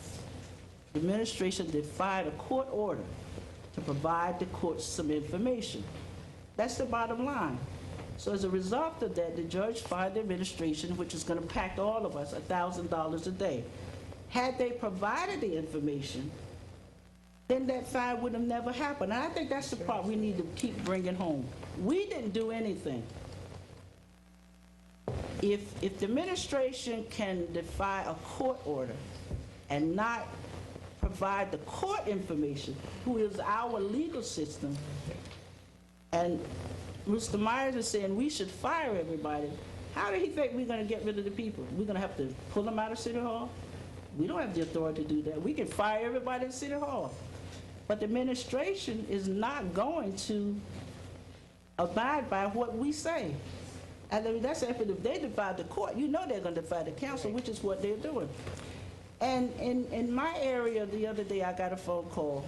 defied a court order to provide the courts some information. That's the bottom line. So as a result of that, the judge fined the administration, which is going to pack all of us $1,000 a day. Had they provided the information, then that fine would have never happened. And I think that's the part we need to keep bringing home. We didn't do anything. If the administration can defy a court order and not provide the court information, who is our legal system, and Mr. Myers is saying we should fire everybody, how do he think we're going to get rid of the people? We're going to have to pull them out of City Hall? We don't have the authority to do that. We can fire everybody in City Hall. But the administration is not going to abide by what we say. And I mean, that's if they divide the court, you know they're going to divide the council, which is what they're doing. And in my area, the other day, I got a phone call.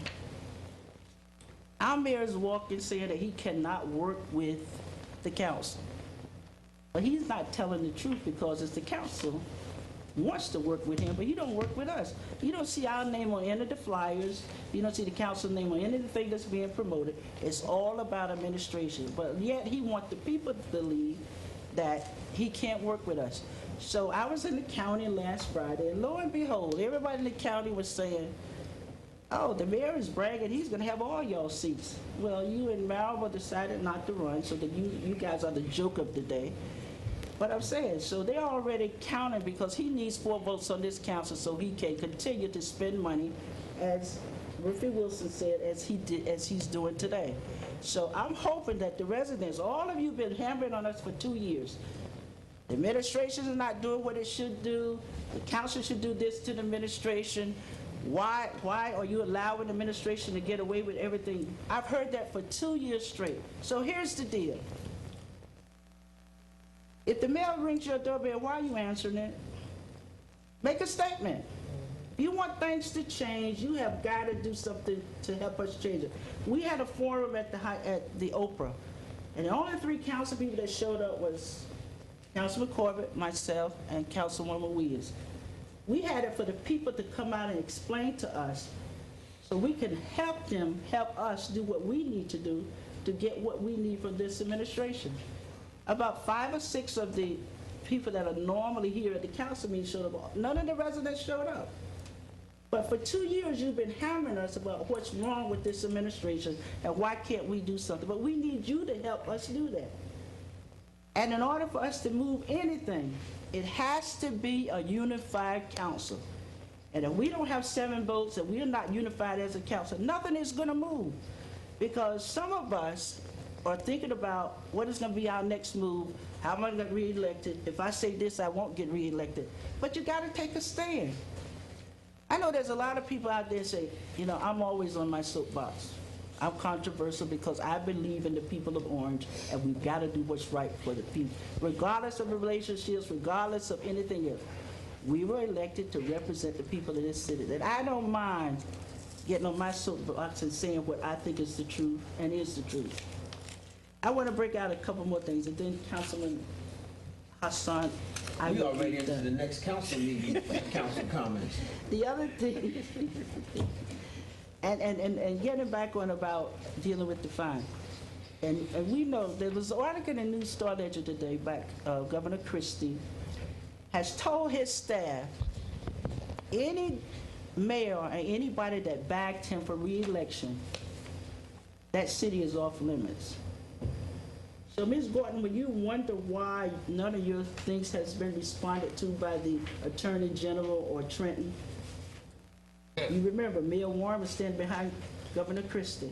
Our mayor is walking saying that he cannot work with the council. But he's not telling the truth because it's the council wants to work with him, but he don't work with us. You don't see our name on any of the flyers. You don't see the council name on anything that's being promoted. It's all about administration. But yet he wants the people to believe that he can't work with us. So I was in the county last Friday, and lo and behold, everybody in the county was saying, oh, the mayor is bragging, he's gonna have all y'all seats. Well, you and Maribel decided not to run, so that you guys are the joke of the day. But I'm saying, so they're already counting because he needs 4 votes on this council so he can continue to spend money, as Ruthie Wilson said, as he's doing today. So I'm hoping that the residents, all of you have been hammering on us for 2 years. The administration is not doing what it should do. The council should do this to the administration. Why are you allowing the administration to get away with everything? I've heard that for 2 years straight. So here's the deal. If the mail rings your doorbell, why are you answering it? Make a statement. If you want things to change, you have got to do something to help us change it. We had a forum at the Oprah, and the only 3 council people that showed up was Councilman Corbett, myself, and Councilwoman Williams. We had it for the people to come out and explain to us so we can help them help us do what we need to do to get what we need from this administration. About 5 or 6 of the people that are normally here at the council meeting showed up. None of the residents showed up. But for 2 years, you've been hammering us about what's wrong with this administration and why can't we do something. But we need you to help us do that. And in order for us to move anything, it has to be a unified council. And if we don't have 7 votes and we're not unified as a council, nothing is going to move. Because some of us are thinking about what is going to be our next move. How am I going to get reelected? If I say this, I won't get reelected. But you got to take a stand. I know there's a lot of people out there say, you know, I'm always on my soapbox. I'm controversial because I believe in the people of Orange, and we've got to do what's right for the people. Regardless of the relationships, regardless of anything else, we were elected to represent the people of this city. And I don't mind getting on my soapbox and saying what I think is the truth and is the truth. I want to break out a couple more things, and then Councilman Hassan, We already into the next council meeting, council comments. The other thing, and getting back on about dealing with the fine. And we know there was an article in the New Star Ledger today back, Governor Christie has told his staff, any mayor or anybody that backed him for re-election, that city is off limits. So, Ms. Gordon, when you wonder why none of your things has been responded to by the Attorney General or Trenton, you remember Mayor Warren was standing behind Governor Christie.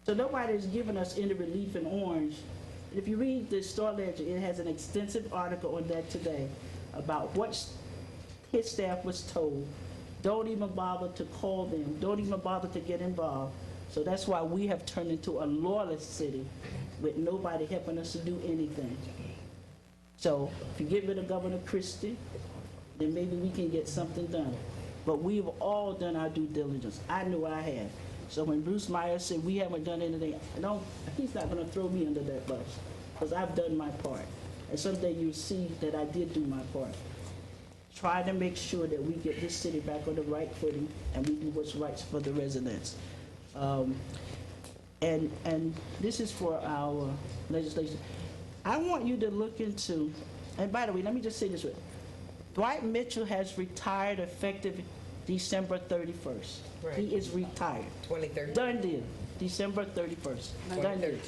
So nobody has given us any relief in Orange. And if you read the Star Ledger, it has an extensive article on that today about what his staff was told. Don't even bother to call them. Don't even bother to get involved. So that's why we have turned into a lawless city with nobody helping us to do anything. So if you get rid of Governor Christie, then maybe we can get something done. But we've all done our due diligence. I knew I had. So when Bruce Myers said we haven't done anything, he's not going to throw me under that bus because I've done my part. And someday you'll see that I did do my part. Try to make sure that we get this city back on the right footing and we do what's right for the residents. And this is for our legislation. I want you to look into, and by the way, let me just say this. Dwight Mitchell has retired effective December 31st. Right. He is retired. 2013. Done deal. December 31st. Done deal.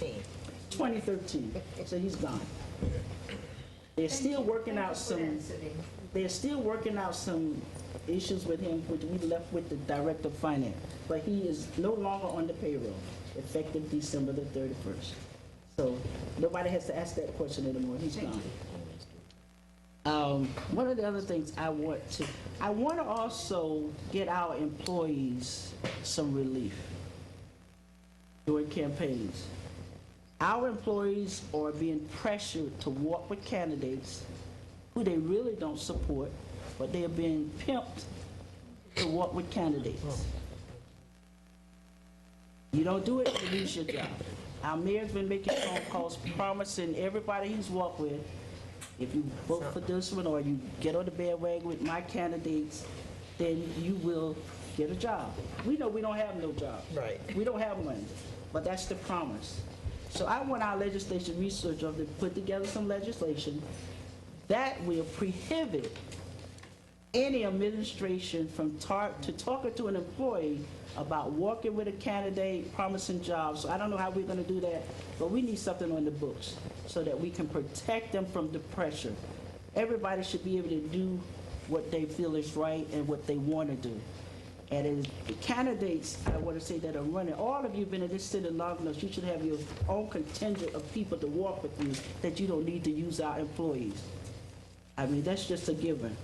2013. So he's gone. They're still working out some. They're still working out some issues with him, which we left with the Director of Finance. But he is no longer on the payroll, effective December the 31st. So nobody has to ask that question anymore. He's gone. One of the other things I want to also get our employees some relief during campaigns. Our employees are being pressured to walk with candidates who they really don't support, but they are being pimped to walk with candidates. You don't do it, you lose your job. Our mayor's been making phone calls promising everybody he's walked with, if you vote for this one or you get on the bandwagon with my candidates, then you will get a job. We know we don't have no job. Right. We don't have one, but that's the promise. So I want our legislation research office to put together some legislation that will prohibit any administration from talking to an employee about working with a candidate, promising jobs. So I don't know how we're going to do that, but we need something on the books so that we can protect them from the pressure. Everybody should be able to do what they feel is right and what they want to do. And as the candidates, I want to say, that are running, all of you have been in this city long enough, you should have your own contingent of people to walk with you, that you don't need to use our employees. I mean, that's just a given.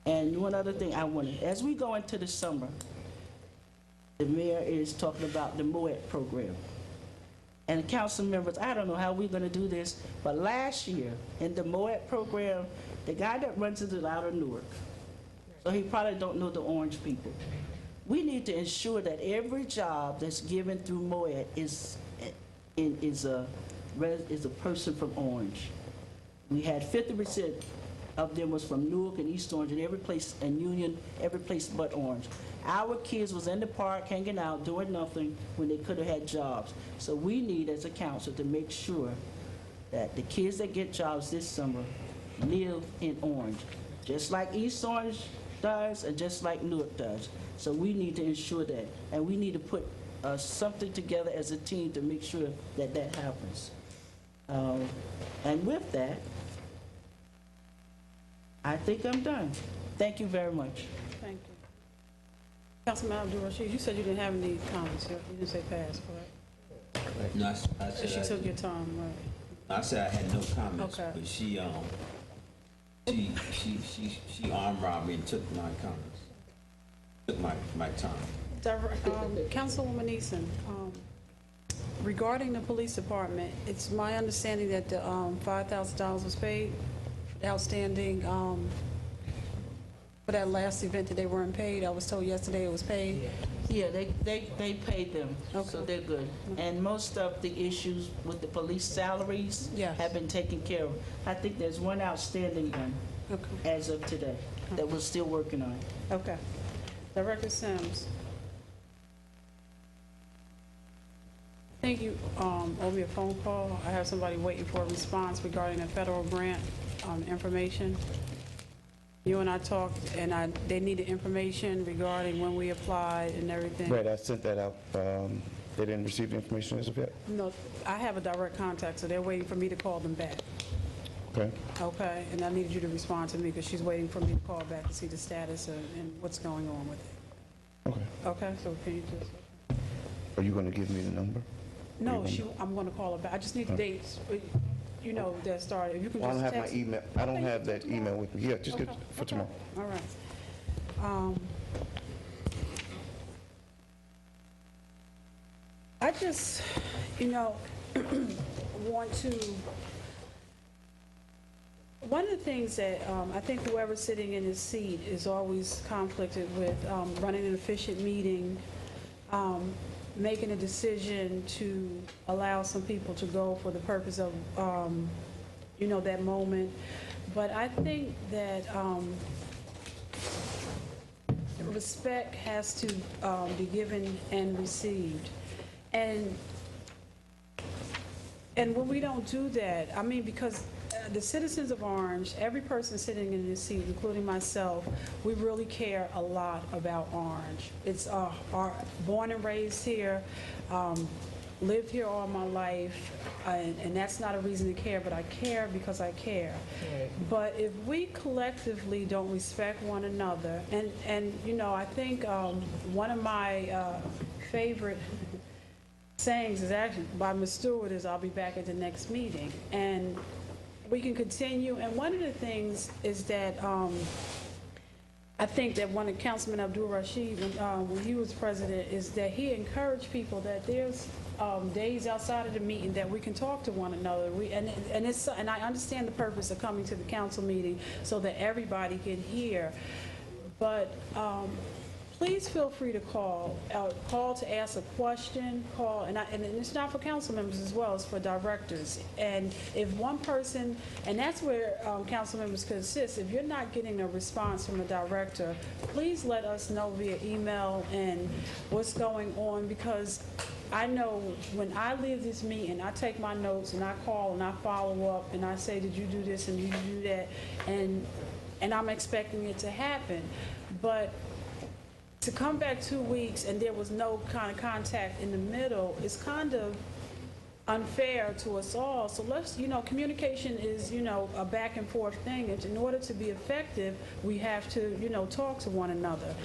And one other thing I wanted, as we go into the summer, the mayor is talking about the MOET program. And council members, I don't know how we're going to do this, but last year in the MOET program, the guy that runs it is out of Newark. So he probably don't know the Orange people. We need to ensure that every job that's given through MOET is a person from Orange. We had 50% of them was from Newark and East Orange, and every place, and Union, every place but Orange. Our kids was in the park hanging out, doing nothing, when they could have had jobs. So we need, as a council, to make sure that the kids that get jobs this summer live in Orange, just like East Orange does and just like Newark does. So we need to ensure that, and we need to put something together as a team to make sure that that happens. And with that, I think I'm done. Thank you very much. Thank you. Councilman Abdul-Rashid, you said you didn't have any comments. You didn't say pass, correct? No, I said She took your time, right? I said I had no comments, Okay. but she armed robbed me and took my comments, took my time. Councilwoman Eason, regarding the police department, it's my understanding that the $5,000 was paid, outstanding, for that last event that they weren't paid. I was told yesterday it was paid. Yeah, they paid them, so they're good. And most of the issues with the police salaries have been taken care of. I think there's one outstanding one as of today that we're still working on. Okay. Director Sims. I think you owe me a phone call. I have somebody waiting for a response regarding a federal grant information. You and I talked, and they needed information regarding when we applied and everything. Right, I sent that out. They didn't receive the information as of yet? No, I have a direct contact, so they're waiting for me to call them back. Okay. Okay, and I needed you to respond to me because she's waiting for me to call back to see the status and what's going on with it. Okay. Okay, so can you just... Are you going to give me the number? No, I'm going to call her back. I just need the dates, you know, that started. If you can Well, I don't just have text... my email. I don't have that email with me. Yeah, just get for tomorrow. All right. I just, you know, want to... One of the things that I think whoever's sitting in this seat is always conflicted with running an efficient meeting, making a decision to allow some people to go for the purpose of, you know, that moment. But I think that respect has to be given and received. And when we don't do that, I mean, because the citizens of Orange, every person sitting in this seat, including myself, we really care a lot about Orange. It's born and raised here, lived here all my life, and that's not a reason to care, but I care because I care. Right. But if we collectively don't respect one another, and you know, I think one of my favorite sayings is actually by Ms. Stewart is, "I'll be back at the next meeting." And we can continue, and one of the things is that I think that one of Councilman Abdul Rashid, when he was president, is that he encouraged people that there's days outside of the meeting that we can talk to one another. And I understand the purpose of coming to the council meeting so that everybody can hear. But please feel free to call to ask a question, and it's not for council members as well, it's for directors. And if one person, and that's where council members could assist, if you're not getting a response from a director, please let us know via email and what's going on, because I know when I leave this meeting, I take my notes and I call and I follow up and I say, did you do this and did you do that? And I'm expecting it to happen. But to come back 2 weeks and there was no kind of contact in the middle is kind of unfair to us all. So let's, communication is, a back and forth thing. And in order to be effective, we have to, talk to one another.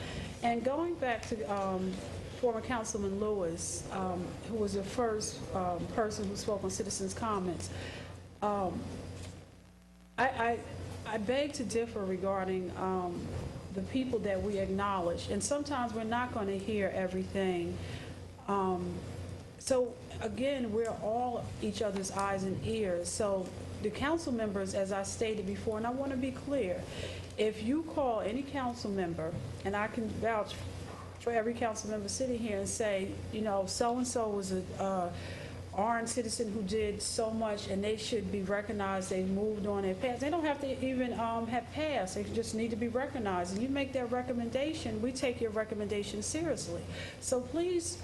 And going back to former Councilman Lewis, who was the first person who spoke on citizens' comments, I beg to differ regarding the people that we acknowledge, and sometimes we're not going to hear everything. So again, we're all each other's eyes and ears. So the council members, as I stated before, and I want to be clear, if you call any council member, and I can vouch for every council member sitting here and say, so-and-so was a Orange citizen who did so much and they should be recognized, they moved on and passed. They don't have to even have passed, they just need to be recognized. And you make that recommendation, we take your recommendation seriously. So please,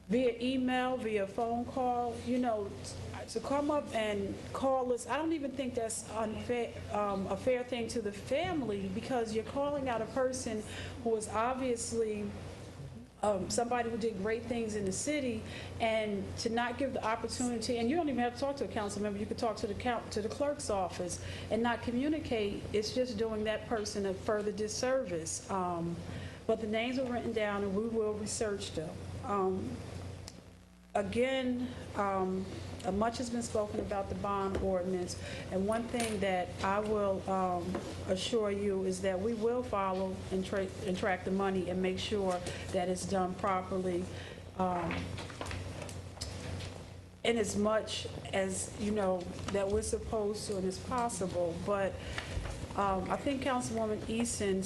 via email, via phone call, to come up and call us, I don't even think that's unfair, a fair thing to the family, because you're calling out a person who is obviously somebody who did great things in the city, and to not give the opportunity, and you don't even have to talk to a council member, you could talk to the clerk's office and not communicate, it's just doing that person a further disservice. But the names are written down and we will research them. Again, much has been spoken about the bond ordinance, and one thing that I will assure you is that we will follow and track the money and make sure that it's done properly, in as much as, that we're supposed to and is possible. But I think Councilwoman Easton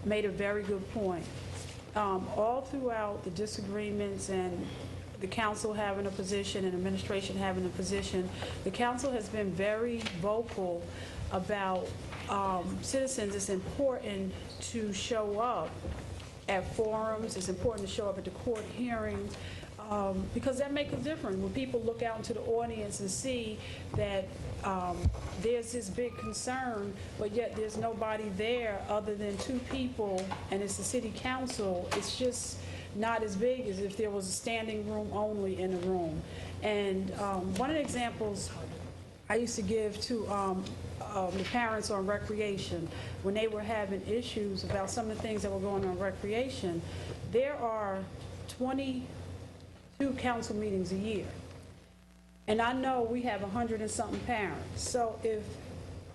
made a very good point. All throughout the disagreements and the council having a position and administration having a position, the council has been very vocal about citizens. It's important to show up at forums, it's important to show up at the court hearings, because that makes a difference. When people look out into the audience and see that there's this big concern, but yet there's nobody there other than two people, and it's the city council, it's just not as big as if there was a standing room only in a room. And one of the examples I used to give to the parents on recreation, when they were having issues about some of the things that were going on in recreation, there are 22 council meetings a year. And I know we have 100 and something parents. So if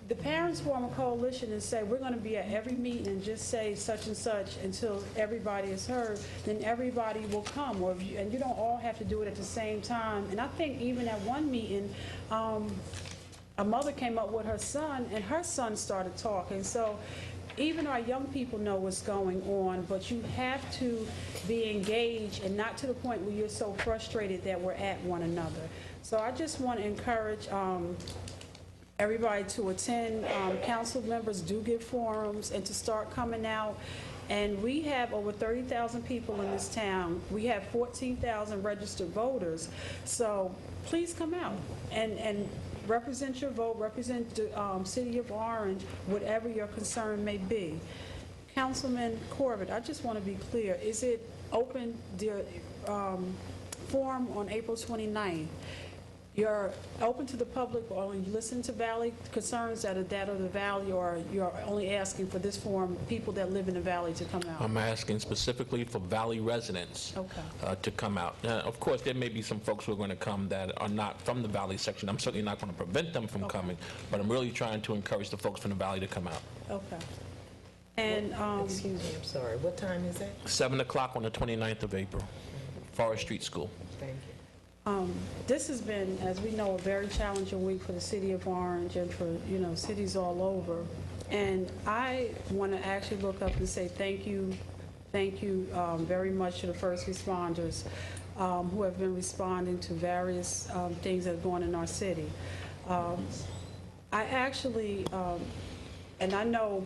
the parents form a coalition and say, we're going to be at every meeting and just say such and such until everybody is heard, then everybody will come. And you don't all have to do it at the same time. And I think even at one meeting, a mother came up with her son, and her son started talking. So even our young people know what's going on, but you have to be engaged and not to the point where you're so frustrated that we're at one another. So I just want to encourage everybody to attend. Council members do give forums and to start coming out. And we have over 30,000 people in this town. We have 14,000 registered voters. So please come out and represent your vote, represent the city of Orange, whatever your concern may be. Councilman Corbett, I just want to be clear. Is it open, the forum on April 29th? You're open to the public, or you listen to Valley concerns that are that of the Valley, or you're only asking for this forum, people that live in the Valley to come out? I'm asking specifically for Valley residents to come out. Of course, there may be some folks who are going to come that are not from the Valley section. I'm certainly not going to prevent them from coming, but I'm really trying to encourage the folks from the Valley to come out. Okay. And, Excuse me, I'm sorry. What time is it? 7 o'clock on the 29th of April, Forest Street School. Thank you. This has been, as we know, a very challenging week for the city of Orange and for, cities all over. And I want to actually look up and say thank you very much to the first responders who have been responding to various things that are going on in our city. I actually, and I know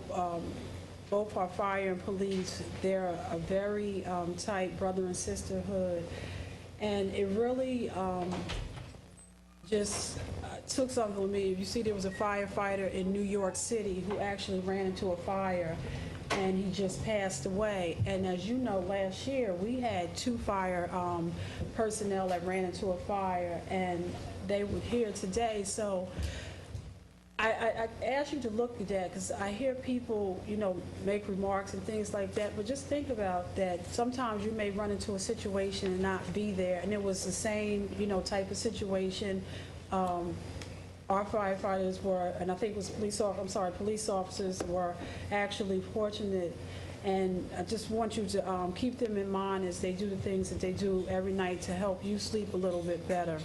both our fire and police, they're a very tight brother and sisterhood. And it really just took something from me. You see, there was a firefighter in New York City who actually ran into a fire, and he just passed away. And as you know, last year, we had 2 fire personnel that ran into a fire, and they were here today. So I ask you to look at that, because I hear people, make remarks and things like that, but just think about that. Sometimes you may run into a situation and not be there, and it was the same, type of situation. Our firefighters were, and I think it was police officers were actually fortunate, and I just want you to keep them in mind as they do the things that they do every night to help you sleep a little bit better.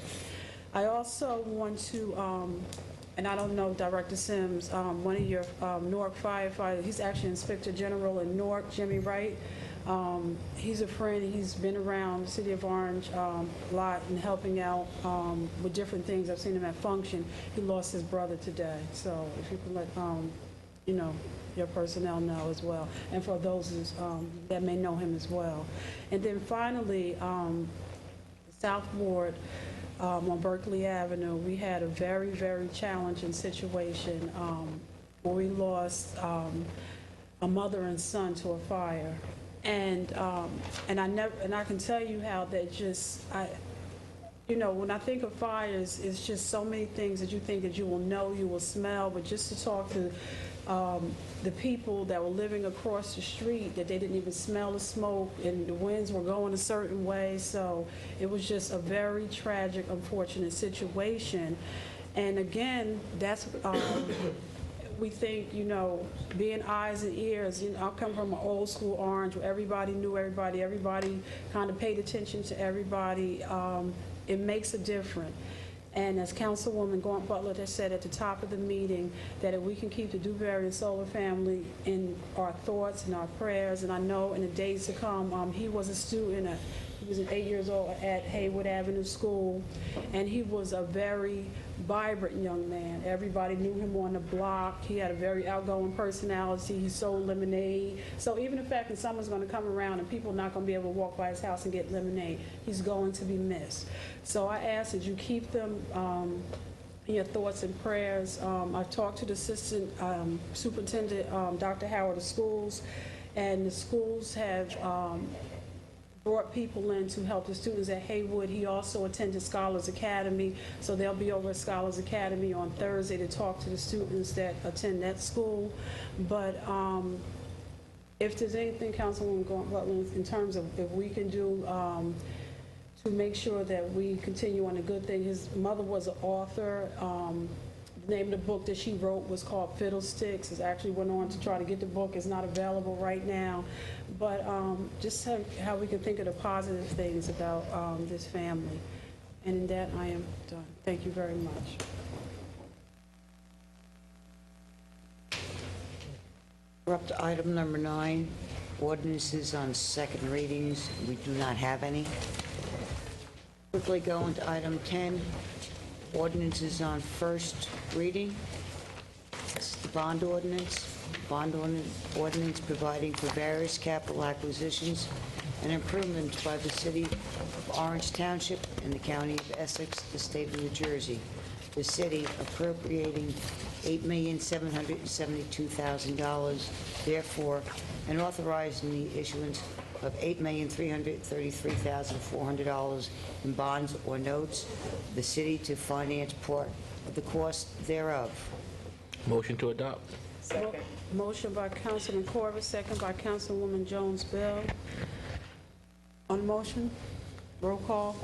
I also want to, and I don't know, Director Sims, one of your Newark firefighters, he's actually Inspector General in Newark, Jimmy Wright. He's a friend. He's been around the city of Orange a lot and helping out with different things. I've seen him at function. He lost his brother today. So if you can let, your personnel know as well. And for those that may know him as well. And then finally, South Ward, on Berkeley Avenue, we had a very, very challenging situation where we lost a mother and son to a fire, and I can tell you how that just when I think of fires, it's just so many things that you think that you will know, you will smell, but just to talk to the people that were living across the street, that they didn't even smell the smoke, and the winds were going a certain way. So it was just a very tragic, unfortunate situation. And again, that's we think, being eyes and ears. I come from an old school Orange where everybody knew everybody, everybody kind of paid attention to everybody. It makes a difference. And as Councilwoman Gaunt Butler has said at the top of the meeting, that if we can keep the Dewberry and Solar family in our thoughts and our prayers, and I know in the days to come, he was a student, he was 8 years old at Haywood Avenue School, and he was a very vibrant young man. Everybody knew him on the block. He had a very outgoing personality. He sold lemonade. So even the fact that someone's going to come around and people are not going to be able to walk by his house and get lemonade, he's going to be missed. So I ask that you keep them in your thoughts and prayers. I've talked to the Assistant Superintendent, Dr. Howard of schools, and the schools have brought people in to help the students at Haywood. He also attended Scholars Academy, so they'll be over at Scholars Academy on Thursday to talk to the students that attend that school. But if there's anything, Councilwoman Butler, in terms of if we can do to make sure that we continue on a good thing. His mother was an author. The name of the book that she wrote was called Fiddlesticks. It actually went on to try to get the book. It's not available right now. But just how we can think of the positive things about this family. And in that, I am done. Thank you very much. We're up to item number 9, ordinances on second readings. We do not have any. Quickly go into item 10, ordinances on first reading. It's the bond ordinance. Bond ordinance providing for various capital acquisitions and improvements by the city of Orange Township and the county of Essex, the state of New Jersey. The city appropriating $8,772,000, therefore, and authorizing the issuance of $8,333,400 in bonds or notes, the city to finance part of the cost thereof. Motion to adopt. Second. Motion by Councilman Corbett, second by Councilwoman Jones Bell. On motion, roll call.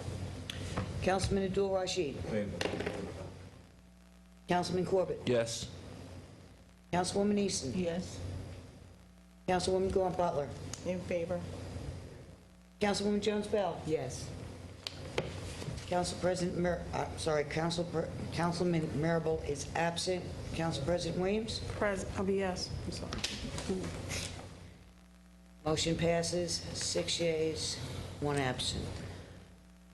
Councilman Abdul Rashid. Councilman Corbett. Yes. Councilwoman Easton. Yes. Councilwoman Gordon Butler. In favor. Councilwoman Jones Bell. Yes. Councilman Marable is absent. Council President Williams. Yes, I'm sorry. Motion passes, 6 yeas, 1 absent.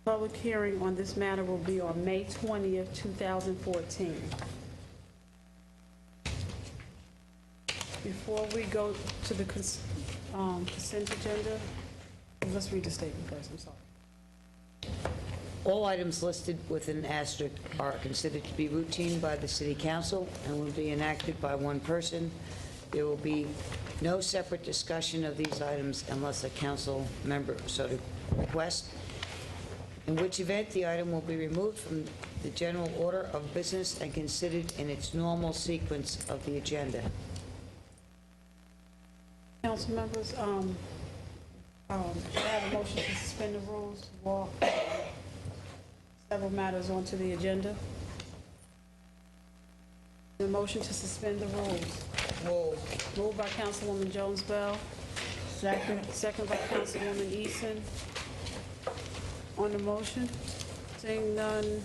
Public hearing on this matter will be on May 20th, 2014. Before we go to the consent agenda, let's read the statement first, I'm sorry. All items listed with an asterisk are considered to be routine by the City Council and will be enacted by one person. There will be no separate discussion of these items unless a council member so requests, in which event the item will be removed from the general order of business and considered in its normal sequence of the agenda. Council members, I have a motion to suspend the rules, walk several matters onto the agenda. The motion to suspend the rules. Moved by Councilwoman Jones Bell. Second. Second by Councilwoman Eason. On the motion, seeing none,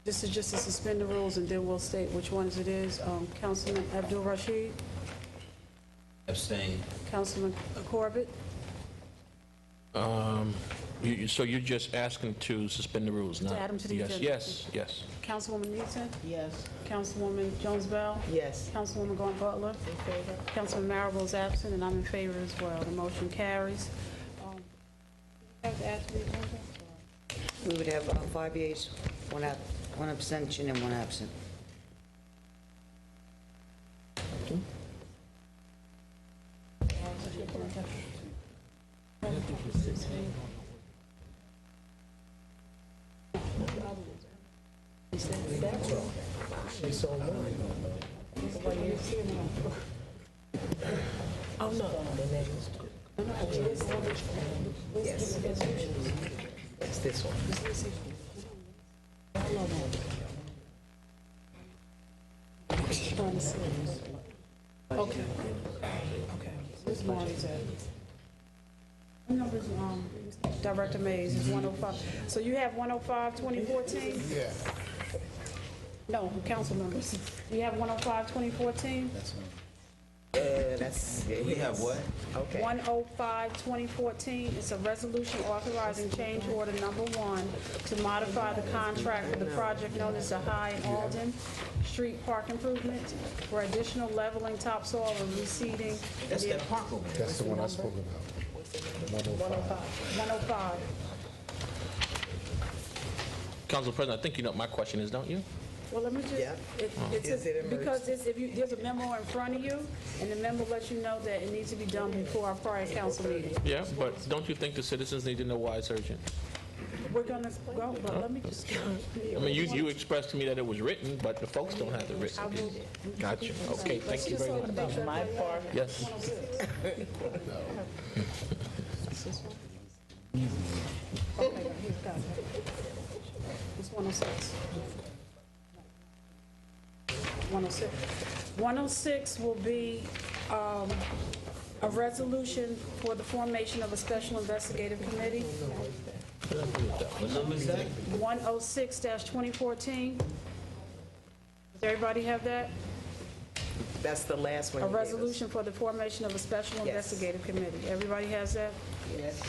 this is just to suspend the rules, and then we'll state which ones it is. Councilman Abdul Rashid. Abstain. Councilman Corbett. So you're just asking to suspend the rules, not? To add them to the Yes, agenda. yes. Councilwoman Eason. Yes. Councilwoman Jones Bell. Yes. Councilwoman Gordon Butler. In favor. Councilman Marable is absent, and I'm in favor as well. The motion carries. Have to add to the agenda? We would have 5 yeas, 1 abstention, and 1 absent. Oh, no. Yes. It's this one. Okay. This one is what number is, Director Mays is 105. So you have 105, 2014? Yeah. No, council members. You have 105, 2014? We have what? Okay. 105, 2014, it's a resolution authorizing change order number 1 to modify the contract for the project known as the High and Alden Street Park Improvement for additional leveling, topsoil, and reseeding. That's that park over there. That's the one I spoke about. 105. Council President, I think you know what my question is, don't you? Well, let me just, because there's a memo in front of you, and the memo lets you know that it needs to be done before our prior council meeting. Yeah, but don't you think the citizens need to know why it's urgent? We're gonna go, but let me just go. I mean, you expressed to me that it was written, but the folks don't have it written. Gotcha. Okay, thank you very much. My part. Yes. Okay, he's got it. It's 106. 106. 106 will be a resolution for the formation of a special investigative committee. What number is that? 106-2014. Does everybody have that? That's the last one. A you gave us. resolution for the formation of a special Yes. investigative committee. Everybody has that? Yes.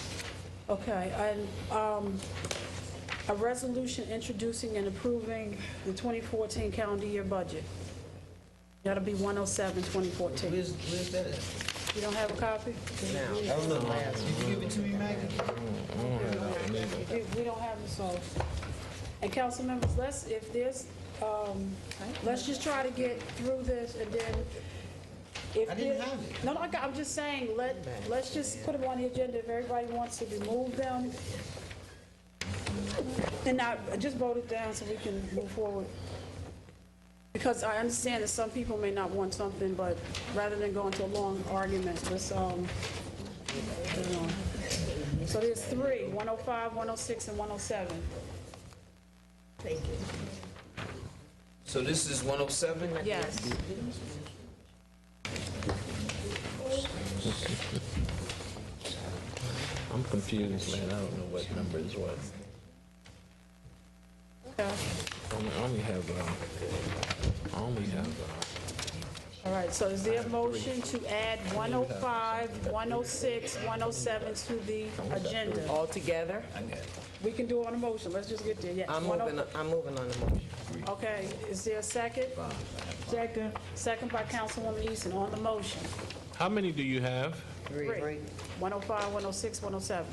Okay, and a resolution introducing and approving the 2014 calendar year budget. That'll be 107-2014. Where's that at? You don't have a copy? I don't know. Did you give it to me, Maggie? We don't have it, so. And council members, let's just try to get through this, and then if I didn't have it. No, I'm just saying, let's just put them on the agenda if everybody wants to remove them. And I just vote it down so we can move forward. Because I understand that some people may not want something, but rather than go into a long argument, let's, So there's 3, 105, 106, and 107. Thank you. So this is 107? Yes. confused, man. I don't know what number is what. Okay. I only have, All right, so is there a motion to add 105, 106, 107 to the agenda? All together? We can do it on a motion, let's just get there, yes. I'm moving on the motion. Okay, is there a second? Second. Second by Councilwoman Easton on the motion. how many do you have? Three. 105, 106, 107.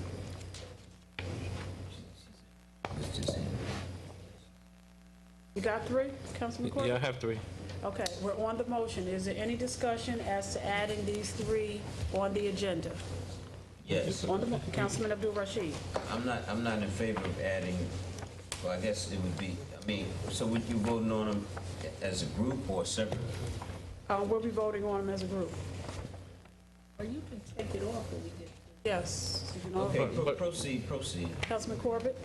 You got three, Councilman Corbett? Yeah, I have 3. Okay, we're on the motion. Is there any discussion as to adding these three on the agenda? Yes. On the, Councilman Abdul Rashid. I'm not in favor of adding, well, I guess it would be, I mean, so would you voting on them as a group or separate? We'll be voting on them as a group. Or you can take it off when we get. Yes. You can all Okay, vote. proceed. Councilman Corbett?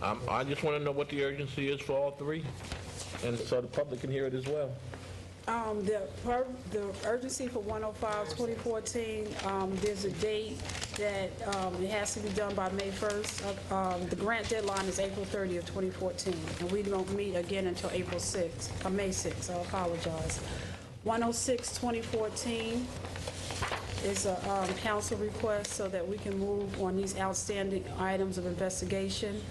I just want to know what the urgency is for all 3, and so the public can hear it as well. The urgency for 105, 2014, there's a date that it has to be done by May 1st. The grant deadline is April 30th, 2014, and we don't meet again until April 6th, or May 6th, I apologize. 106, 2014 is a council request so that we can move on these outstanding items of investigation.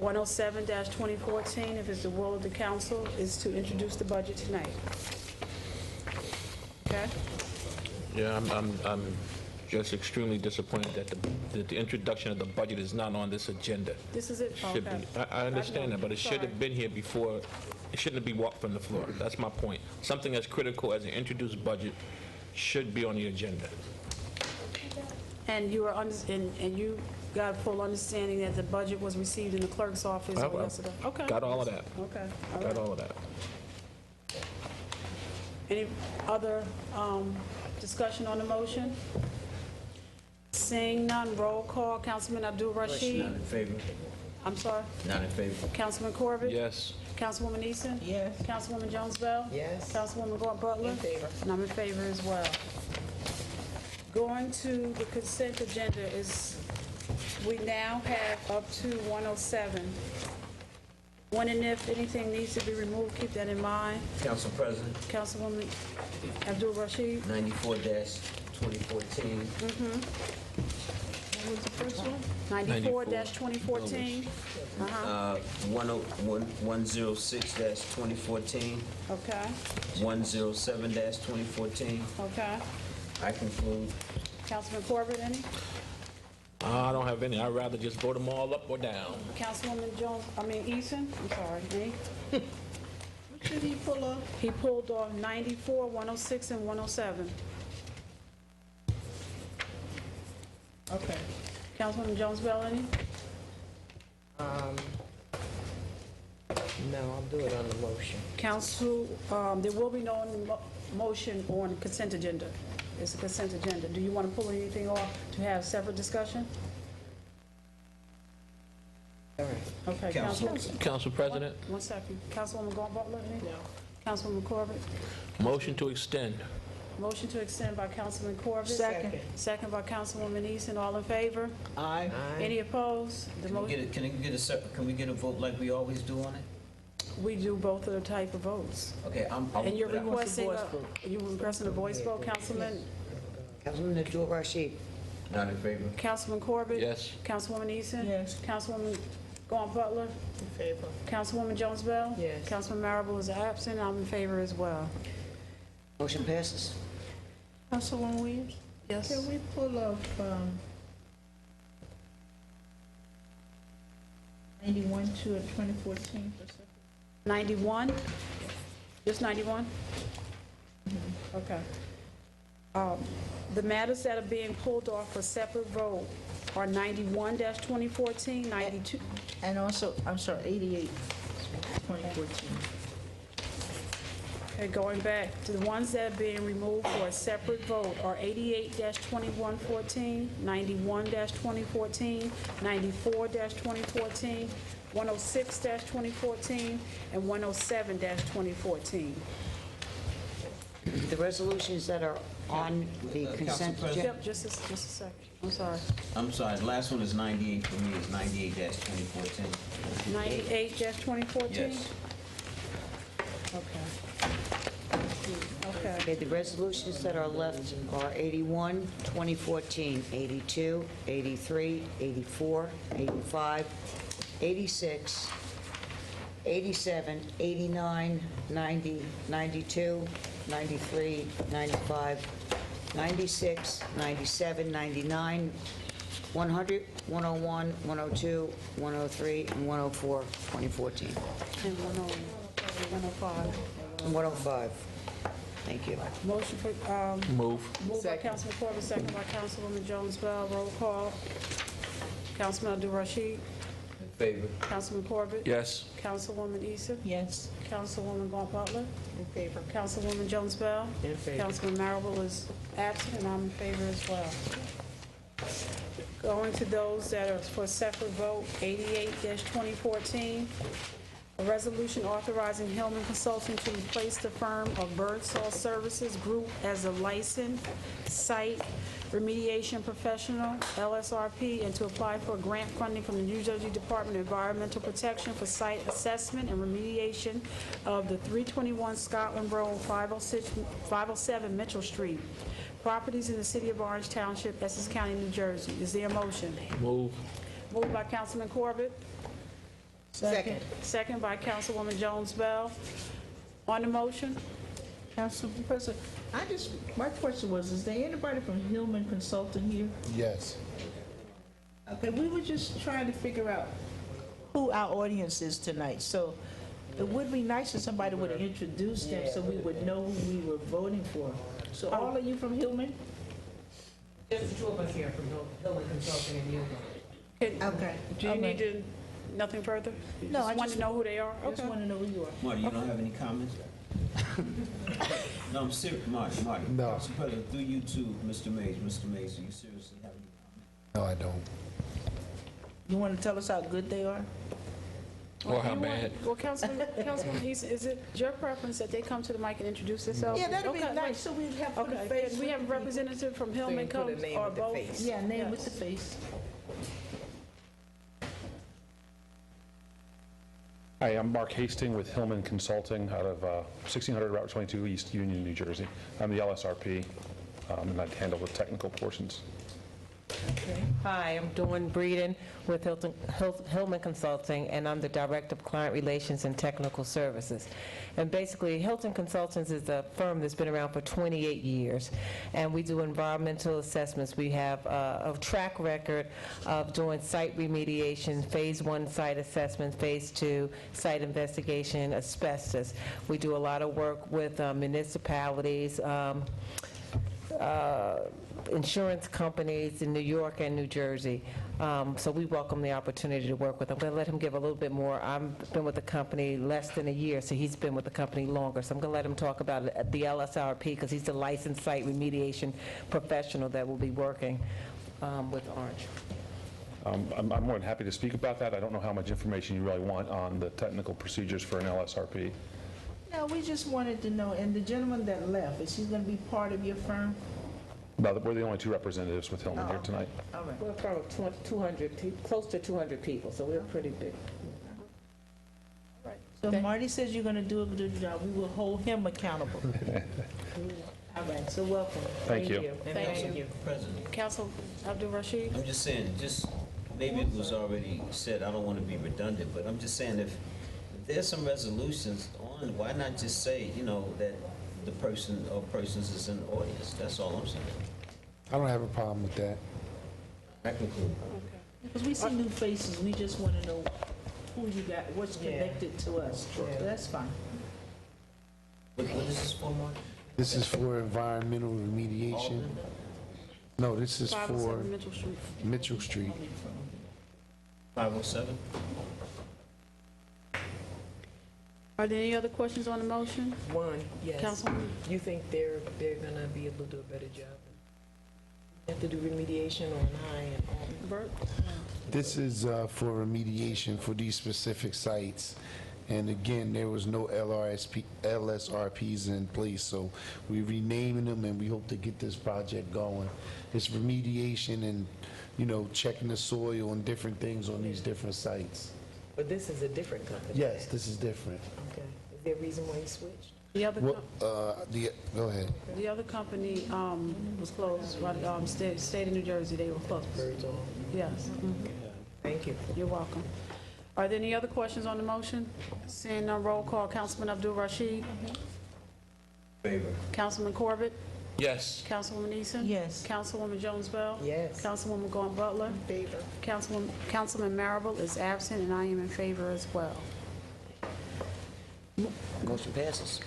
107-2014, if it's the will of the council, is to introduce the budget tonight. Okay? Yeah, I'm just extremely disappointed that the introduction of the budget is not on this agenda. This is it? Should Okay. be. I understand that, but it should have been here before. It shouldn't be walked from the floor. That's my point. Something as critical as an introduced budget should be on the agenda. And you are, and you got full understanding that the budget was received in the clerk's office yesterday? Okay. Got all of that. Okay. Got all of that. Any other discussion on the motion? Seeing none, roll call. Councilman Abdul Rashid? Not in favor. I'm sorry? Not in favor. Councilman Corbett? Yes. Councilwoman Easton? Yes. Councilwoman Jones Bell? Yes. Councilwoman Gordon Butler? In favor. And I'm in favor as well. Going to the consent agenda is, we now have up to 107. When and if anything needs to be removed, keep that in mind. Council President, Councilwoman Abdul Rashid? 94-2014. What was the first one? 94-2014? 106-2014. Okay, 107-2014. okay. I conclude. Councilman Corbett, any? I don't have any. I'd rather just vote them all up or down. Councilwoman Jones, Easton? I'm sorry, any? What should he pull off? He pulled off 94, 106, and 107. Okay. Councilwoman Jones Bell, any? No, I'll do it on the motion. Council, there will be no motion on consent agenda. It's a consent agenda. Do you want to pull anything off to have separate discussion? All right. Okay, Council President, One second. Councilwoman Gordon Butler, any? No. Councilwoman Corbett? motion to extend. Motion to extend by Councilman Corbett. Second. Second by Councilwoman Easton. All in favor? Aye. Any opposed? The motion, Can we get a vote like we always do on it? we do both of the type of votes. Okay, And you're I'm requesting, you're requesting a voice vote, Councilman? Councilman Abdul Rashid? not in favor. Councilman Corbett? Yes. Councilwoman Easton? Yes. Councilwoman Gordon Butler? In favor. Councilwoman Jones Bell? Yes. Councilman Marable is absent. I'm in favor as well. Motion passes. Councilwoman Williams? Yes. Can we pull off 91 to 2014? 91? Just 91? Okay. The matters that are being pulled off for separate vote are 91-2014, 92, And also, I'm sorry, 88, 2014. okay, going back to the ones that are being removed for a separate vote are 88-2114, 91-2014, 94-2014, 106-2014, and 107-2014. The resolutions that are on the Council consent President? agenda. Yep, just a second. I'm sorry. I'm sorry, the last one is 98 for me, it's 98-2014. 98-2014? Yes. Okay. Okay. Okay, the resolutions that are left are 81, 2014, 82, 83, 84, 85, 86, 87, 89, 90, 92, 93, 95, 96, 97, 99, 100, 101, 102, 103, and 104, 2014. And 105. And 105. Thank you. Motion for, Move. moved by Councilman Corbett, second by Councilwoman Jones Bell. Roll call. Councilman Abdul-Rashid. In favor. Councilman Corbett. Yes. Councilwoman Easter. Yes. Councilwoman Vaughn Butler. In favor. Councilwoman Jones Bell. In favor. Councilman Marable is absent, and I'm in favor as well. Going to those that are for separate vote, 88-2014, a resolution authorizing Hillman Consulting to replace the firm of Birdsall Services Group as a licensed site remediation professional, LSRP, and to apply for grant funding from the New Jersey Department of Environmental Protection for site assessment and remediation of the 321 Scotland Road, 507 Mitchell Street. Properties in the city of Orange Township, Essex County, New Jersey. Is there a motion? Move. Moved by Councilman Corbett. Second. Second by Councilwoman Jones Bell. On the motion? Council President, my question was, is there anybody from Hillman Consulting here? Yes. Okay, we were just trying to figure out who our audience is tonight, so it would be nice if somebody would have introduced them so we would know who we were voting for. So all of you from Hillman? Just the two of us here from Hillman Consulting and Hillman. Okay. Do you need to, nothing further? You No, I want just to know who they are? I just want to know who you are. Marty, you don't have any comments? No, I'm serious, Marty. No. Council President, through you to Mr. Mays. Mr. Mays, do you seriously have any comments? No, I don't. You want to tell us how good they are? Or how You want- bad. Well, Councilman Easter, is it your preference that they come to the mic and introduce themselves? Yeah, that'd be Okay, nice, so we'd have put a Okay, face. can we have a representative from Hillman put a come, name or with the both? face. Yeah, name Yes. with the face. Hi, I'm Mark Hasting with Hillman Consulting out of 1600 Route 22 East Union, New Jersey. I'm the LSRP, and I handle the technical portions. Hi, I'm Dawn Breeden with Hillman Consulting, and I'm the Director of Client Relations and Technical Services. And basically, Hilton Consultants is a firm that's been around for 28 years, and we do environmental assessments. We have a track record of doing site remediation, Phase 1 site assessment, Phase 2 site investigation, asbestos. We do a lot of work with municipalities, insurance companies in New York and New Jersey. So we welcome the opportunity to work with them. I'm going to let him give a little bit more. I've been with the company less than a year, so he's been with the company longer. So I'm going to let him talk about the LSRP because he's the licensed site remediation professional that will be working with Orange. I'm more than happy to speak about that. I don't know how much information you really want on the technical procedures for an LSRP. No, we just wanted to know, and the gentleman that left, is he going to be part of your firm? No, we're the only two representatives with Hillman here tonight. All right. We're a firm of 200, close to 200 people, so we're pretty big. So Marty says you're going to do a good job. We will hold him accountable. All right, so welcome. Thank you. Thank you. President, Council Abdul-Rashid? I'm just saying, maybe it was already said, I don't want to be redundant, but I'm just saying if there's some resolutions on, why not just say, that the person or persons is in the audience? That's all I'm saying. I don't have a problem with that. I conclude. Because we see new faces, we just want to know who you got, what's connected to us. So that's fine. What is this for, Mark? This is for environmental remediation. No, this is for 507 Mitchell Street. Mitchell Street. 507? Are there any other questions on the motion? One, yes. Councilwoman? You think they're gonna be able to do a better job? Have to do remediation on high and all. Bert? This is for remediation for these specific sites. And again, there was no LSRPs in place, so we're renaming them, and we hope to get this project going. It's remediation and, you know, checking the soil and different things on these different sites. But this is a different company. Yes, this is different. Okay. Is there a reason why you switched? The other, What, go ahead. the other company was closed, right, state of New Jersey, they were closed. Yes. Thank you. You're welcome. Are there any other questions on the motion? Seeing none, roll call. Councilman Abdul Rashid? Favor. Councilman Corbett? Yes. Councilwoman Eason? Yes. Councilwoman Jones Bell? Yes. Councilwoman Gordon Butler? Favor. Councilman Marable is absent, and I am in favor as well. Motion passes.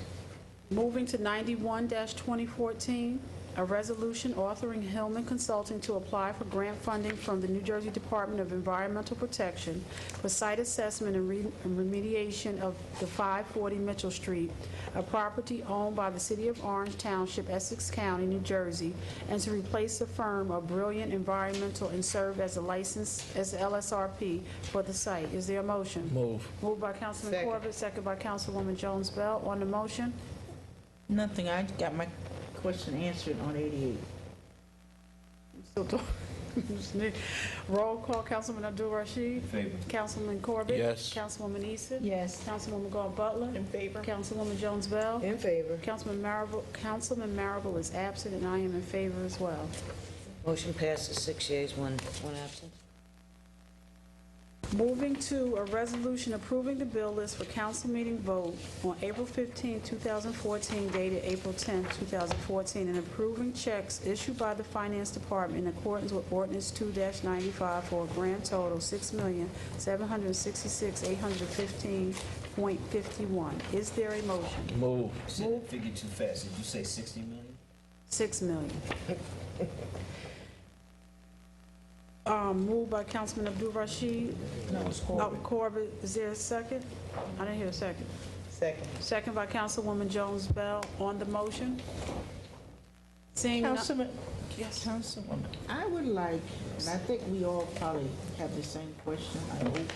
Moving to 91-2014, a resolution authoring Hillman Consulting to apply for grant funding from the New Jersey Department of Environmental Protection for site assessment and remediation of the 540 Mitchell Street, a property owned by the City of Orange Township, Essex County, New Jersey, and to replace the firm of Brilliant Environmental and serve as a license as LSRP for the site. Is there a motion? Move. Moved by Councilman Second. Corbett, second by Councilwoman Jones Bell. On the motion? Nothing, I got my question answered on 88. Still talking. Roll call, Councilman Abdul Rashid. Favor. Councilman Corbett. Yes. Councilwoman Eason. Yes. Councilwoman Gordon Butler. In favor. Councilwoman Jones Bell. In favor. Councilman Marable is absent, and I am in favor as well. Motion passes, 6 yeas, one absent. Moving to a resolution approving the bill list for council meeting vote on April 15, 2014, dated April 10, 2014, and approving checks issued by the Finance Department in accordance with Ordinance 2-95 for a grand total $6,766,815.51. Is there a motion? Move. You said that figure too fast. Did you say 60 million? $6 million. Moved by Councilman Abdul Rashid. No, it's Corbett. Corbett, is there a second? I didn't hear a second. Second. Second by Councilwoman Jones Bell. On the motion? Seeing none. Councilman, Yes. Councilwoman, I would like, and I think we all probably have the same question, I hope,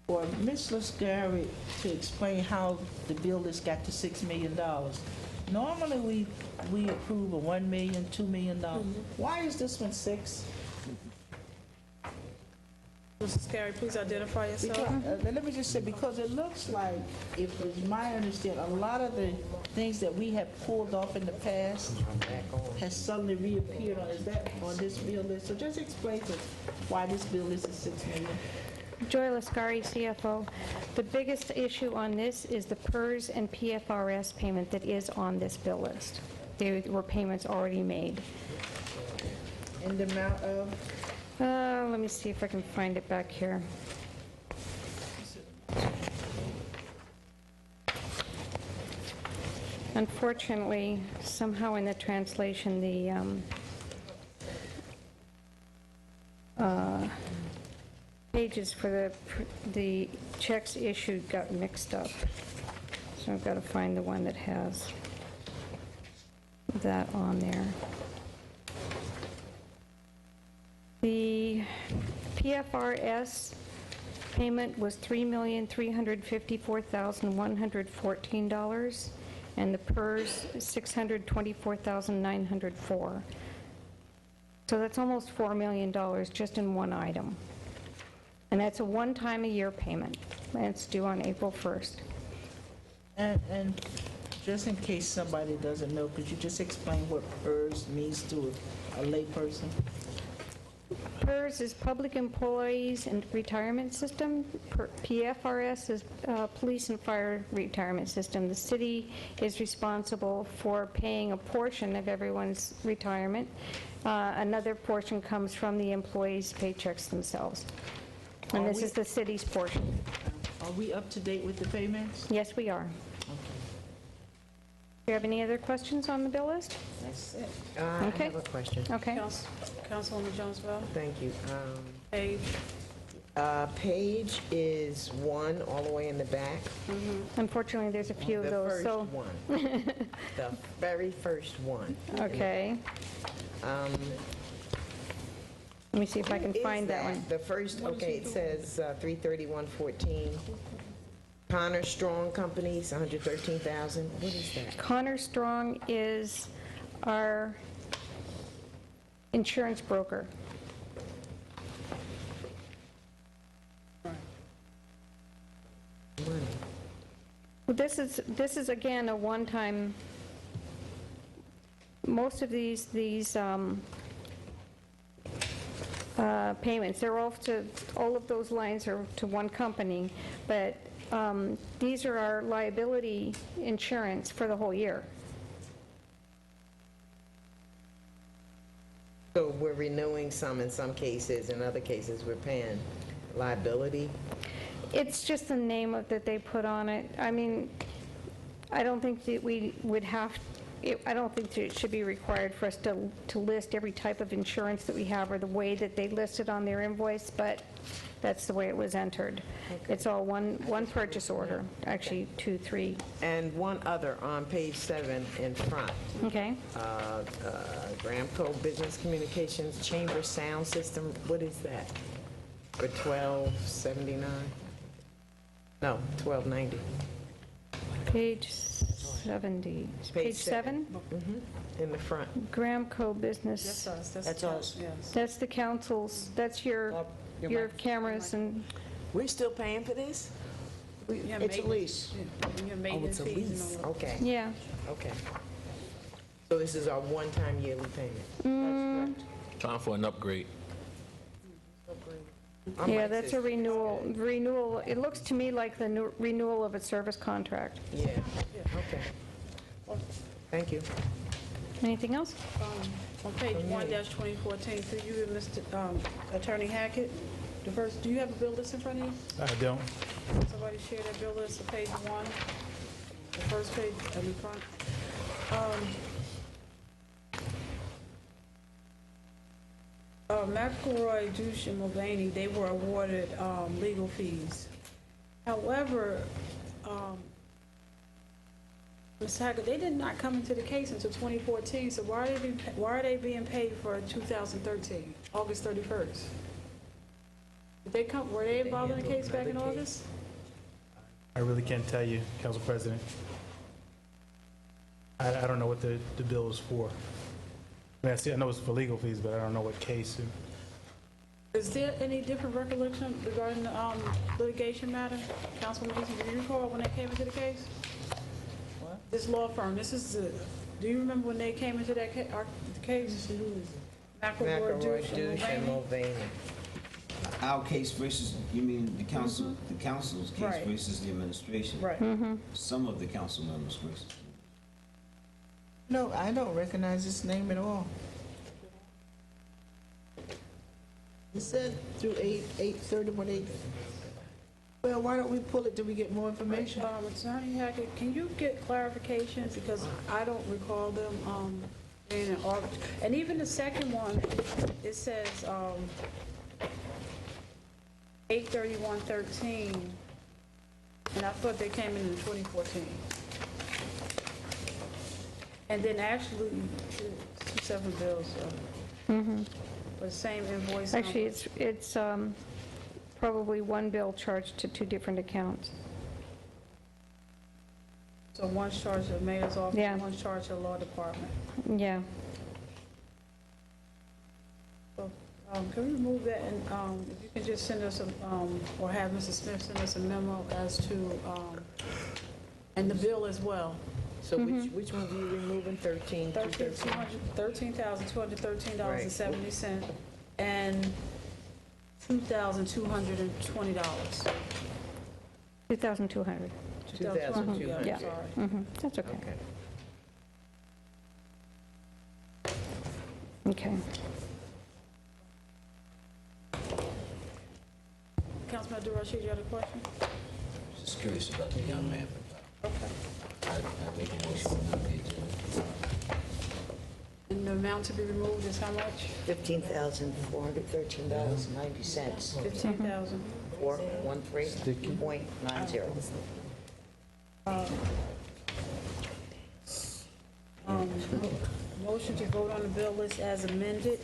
for Ms. Lascari to explain how the bill has got to $6 million. Normally, we approve a $1 million, $2 million. Why is this one 6? Mrs. Carey, please identify yourself. Let me just say, because it looks like, if it's my understanding, a lot of the things that we have pulled off in the past has suddenly reappeared on, is that on this bill list? So just explain to us why this bill list is $6 million. Joy Lascari, CFO. The biggest issue on this is the PERS and PFRS payment that is on this bill list. There were payments already made. And the amount of? Let me see if I can find it back here. Unfortunately, somehow in the translation, the pages for the checks issued got mixed up. So I've got to find the one that has that on there. The PFRS payment was $3,354,114, and the PERS $624,904. So that's almost $4 million just in one item. And that's a one-time-a-year payment, and it's due on April 1st. And just in case somebody doesn't know, could you just explain what PERS means to a layperson? PERS is Public Employees and Retirement System. PFRS is Police and Fire Retirement System. The city is responsible for paying a portion of everyone's retirement. Another portion comes from the employees' paychecks themselves. And this is the city's portion. Are we up to date with the payments? Yes, we are. Do you have any other questions on the bill list? That's it. I Okay. have a question. Okay. Councilwoman Jones Bell. Thank you. Page. Page is 1 all the way in the back. Unfortunately, there's a few of The those, first so. one. The very first one. Okay. Let me see if I can Who is find that one. The first, okay, it says 33114. Connor Strong Companies, 113,000. What is that? Connor Strong is our insurance broker. Well, this is again a one-time, most of these payments, they're all of those lines are to one company, but these are our liability insurance for the whole year. So we're renewing some in some cases, in other cases we're paying liability. It's just the name that they put on it. I mean, I don't think that we would have, I don't think that it should be required for us to list every type of insurance that we have or the way that they list it on their invoice, but that's the way it was entered. Okay. It's all one purchase order, actually 2, 3. And one other on page 7 in front. Okay. Gramco Business Communications Chamber Sound System, what is that? For $12.79? No, $12.90. Page 70. Page 7? Mm-hmm. In the front. Gramco Business. That's us. That's us. Yes. That's the council's, that's your cameras and... We're still paying for this? It's a lease. Oh, it's a lease, okay. Yeah. Okay. So this is our one-time yearly payment? Time for an upgrade. Yeah, that's a renewal. It looks to me like the renewal of a service contract. Yeah, okay. Thank you. Anything else? On page 1-2014, through you and Mr. Attorney Hackett, the first, do you have a bill list in front of you? I don't. Somebody share that bill list of page 1, the first page in the front. McElroy, Douche, and Mulvaney, they were awarded legal fees. However, Ms. Hackett, they did not come into the case until 2014, so why are they being paid for 2013, August 31st? Were they involved in the case back in August? I really can't tell you, Council President. I don't know what the bill is for. I know it's for legal fees, but I don't know what case. Is there any different recollection regarding the litigation matter? Councilman Mason, do you recall when they came into the case? What? This law firm, do you remember when they came into that case? McElroy, Douche, and Mulvaney. Our case versus, you mean the council, the council's case Right. versus the administration? Right. Some of the council members versus. No, I don't recognize this name at all. It said through 8/31/8. Well, why don't we pull it till we get more information? Attorney Hackett, can you get clarifications, because I don't recall them being in August. And even the second one, it says 8/31/13, and I thought they came in 2014. And then actually, 2 separate bills, for the same invoice. Actually, it's probably one bill charged to 2 different accounts. So one's charged to the mayor's office, Yeah. and one's charged to the law department. Yeah. So, can we remove that, and if you can just send us or have Mr. Smith send us a memo as to, and the bill as well. So which one are you removing, 13? $13,213.70 and $2,220. 2,200. 2,200. Yeah. Sorry. That's okay. Okay. Councilman DeRoche, you had a question? Just curious about the young man. Okay. I make a motion on the agenda. And the amount to be removed is how much? $15,413.90. 15,000. 413.90. Motion to vote on the bill list as amended,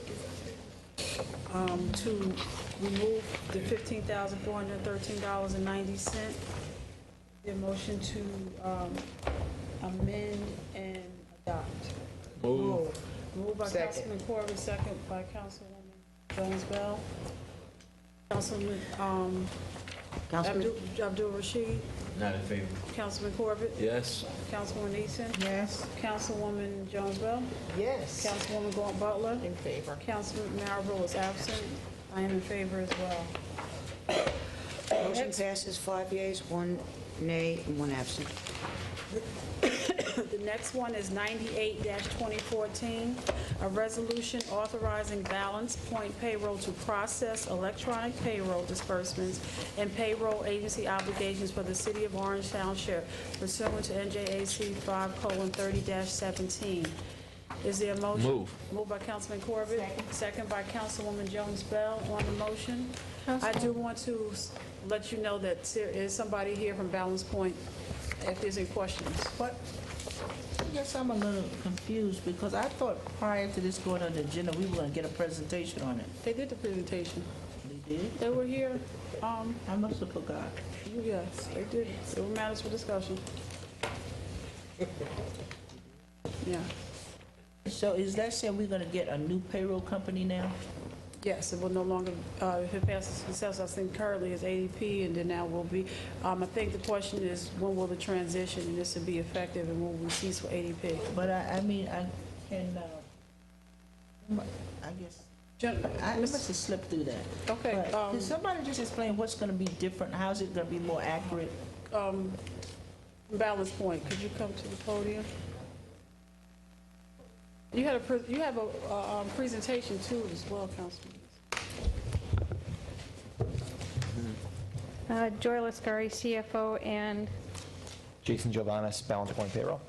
to remove the $15,413.90 The motion to amend and adopt. Move. Moved by Second. Councilman Corbett, second by Councilwoman Jones Bell. Councilman Councilman? Abdul Rashid, Not in favor. Councilman Corbett, Yes. Councilwoman Easton, Yes. Councilwoman Jones Bell, Yes. Councilwoman Gordon Butler, In favor. Councilman Marable is absent. I am in favor as well. Motion passes 5 yeas, 1 nay, and 1 absent. The next one is 98-2014, a resolution authorizing balance point payroll to process electronic payroll disbursements and payroll agency obligations for the City of Orange Township pursuant to NJAC 5:30-17. Is there a motion? Move. Moved by Councilman Corbett. Second by Councilwoman Jones Bell on the motion. I do want to let you know that there is somebody here from Balance Point if there's any questions. But I guess I'm a little confused because I thought prior to this going on the agenda, we were going to get a presentation on it. They did the presentation. They did? They were here. I must have forgot. Yes, they did. There were matters for discussion. Yeah. So is that saying we're going to get a new payroll company now? Yes, it will no longer, if it passes consensus, I think currently is ADP, and then now will be, I think the question is, when will the transition, and this will be effective, and when will we cease for ADP? But I mean, I can, I guess, I must have slipped through that. Okay. But can somebody just explain what's going to be different? How's it going to be more accurate? Balance Point, could you come to the podium? You have a presentation too as well, Councilman. Joy Lascari, CFO, and Jason Giovannis, Balance Point Payroll.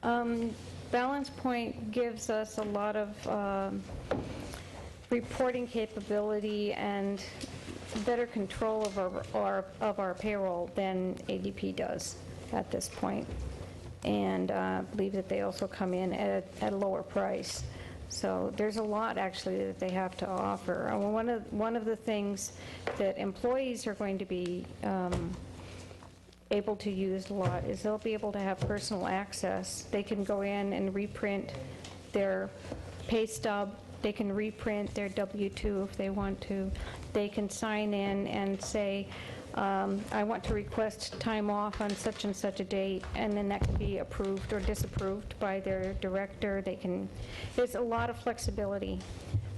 Balance Point gives us a lot of reporting capability and better control of our payroll than ADP does at this point. And I believe that they also come in at a lower price. So there's a lot actually that they have to offer. One of the things that employees are going to be able to use a lot is they'll be able to have personal access. They can go in and reprint their pay stub. They can reprint their W-2 if they want to. They can sign in and say, I want to request time off on such and such a date, and then that can be approved or disapproved by their director. There's a lot of flexibility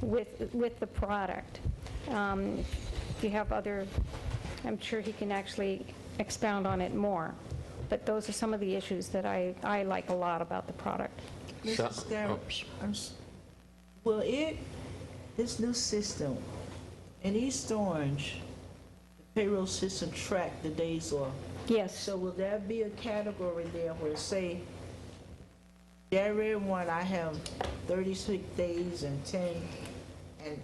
with the product. If you have other, I'm sure he can actually expound on it more. But those are some of the issues that I like a lot about the product. Mr. Scarrett, will this new system in East Orange, payroll system track the days off? Yes. So will there be a category there where, say, January 1, I have 36 days and 10, and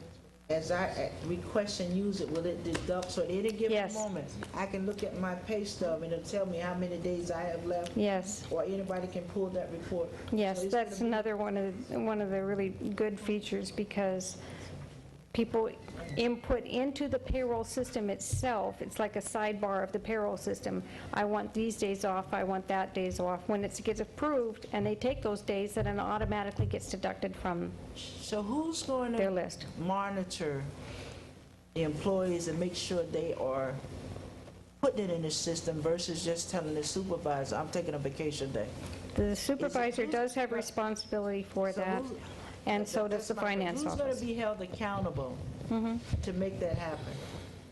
as I request and use it, will it deduct? So at any given moment, I can look at my pay stub and it'll tell me how many days I have left? Yes. Or anybody can pull that report? Yes, So it's that's gonna be- another one of the really good features, because people input into the payroll system itself. It's like a sidebar of the payroll system. I want these days off, I want that days off. When it gets approved and they take those days, then it automatically gets deducted from So who's going their to list. monitor the employees and make sure they are putting it in the system versus just telling the supervisor, I'm taking a vacation day? The supervisor does have responsibility for that, and so does the finance Who's going office. to be held accountable to make that happen?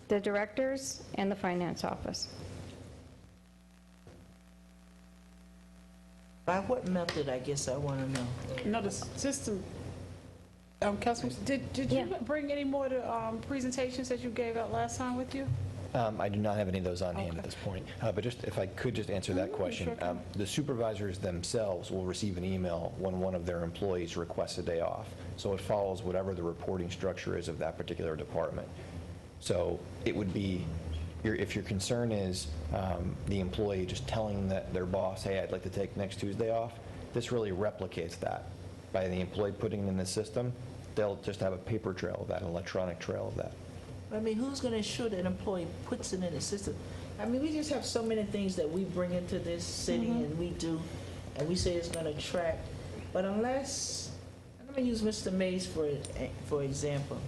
The directors and the finance office. By what method, I guess I want to know? No, the system, Councilman, did you bring any more to presentations that you gave out last time with you? I do not have any of those on hand at this point. But just, if I could just answer that question. The supervisors themselves will receive an email when one of their employees requests a day off. So it follows whatever the reporting structure is of that particular department. So it would be, if your concern is the employee just telling their boss, hey, I'd like to take next Tuesday off, this really replicates that. By the employee putting it in the system, they'll just have a paper trail of that, an electronic trail of that. I mean, who's going to ensure that an employee puts it in the system? I mean, we just have so many things that we bring into this city and we do, and we say it's gonna attract, but unless, I'm gonna use Mr. Mays for example.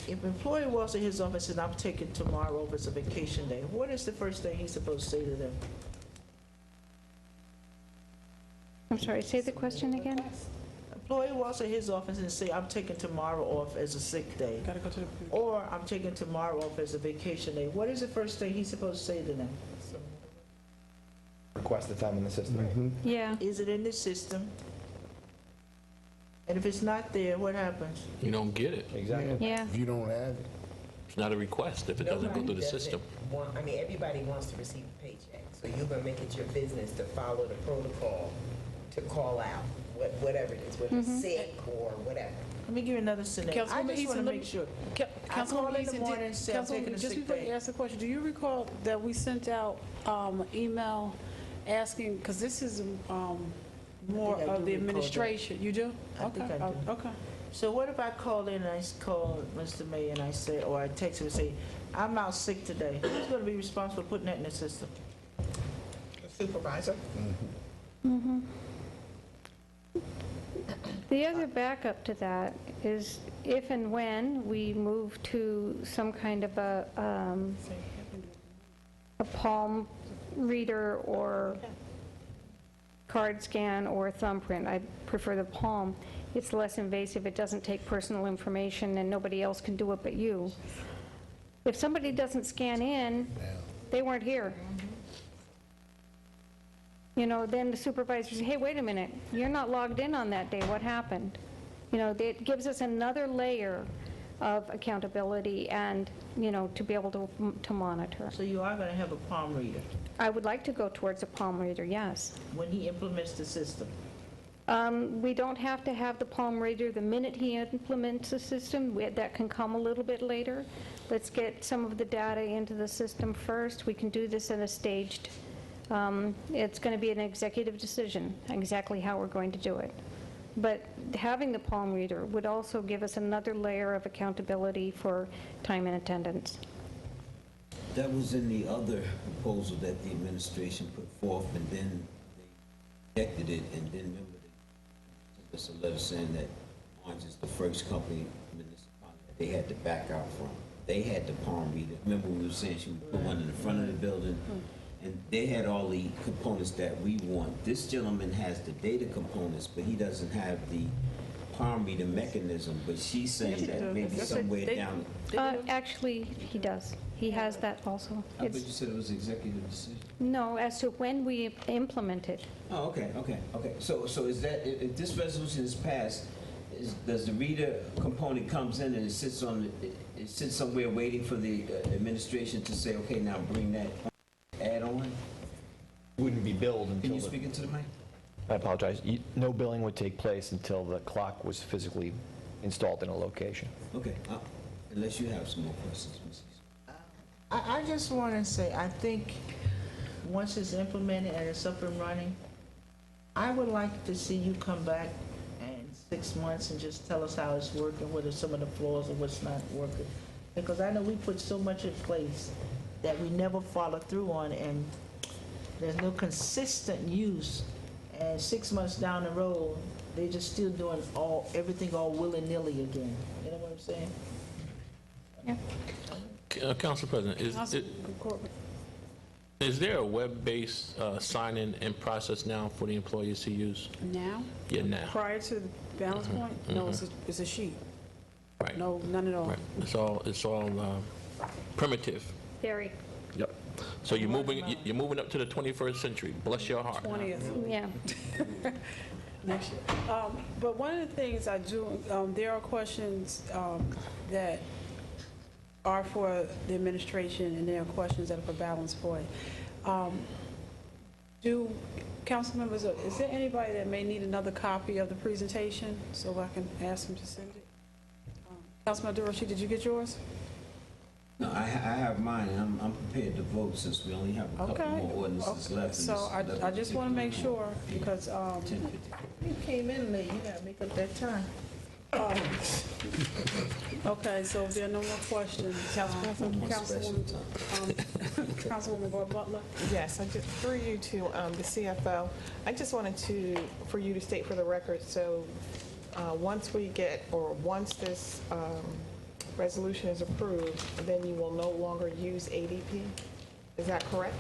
If an employee walks to his office and I'm taking tomorrow over as a vacation day, what is the first thing he's supposed to say to them? I'm sorry, say the question again? Employee walks to his office and say, I'm taking tomorrow off as a sick day. Gotta go to the... Or I'm taking tomorrow off as a vacation day. What is the first thing he's supposed to say to them? Request the time in the system. Yeah. Is it in the system? And if it's not there, what happens? You don't get it. Exactly. Yeah. If you don't have it. It's not a request if it doesn't go through the system. I mean, everybody wants to receive a paycheck, so you're gonna make it your business to follow the protocol, to call out, whatever it is, whether it's sick or whatever. Let me give you another scenario. I Councilwoman just want to Eason, make sure. I Councilwoman call in the Eason, morning and say I'm taking a just sick before you day. ask the question, do you recall that we sent out an email asking, because this is more think I of do the recall that. administration? You do? I think I do. Okay. So what if I call in and I call Mr. Mayor and I say, or I text him and say, I'm out sick today. Who's going to be responsible for putting that in the system? Supervisor? The other backup to that is if and when we move to some kind of a palm reader or card scan or thumbprint, I prefer the palm. It's less invasive, it doesn't take personal information, and nobody else can do it but you. If somebody doesn't scan in, they weren't here. You know, then the supervisor says, hey, wait a minute, you're not logged in on that day, what happened? You know, it gives us another layer of accountability and, you know, to be able to monitor. So you are going to have a palm reader I would like to go towards a palm reader, yes. when he implements the system. We don't have to have the palm reader the minute he implements the system. That can come a little bit later. Let's get some of the data into the system first. We can do this in a staged, it's going to be an executive decision, exactly how we're going to do it. But having the palm reader would also give us another layer of accountability for time and attendance. That was in the other proposal that the administration put forth, and then they rejected it, and then remember they sent us a letter saying that Orange is the first company municipality that they had to back out from. They had the palm reader. Remember we were saying she would put one in the front of the building, and they had all the components that we want. This gentleman has the data components, but he doesn't have the palm reader mechanism, but she's saying that maybe somewhere down. Actually, he does. He has that also. I thought you said it was executive decision. No, as to when we implement it. Oh, okay. So is that, if this resolution is passed, does the reader component comes in and it sits somewhere waiting for the administration to say, okay, now bring that add on? Wouldn't be billed until... Can you speak into the mic? I apologize. No billing would take place until the clock was physically installed in a location. Okay, unless you have some more questions, Mrs. I just want to say, I think once it's implemented and it's up and running, I would like to see you come back in 6 months and just tell us how it's working, what are some of the flaws and what's not working. Because I know we put so much in place that we never follow through on, and there's no consistent use. And 6 months down the road, they're just still doing everything all willy-nilly again. You know what I'm saying? Yeah. Council President, is there a web-based sign-in and process now for the employees to use? Now? Yeah, now. Prior to the balance point? No, it's a sheet. Right. No, none at all. Right. It's all primitive. Very. Yep. So you're moving up to the 21st century. Bless your heart. 20th. Yeah. Next year. But one of the things I do, there are questions that are for the administration, and there are questions that are for Balance Point. Do council members, is there anybody that may need another copy of the presentation so I can ask them to send it? Councilman DeRoche, did you get yours? No, I have mine, and I'm prepared to vote since we only have a couple more ordinances left. So I just want to make sure, because, You came in late, you gotta make up that time. Okay, so if there are no more questions, Councilwoman Butler? Yes, I just, through you to the CFO, I just wanted for you to state for the record, so once this resolution is approved, then you will no longer use ADP? Is that correct?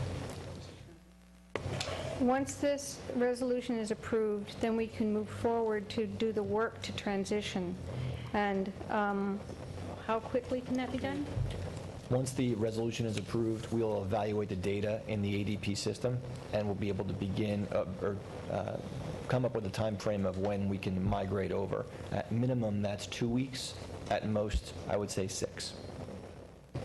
Once this resolution is approved, then we can move forward to do the work to transition. And how quickly can that be done? Once the resolution is approved, we'll evaluate the data in the ADP system, and we'll be able to begin come up with a time frame of when we can migrate over. At minimum, that's 2 weeks. At most, I would say 6.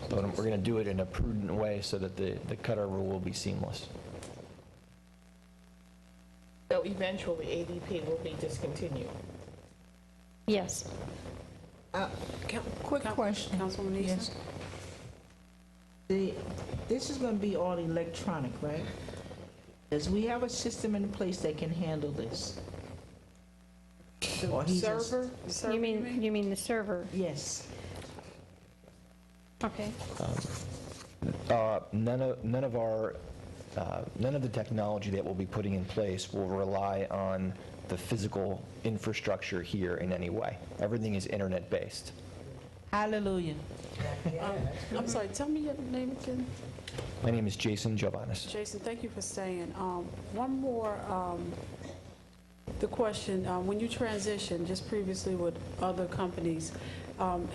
But we're going to do it in a prudent way so that the cutover will be seamless. So eventually ADP will be discontinued? Yes. Quick question. Councilwoman Easton? Yes. This is going to be all electronic, right? Does we have a system in place that can handle this? Or he's just- Server? You mean the server? Yes. Okay. None of the technology that we'll be putting in place will rely on the physical infrastructure here in any way. Everything is internet-based. Hallelujah. I'm sorry, tell me your name again. My name is Jason Giovannis. Jason, thank you for staying. One more, the question, when you transitioned, just previously with other companies,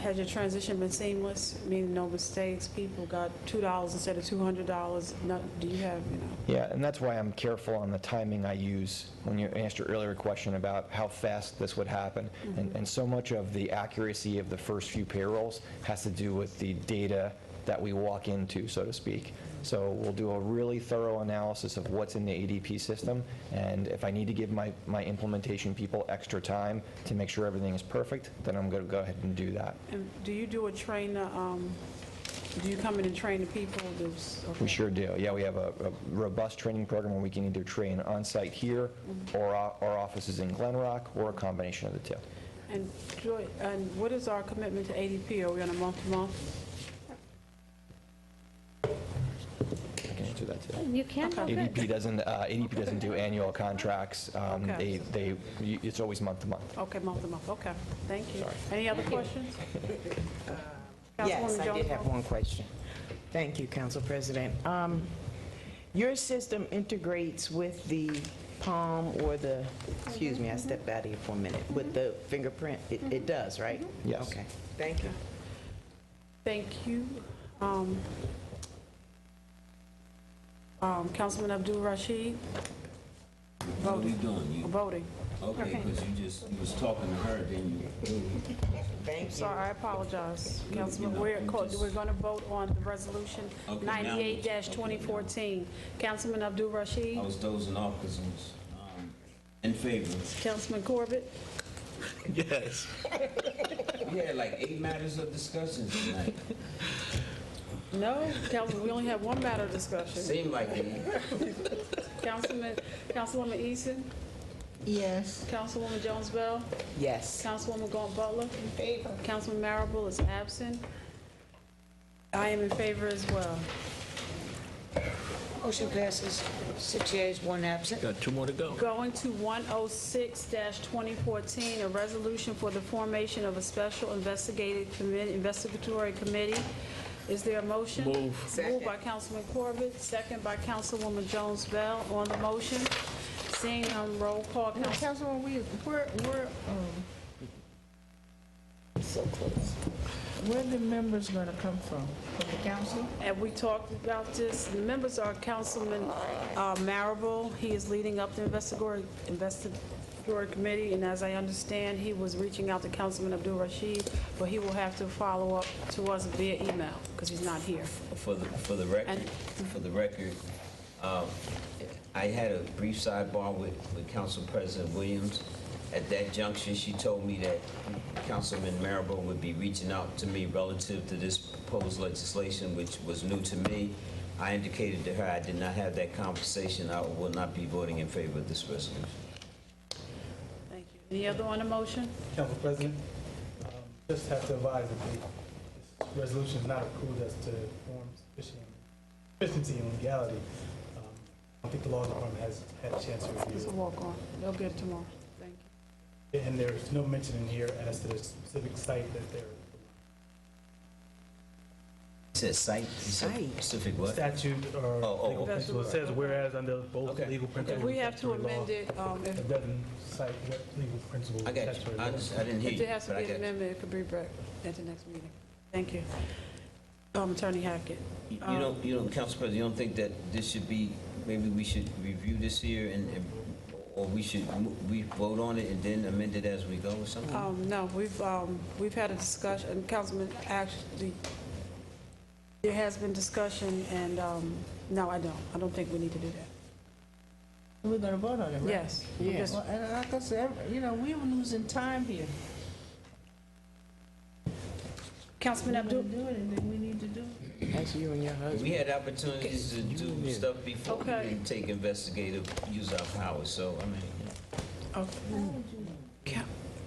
has your transition been seamless, meaning no mistakes, people got $2 instead of $200? Do you have, Yeah, and that's why I'm careful on the timing I use when you asked your earlier question about how fast this would happen. And so much of the accuracy of the first few payrolls has to do with the data that we walk into, so to speak. So we'll do a really thorough analysis of what's in the ADP system, and if I need to give my implementation people extra time to make sure everything is perfect, then I'm going to go ahead and do that. And do you do a train, do you come in and train the people? We sure do. Yeah, we have a robust training program where we can either train on-site here or our offices in Glen Rock, or a combination of the two. And Joy, and what is our commitment to ADP? Are we on a month-to-month? I can answer that too. You can? Okay. ADP doesn't do annual contracts. Okay. It's always month to month. Okay, month-to-month, okay. Thank you. Any other questions? Yes, Councilwoman I did Jones? have one question. Thank you, Council President. Your system integrates with the palm or the, excuse me, I stepped out of here for a minute, with the fingerprint? It does, right? Yes. Okay, thank you. Thank you. Councilman Abdul Rashid? What are you doing? You- Voting. Okay, because you was talking to her, then you... Thank you. Sorry, I apologize. Councilman, we're going to vote on the resolution Okay, now- 98-2014. Councilman Abdul Rashid? I was dozing off because I was in favor. Councilman Corbett? Yes. We had like 8 matters of discussion tonight. No, Councilman, we only have one matter of discussion. Seemed like it. Councilwoman Easton? Yes. Councilwoman Jones Bell? Yes. Councilwoman Galt Butler? In favor. Councilman Marable is absent. I am in favor as well. Motion passes 6 yeas, 1 absent. Got 2 more to go. Going to 106-2014, a resolution for the formation of a special investigatory committee. Is there a motion? Move. Moved by Councilman Corbett, second by Councilwoman Jones Bell. On the motion, seeing roll call. Councilwoman, we're so close. Where the members going to come from? From the council? And we talked about this. The members are Councilman Marable. He is leading up the investigatory committee, and as I understand, he was reaching out to Councilman Abdul Rashid, but he will have to follow up to us via email because he's not here. For the record, I had a brief sidebar with Council President Williams. At that juncture, she told me that Councilman Marable would be reaching out to me relative to this proposed legislation, which was new to me. I indicated to her I did not have that conversation. I will not be voting in favor of this resolution. Thank you. Any other on the motion? Council President? Just have to advise that this resolution is not approved as to form sufficiency and legality. I don't think the law department has had a chance to review It's a it. walk-on. They'll get it tomorrow. Thank you. And there's no mention in here as to the specific site that they're. It says site, specific what? Statute or Oh, legal okay. principle. It says whereas under both Okay. legal principles. If we have to statutory law, amend it, it doesn't cite what legal principles. I got you. statutory I law. didn't hear if you, there has to but I be an got you. amendment, it could be brought at the next meeting. Thank you. Attorney Hackett. You don't, Council President, you don't think that this should be, maybe we should review this here or we should, we vote on it and then amend it as we go or something? No, we've had a discussion, and Councilman, actually, there has been discussion, and, no, I don't think we need to do that. We're gonna vote on it, right? Yes. Yes. Well, and like I said, we're losing time here. Councilman We're gonna Abdul, do it, and then we need to do it. That's you and your husband. We had opportunities to do stuff before we Okay. didn't take investigative, use our powers, so, I mean,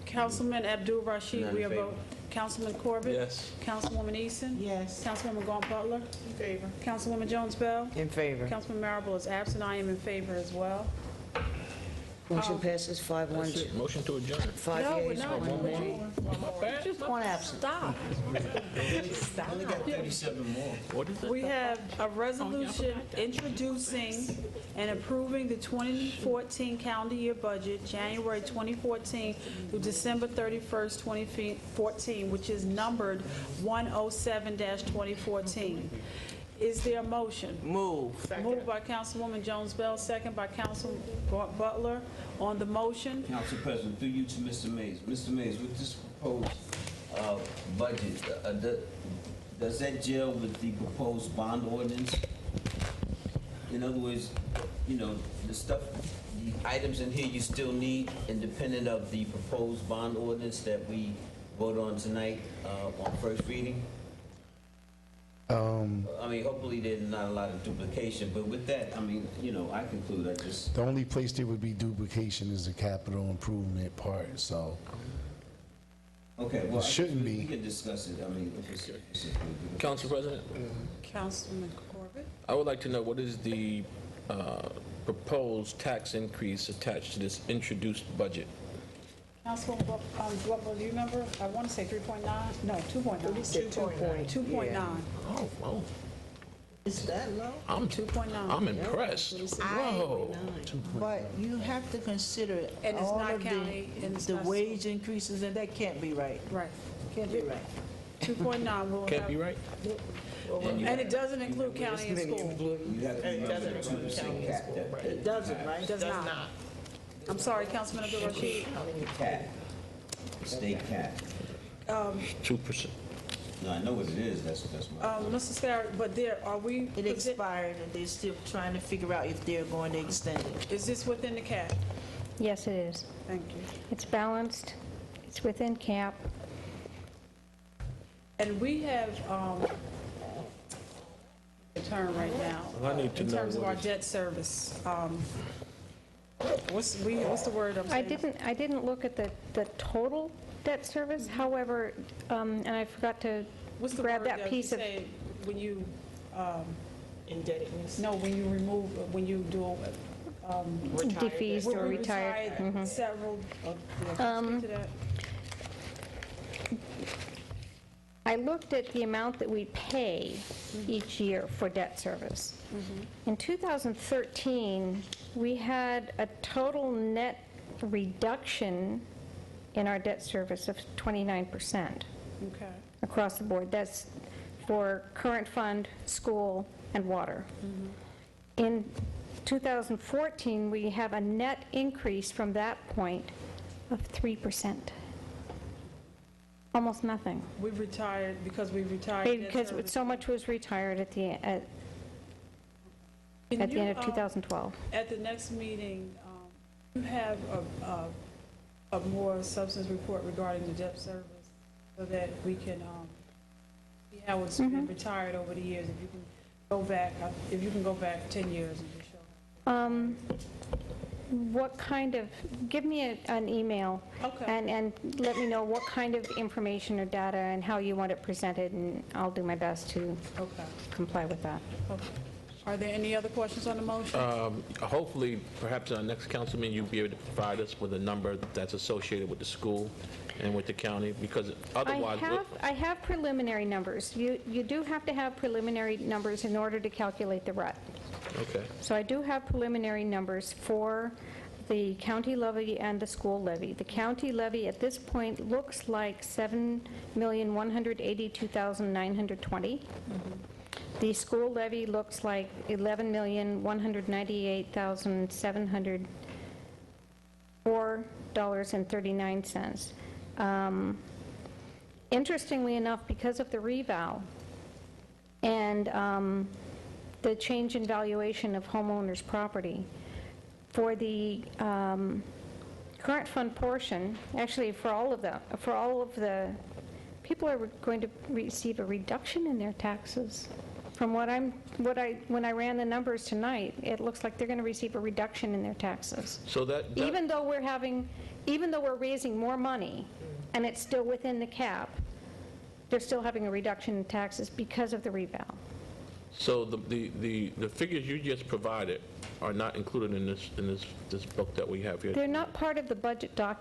Councilman Abdul Rashid, None we in are favor. voting. Councilman Corbett? Yes. Councilwoman Easton? Yes. Councilwoman Gaunt Butler? In favor. Councilwoman Jones Bell? In favor. Councilman Marable is absent. I am in favor as well. Motion passes 5-1. That's it. Motion to adjourn. 5 No, we're yeas, not. 1 nay. Just One absent. Stop. only got 37 more. What is it? We have a resolution introducing and approving the 2014 calendar year budget, January 2014 through December 31st, 2014, which is numbered 107-2014. Is there a motion? Move. Moved by Councilwoman Jones Bell, second by Councilman Butler. On the motion, Council President, through you to Mr. Mays. Mr. Mays, with this proposed budget, does that gel with the proposed bond ordinance? In other words, the stuff, the items in here you still need independent of the proposed bond ordinance that we vote on tonight on first reading? I mean, hopefully there's not a lot of duplication, but with that, I mean, I conclude, The only place there would be duplication is the capital improvement part, so. okay, well, It shouldn't we be. can discuss it, I mean, if it's Council President, Councilman Corbett. I would like to know what is the proposed tax increase attached to this introduced budget? Councilwoman Butler, do you remember? I want to say 3.9? No, 2.9. 2.9. Oh, whoa. Is that low? I'm 2.9. I'm impressed. Whoa. But you have to consider And it's all not of county, and it's the not- wage increases, and that can't be right. Right. Can't be right. 2.9 will Can't be have, right? and it doesn't include county and school. You have to remember the 2% cap. It doesn't, right? It does not. I'm sorry, Councilman Abdul Rashid. Cap. State cap. 2%. No, I know what it is, that's my. Mr. Scarrett, but are we? It expired, and they're still trying to figure out if they're going to extend it. Is this within the cap? Yes, it is. Thank you. It's balanced, it's within cap. And we have, a term right now. Well, I need to in know terms of what our is- debt service. What's the word I'm I saying? didn't look at the total debt service, however, and I forgot to What's the grab word that you piece of, say when you, Indebtedness. no, when you do, defeased or we retired. Mhm. several, speak to that. I looked at the amount that we pay each year for debt service. In 2013, we had a total net reduction in our debt service of 29% Okay. across the board. That's for current fund, school, and water. In 2014, we have a net increase from that point of 3%. Almost nothing. We retired because we retired debt Because service. so much was retired at the Can end you, of 2012. At the next meeting, you have a more substance report regarding the debt service so that we can see how it's been retired over the years. If you can go back 10 years and just show. what kind of, give me an email. Okay. And let me know what kind of information or data and how you want it presented, and I'll do my best to Okay. comply with that. Okay. Are there any other questions on the motion? Hopefully, perhaps our next council meeting, you'll be able to provide us with a number that's associated with the school and with the county, because otherwise... I have preliminary numbers. You do have to have preliminary numbers in order to calculate the RUT. Okay. So I do have preliminary numbers for the county levy and the school levy. The county levy at this point looks like $7,182,920. The school levy looks like $11,198,704.39. Interestingly enough, because of the revow and the change in valuation of homeowners' property, for the current fund portion, actually for all of the people are going to receive a reduction in their taxes. From when I ran the numbers tonight, it looks like they're going to receive a reduction in their taxes. So that... Even though we're raising more money and it's still within the cap, they're still having a reduction in taxes because of the revow. So the figures you just provided are not included in this book that we have here? They're not part of the budget document.